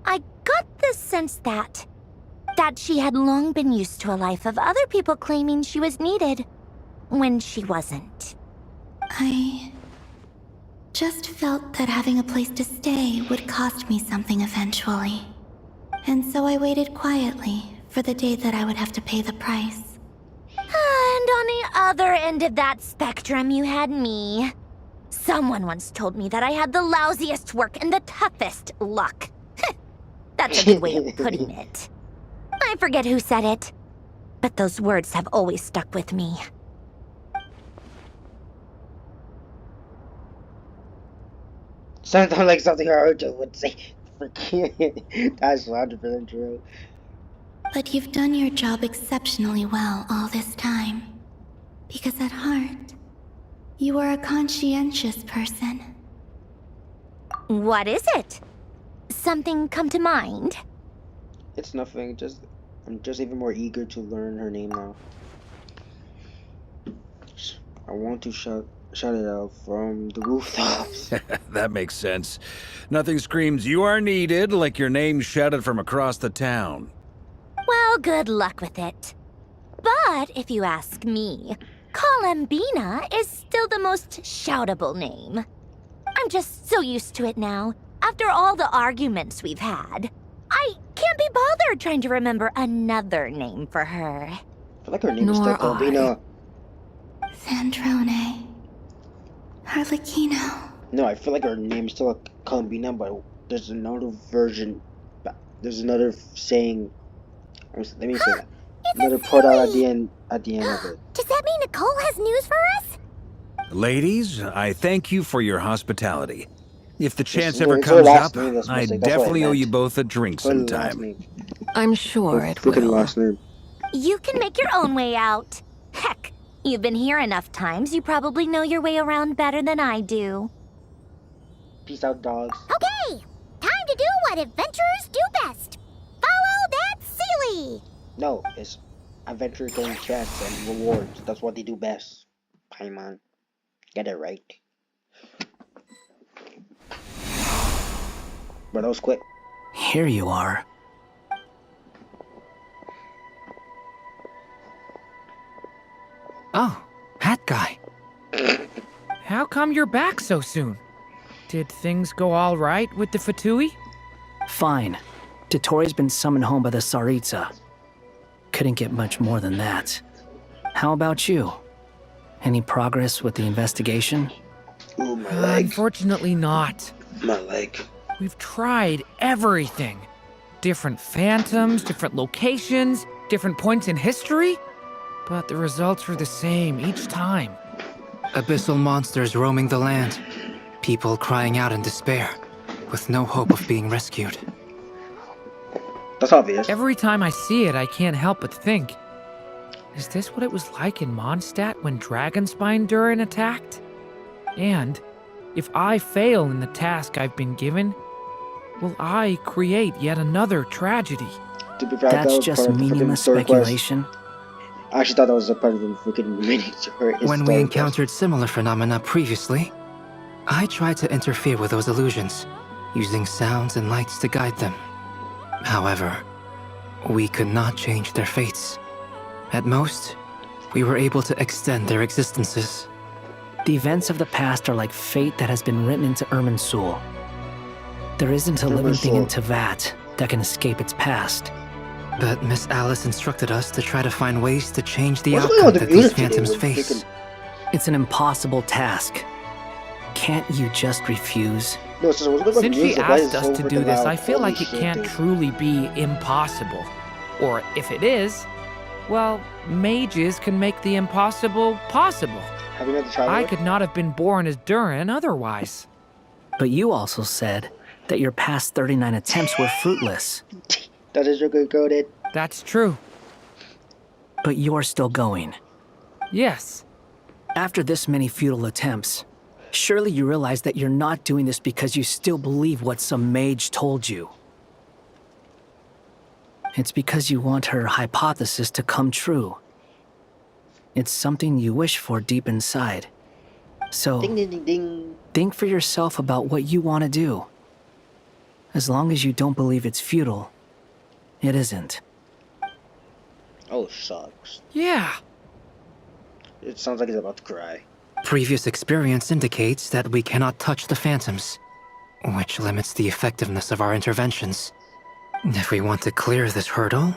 I got the sense that she had long been used to a life of other people claiming she was needed when she wasn't. I just felt that having a place to stay would cost me something eventually. And so I waited quietly for the day that I would have to pay the price. And on the other end of that spectrum, you had me. Someone once told me that I had the lousiest work and the toughest luck. That's a good way of putting it. I forget who said it, but those words have always stuck with me. Sounds like something Naruto would say. That's 100% true. But you've done your job exceptionally well all this time. Because at heart, you are a conscientious person. What is it? Something come to mind? It's nothing, I'm just even more eager to learn her name now. I want to shout it out from the rooftops. That makes sense. Nothing screams you are needed like your name shouted from across the town. Well, good luck with it. But if you ask me, Columbina is still the most shoutable name. I'm just so used to it now, after all the arguments we've had. I can't be bothered trying to remember another name for her. I feel like her name is still Columbina. Sandrone. Harlequino. No, I feel like her name is still Columbina, but there's another version. There's another saying. Let me say that. Another put out at the end of it. Does that mean Nicole has news for us? Ladies, I thank you for your hospitality. If the chance It's ever her comes last up, name, that's I what I definitely owe meant. you both a drink Her last sometime. name. I'm sure it Freaking will. last name. You can make your own way out. Heck, you've been here enough times, you probably know your way around better than I do. Peace out, dogs. Okay, time to do what adventurers do best. Follow that silly. No, it's adventure getting chests and rewards. That's what they do best. Paimon. Get it right. But that was quick. Here you are. Oh, hat guy. How come you're back so soon? Did things go all right with the Fatui? Fine. Dotori's been summoned home by the Tsaritsa. Couldn't get much more than that. How about you? Any progress with the investigation? Ooh, my leg. Unfortunately not. My leg. We've tried everything. Different phantoms, different locations, different points in history. But the results were the same each time. Abyssal monsters roaming the land. People crying out in despair, with no hope of being rescued. That's obvious. Every time I see it, I can't help but think, is this what it was like in Mondstadt when Dragonspine Durin attacked? And if I fail in the task I've been given, will I create yet another tragedy? To be fair, That's just meaningless speculation. I actually thought that was a part of the freaking meaning to her. When we encountered similar phenomena previously, I tried to interfere with those illusions, using sounds and lights to guide them. However, we could not change their fates. At most, we were able to extend their existences. The events of the past are like fate that has been written into Irminsul. There isn't a living thing in Tevat that can escape its past. But Miss Alice instructed us to try to find ways to change the outcome that these phantoms face. It's an impossible task. Can't you just refuse? Since she asked us to do this, I feel like it can't truly be impossible. Or if it is, well, mages can make the impossible possible. I could not have been born as Durin otherwise. But you also said that your past 39 attempts were fruitless. That is sugar-coated. That's true. But you're still going. Yes. After this many futile attempts, surely you realize that you're not doing this because you still believe what some mage told you. It's because you want her hypothesis to come true. It's something you wish for deep inside. So, Ding, ding, ding, ding. Think for yourself about what you want to do. As long as you don't believe it's futile, it isn't. Oh, shucks. Yeah. It sounds like he's about to cry. Previous experience indicates that we cannot touch the phantoms, which limits the effectiveness of our interventions. If we want to clear this hurdle,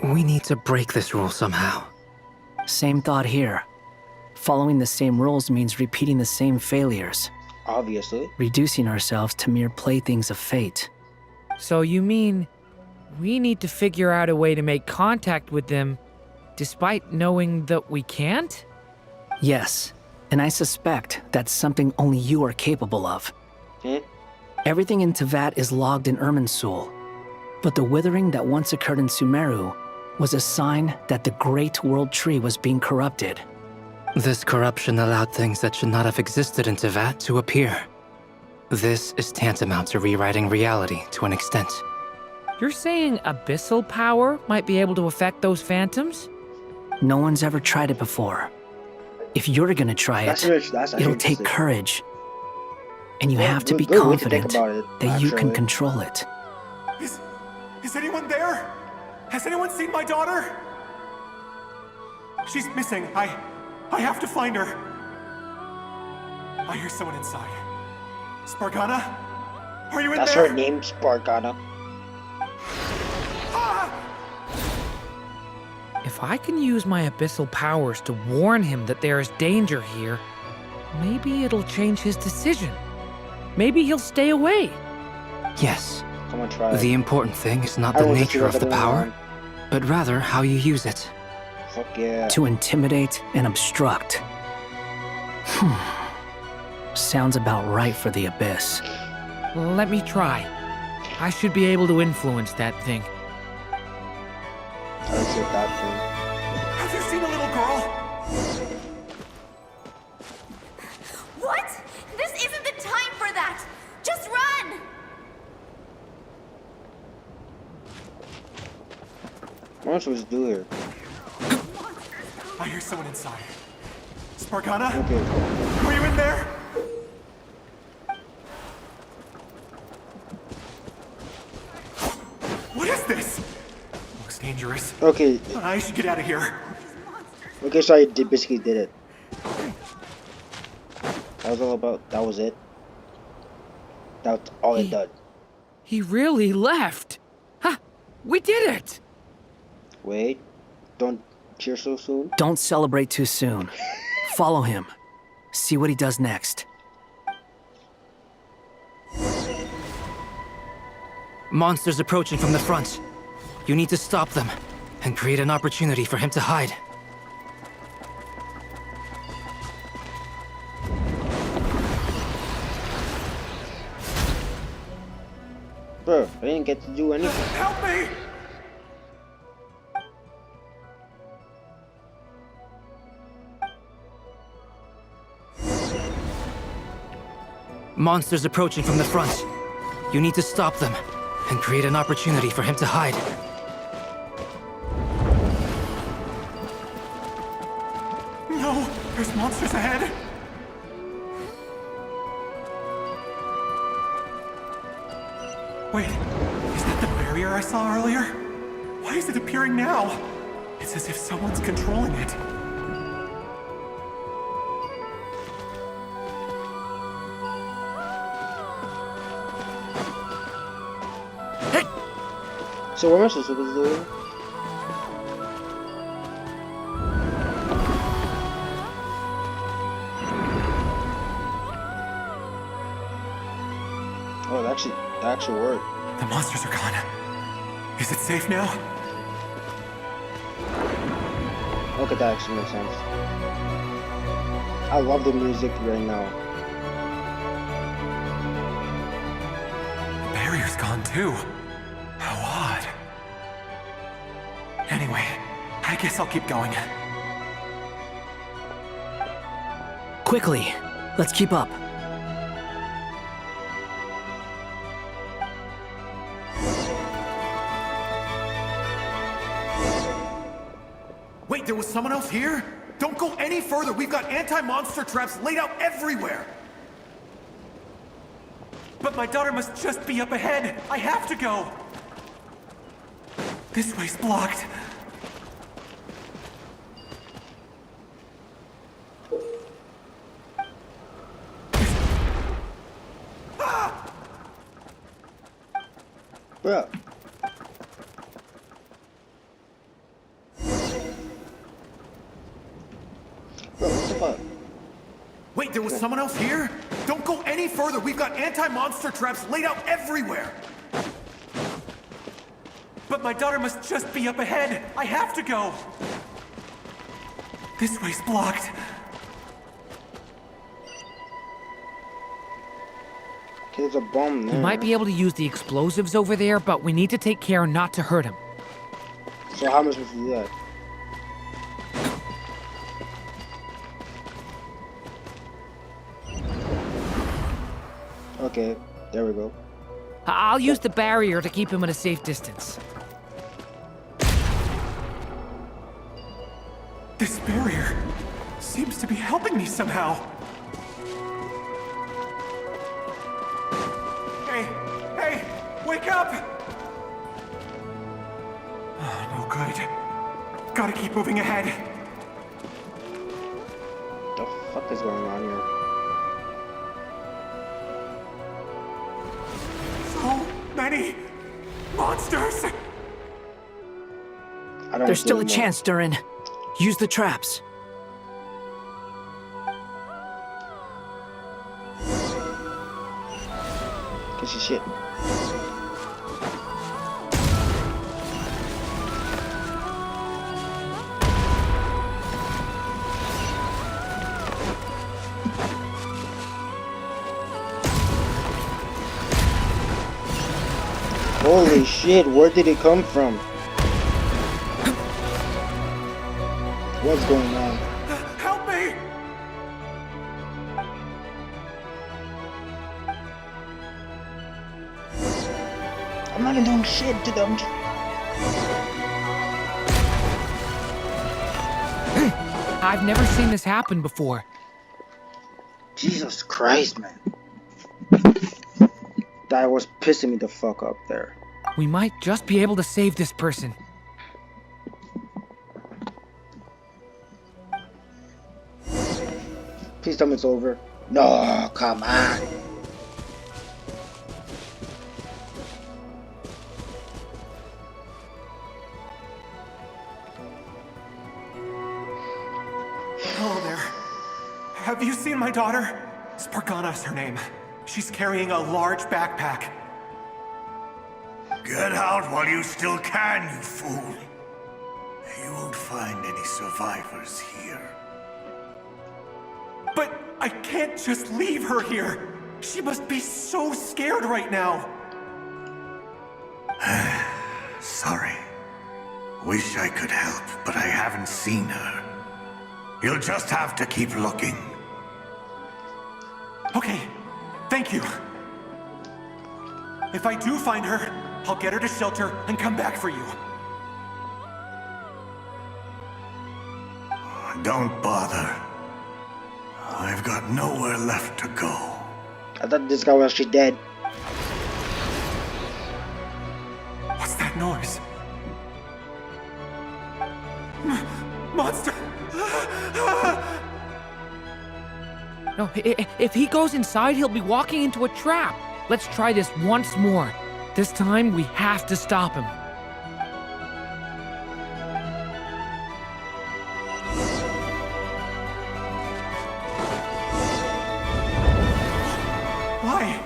we need to break this rule somehow. Same thought here. Following the same rules means repeating the same failures. Obviously. Reducing ourselves to mere playthings of fate. So you mean we need to figure out a way to make contact with them despite knowing that we can't? Yes, and I suspect that's something only you are capable of. Everything in Tevat is logged in Irminsul, but the withering that once occurred in Sumeru was a sign that the Great World Tree was being corrupted. This corruption allowed things that should not have existed in Tevat to appear. This is tantamount to rewriting reality to an extent. You're saying abyssal power might be able to affect those phantoms? No one's ever tried it before. If you're gonna try it, it'll take courage. And you have to be confident that you can control it. Is anyone there? Has anyone seen my daughter? She's missing. I have to find her. I hear someone inside. Spargana? Are you in there? That's her name, Spargana. If I can use my abyssal powers to warn him that there is danger here, maybe it'll change his decision. Maybe he'll stay away. Yes. Come on, try. The important thing is not the nature of the power, but rather how you use it. Fuck yeah. To intimidate and obstruct. Sounds about right for the Abyss. Let me try. I should be able to influence that thing. Have you seen a little girl? What? This isn't the time for that! Just run! What am I supposed to do here? I hear someone inside. Spargana? Okay. Are you in there? What is this? Looks dangerous. Okay. I should get out of here. Okay, so I basically did it. That was all about. That was it. That's all it did. He really left. Ha! We did it! Wait. Don't cheer so soon. Don't celebrate too soon. Follow him. See what he does next. Monsters approaching from the front. You need to stop them and create an opportunity for him to hide. Bro, I didn't get to do anything. Help me! Monsters approaching from the front. You need to stop them and create an opportunity for him to hide. No! There's monsters ahead! Wait, is that the barrier I saw earlier? Why is it appearing now? It's as if someone's controlling it. So what am I supposed to do? Oh, that actually worked. The monsters are gone. Is it safe now? Okay, that actually makes sense. I love the music right now. The barrier's gone too. How odd. Anyway, I guess I'll keep going. Quickly, let's keep up. Wait, there was someone else here? Don't go any further. We've got anti-monster traps laid out everywhere. But my daughter must just be up ahead. I have to go. This way's blocked. Bro. Bro, what the fuck? Wait, there was someone else here? Don't go any further. We've got anti-monster traps laid out everywhere. But my daughter must just be up ahead. I have to go. This way's blocked. There's a bomb there. We might be able to use the explosives over there, but we need to take care not to hurt him. So how am I supposed to do that? Okay, there we go. I'll use the barrier to keep him at a safe distance. This barrier seems to be helping me somehow. Hey, wake up! Oh, no good. Gotta keep moving ahead. What the fuck is going on here? So many monsters! There's still a chance, Durin. Use the traps. Piece of shit. Holy shit, where did it come from? What's going on? Help me! I'm not even doing shit to them. I've never seen this happen before. Jesus Christ, man. That was pissing me the fuck up there. We might just be able to save this person. Please tell me it's over. No, come on. Hello there. Have you seen my daughter? Spargana's her name. She's carrying a large backpack. Get out while you still can, you fool. You won't find any survivors here. But I can't just leave her here. She must be so scared right now. Sorry. Wish I could help, but I haven't seen her. You'll just have to keep looking. Okay, thank you. If I do find her, I'll get her to shelter and come back for you. Don't bother. I've got nowhere left to go. I thought this guy was actually dead. What's that noise? Monster! No, if he goes inside, he'll be walking into a trap. Let's try this once more. This time, we have to stop him. Why?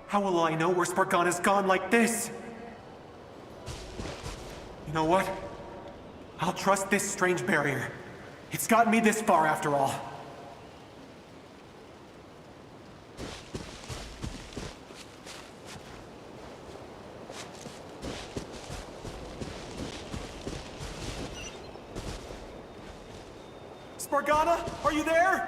How will I know where Spargana's gone like this? You know what? I'll trust this strange barrier. It's gotten me this far after all. Spargana, are you there?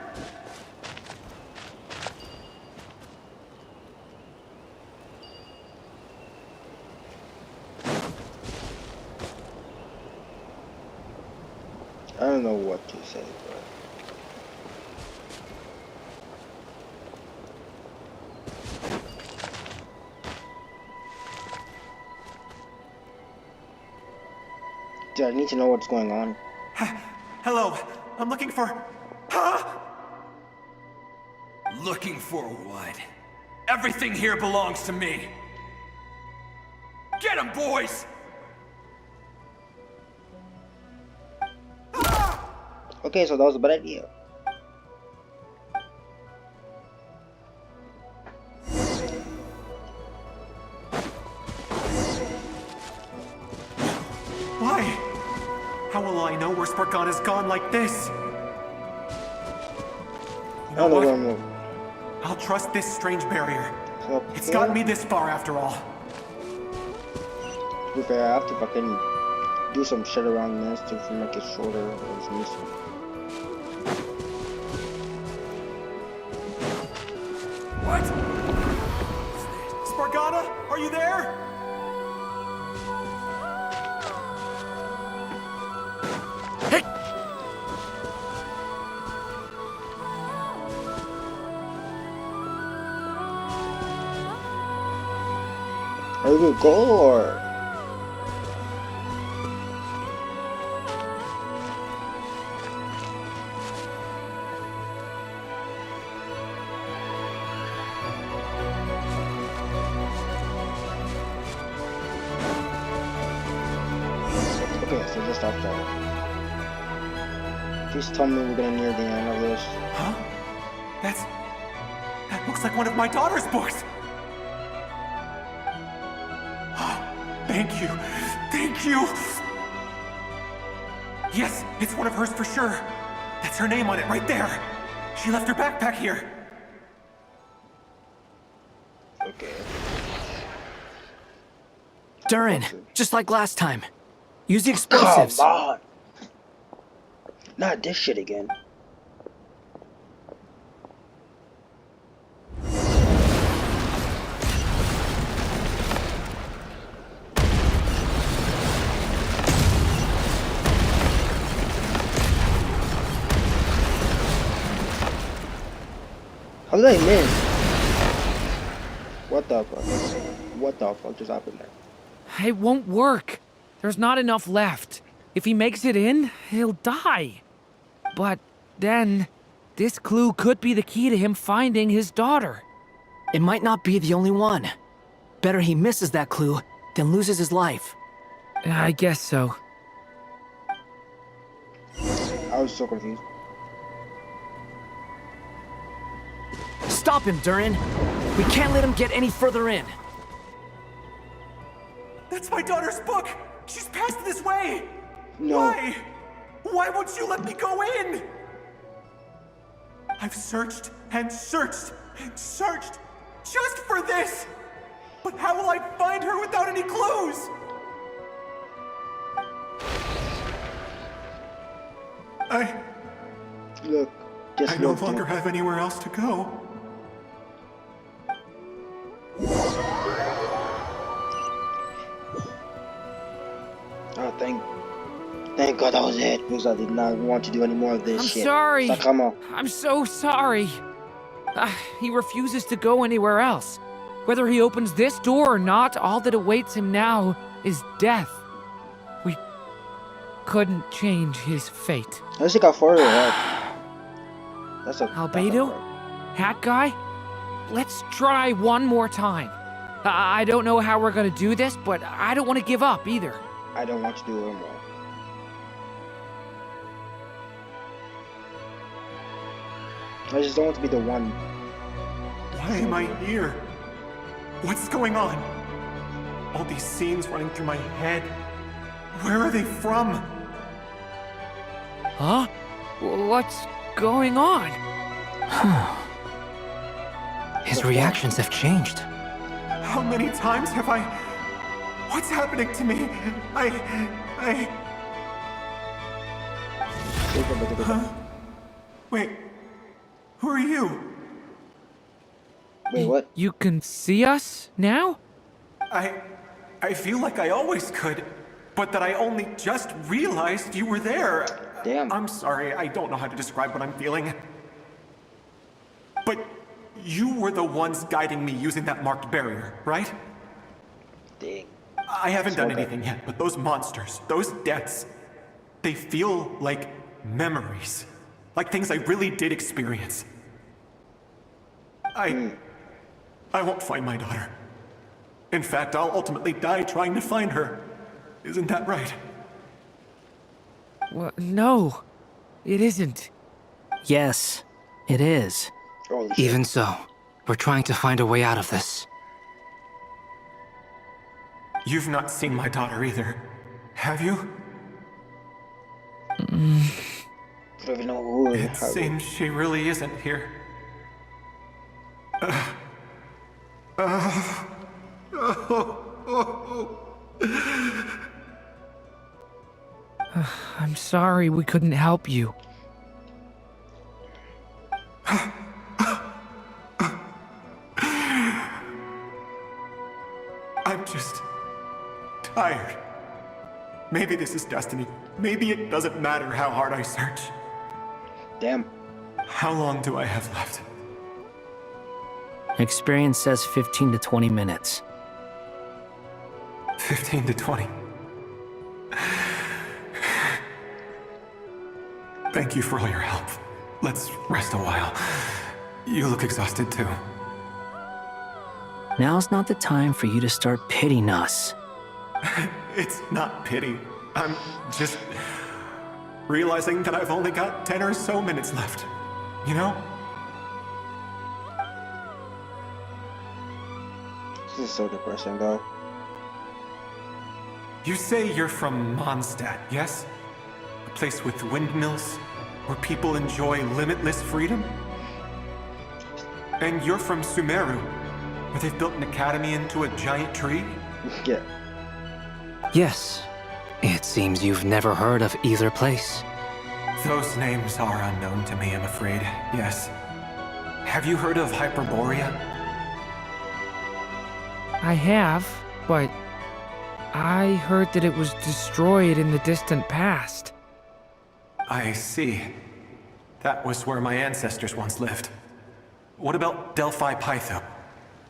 don't know what to say, but... Dude, I need to know what's going on. Hello, I'm looking for... Huh? Looking for what? Everything here belongs to me. Get 'em, boys! Okay, so that was a bad idea. Why? How will I know where Spargana's gone like this? You know what? I'll trust this strange barrier. It's gotten me this far after all. To be fair, I have to fucking do some shit around this to make it shorter. It's missing. What? Spargana, are you there? Are you gonna go or? Okay, so just stop there. Please tell me we're gonna near the end of this. Huh? That looks like one of my daughter's books. Thank you. Thank you. Yes, it's one of hers for sure. That's her name on it right there. She left her backpack here. Okay. Durin, just like last time. Use the explosives. Come on. Not this shit again. How did I miss? What the fuck? What the fuck just happened there? It won't work. There's not enough left. If he makes it in, he'll die. But then, this clue could be the key to him finding his daughter. It might not be the only one. Better he misses that clue than loses his life. I guess so. I was so confused. Stop him, Durin. We can't let him get any further in. That's my daughter's book. She's passed this way. No. Why? Why won't you let me go in? I've searched and searched and searched just for this. But how will I find her without any clues? Look, just I no longer have anywhere else to go. Oh, thank God that was it, because I did not want to do any more of this shit. I'm sorry. So come on. I'm so sorry. He refuses to go anywhere else. Whether he opens this door or not, all that awaits him now is death. We couldn't change his fate. I just got further up. That's a Albedo? Hat guy? Let's try one more time. I don't know how we're gonna do this, but I don't want to give up either. I don't want to do it anymore. I just don't want to be the one. Why am I here? What's going on? All these scenes running through my head. Where are they from? Huh? What's going on? His reactions have changed. How many times have I... What's happening to me? Huh? Wait, who are you? Wait, what? You can see us now? I feel like I always could, but that I only just realized you were there. Damn. I'm sorry, I don't know how to describe what I'm feeling. But you were the ones guiding me using that marked barrier, right? Dang. I haven't done anything yet, but those monsters, those deaths, they feel like memories. Like things I really did experience. I won't find my daughter. In fact, I'll ultimately die trying to find her. Isn't that right? Well, no, it isn't. Yes, it is. Even so, we're trying to find a way out of this. You've not seen my daughter either, have you? It seems she really isn't here. I'm sorry we couldn't help you. I'm just tired. Maybe this is destiny. Maybe it doesn't matter how hard I search. Damn. How long do I have left? Experience says 15 to 20 minutes. 15 to 20. Thank you for all your help. Let's rest a while. You look exhausted too. Now's not the time for you to start pitying us. It's not pity. I'm just realizing that I've only got 10 or so minutes left. You know? This is so depressing, though. You say you're from Mondstadt, yes? A place with windmills, where people enjoy limitless freedom? And you're from Sumeru, where they've built an academy into a giant tree? Yeah. Yes. It seems you've never heard of either place. Those names are unknown to me, I'm afraid. Yes. Have you heard of Hyperborea? I have, but I heard that it was destroyed in the distant past. I see. That was where my ancestors once lived. What about Delphi Pytho?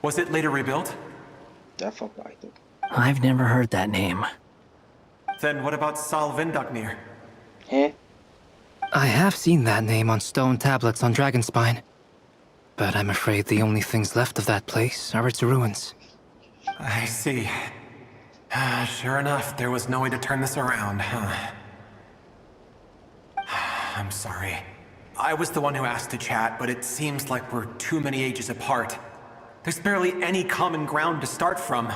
Was it later rebuilt? Delphi Pytho. I've never heard that name. Then what about Salvindagnir? Huh? I have seen that name on stone tablets on Dragonspine. But I'm afraid the only things left of that place are its ruins. I see. Sure enough, there was no way to turn this around, huh? I'm sorry. I was the one who asked to chat, but it seems like we're too many ages apart. There's barely any common ground to start from.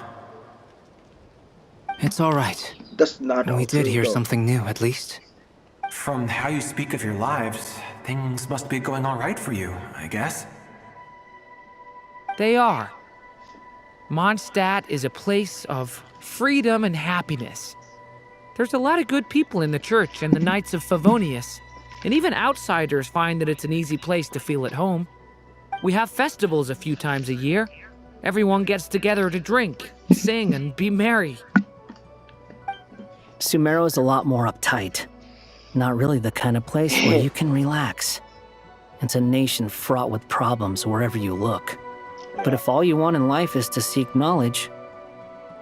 It's all right. That's not We did hear something new, at least. From how you speak of your lives, things must be going all right for you, I guess. They are. Mondstadt is a place of freedom and happiness. There's a lot of good people in the church and the Knights of Favonius, and even outsiders find that it's an easy place to feel at home. We have festivals a few times a year. Everyone gets together to drink, sing, and be merry. Sumeru is a lot more uptight. Not really the kind of place where you can relax. It's a nation fraught with problems wherever you look. But if all you want in life is to seek knowledge,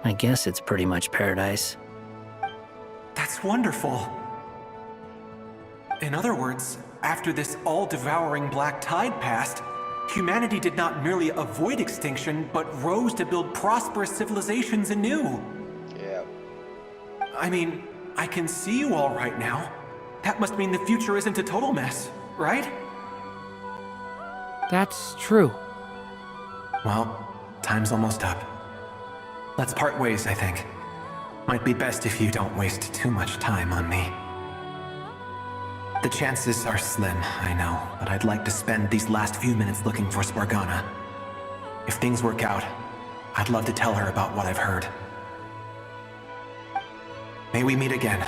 I guess it's pretty much paradise. That's wonderful. In other words, after this all-devouring black tide passed, humanity did not merely avoid extinction, but rose to build prosperous civilizations anew. Yeah. I mean, I can see you all right now. That must mean the future isn't a total mess, right? That's true. Well, time's almost up. Let's part ways, I think. Might be best if you don't waste too much time on me. The chances are slim, I know, but I'd like to spend these last few minutes looking for Spargana. If things work out, I'd love to tell her about what I've heard. May we meet again.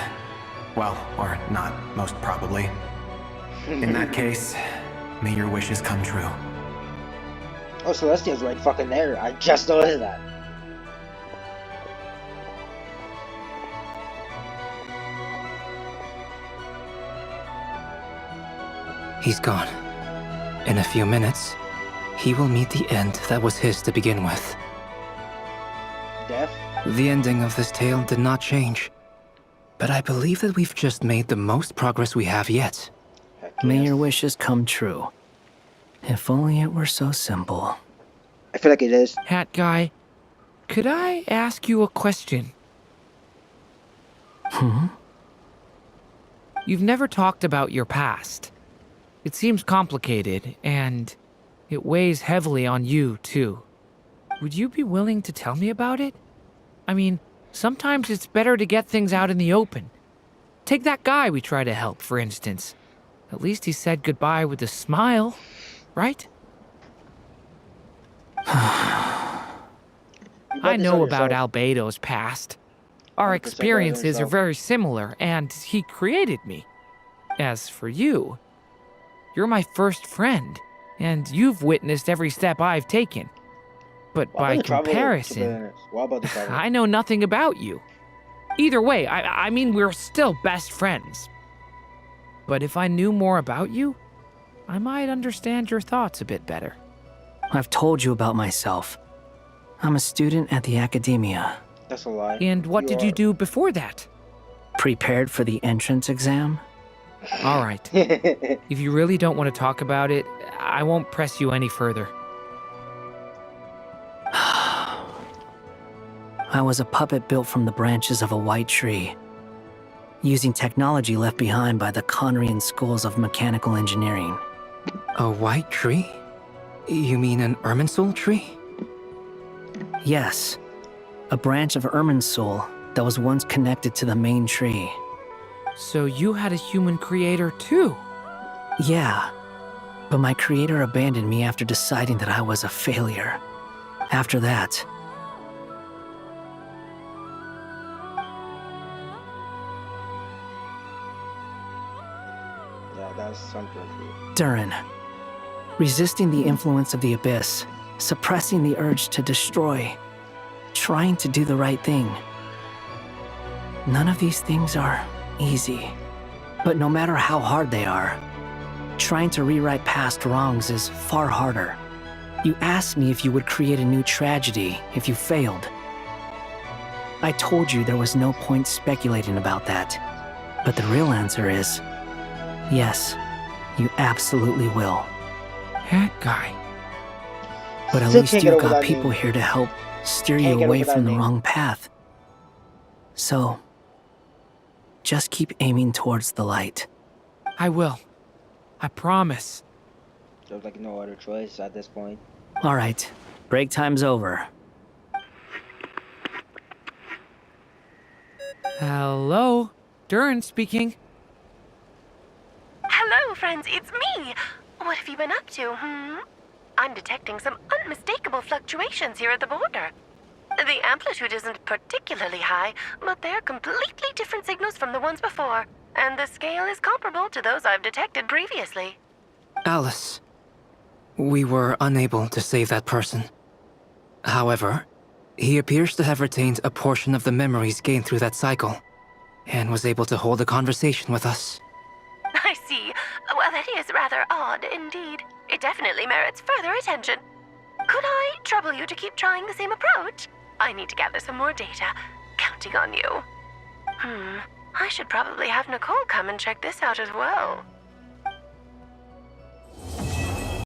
Well, or not, most probably. In that case, may your wishes come true. Oh, Celestia's right fucking there. I just noticed that. He's gone. In a few minutes, he will meet the end that was his to begin with. Death? The ending of this tale did not change, but I believe that we've just made the most progress we have yet. May your wishes come true. If only it were so simple. I feel like it is. Hat guy, could I ask you a question? You've never talked about your past. It seems complicated, and it weighs heavily on you, too. Would you be willing to tell me about it? I mean, sometimes it's better to get things out in the open. Take that guy we try to help, for instance. At least he said goodbye with a smile, right? I know about Albedo's past. Our experiences are very similar, and he created me. As for you, you're my first friend, and you've witnessed every step I've taken. But by comparison, I know nothing about you. Either way, I mean, we're still best friends. But if I knew more about you, I might understand your thoughts a bit better. I've told you about myself. I'm a student at the academia. That's a lie. And what did you do before that? Prepared for the entrance exam. All right. If you really don't want to talk about it, I won't press you any further. I was a puppet built from the branches of a white tree, using technology left behind by the Conrian schools of mechanical engineering. A white tree? You mean an Irminsul tree? Yes, a branch of Irminsul that was once connected to the main tree. So you had a human creator too? Yeah, but my creator abandoned me after deciding that I was a failure. After that, yeah, that's something true. Durin, resisting the influence of the abyss, suppressing the urge to destroy, trying to do the right thing. None of these things are easy, but no matter how hard they are, trying to rewrite past wrongs is far harder. You asked me if you would create a new tragedy if you failed. I told you there was no point speculating about that, but the real answer is, yes, you absolutely will. That guy. But at least you've got people here to help steer you away from the wrong path. So, just keep aiming towards the light. I will. I promise. There's like no other choice at this point. All right, break time's over. Hello? Durin speaking. Hello, friends, it's me! What have you been up to, I'm detecting some unmistakable fluctuations here at the border. The amplitude isn't particularly high, but they're completely different signals from the ones before, and the scale is comparable to those I've detected previously. Alice, we were unable to save that person. However, he appears to have retained a portion of the memories gained through that cycle, and was able to hold a conversation with us. I see. Well, that is rather odd indeed. It definitely merits further attention. Could I trouble you to keep trying the same approach? I need to gather some more data. Counting on you. I should probably have Nicole come and check this out as well.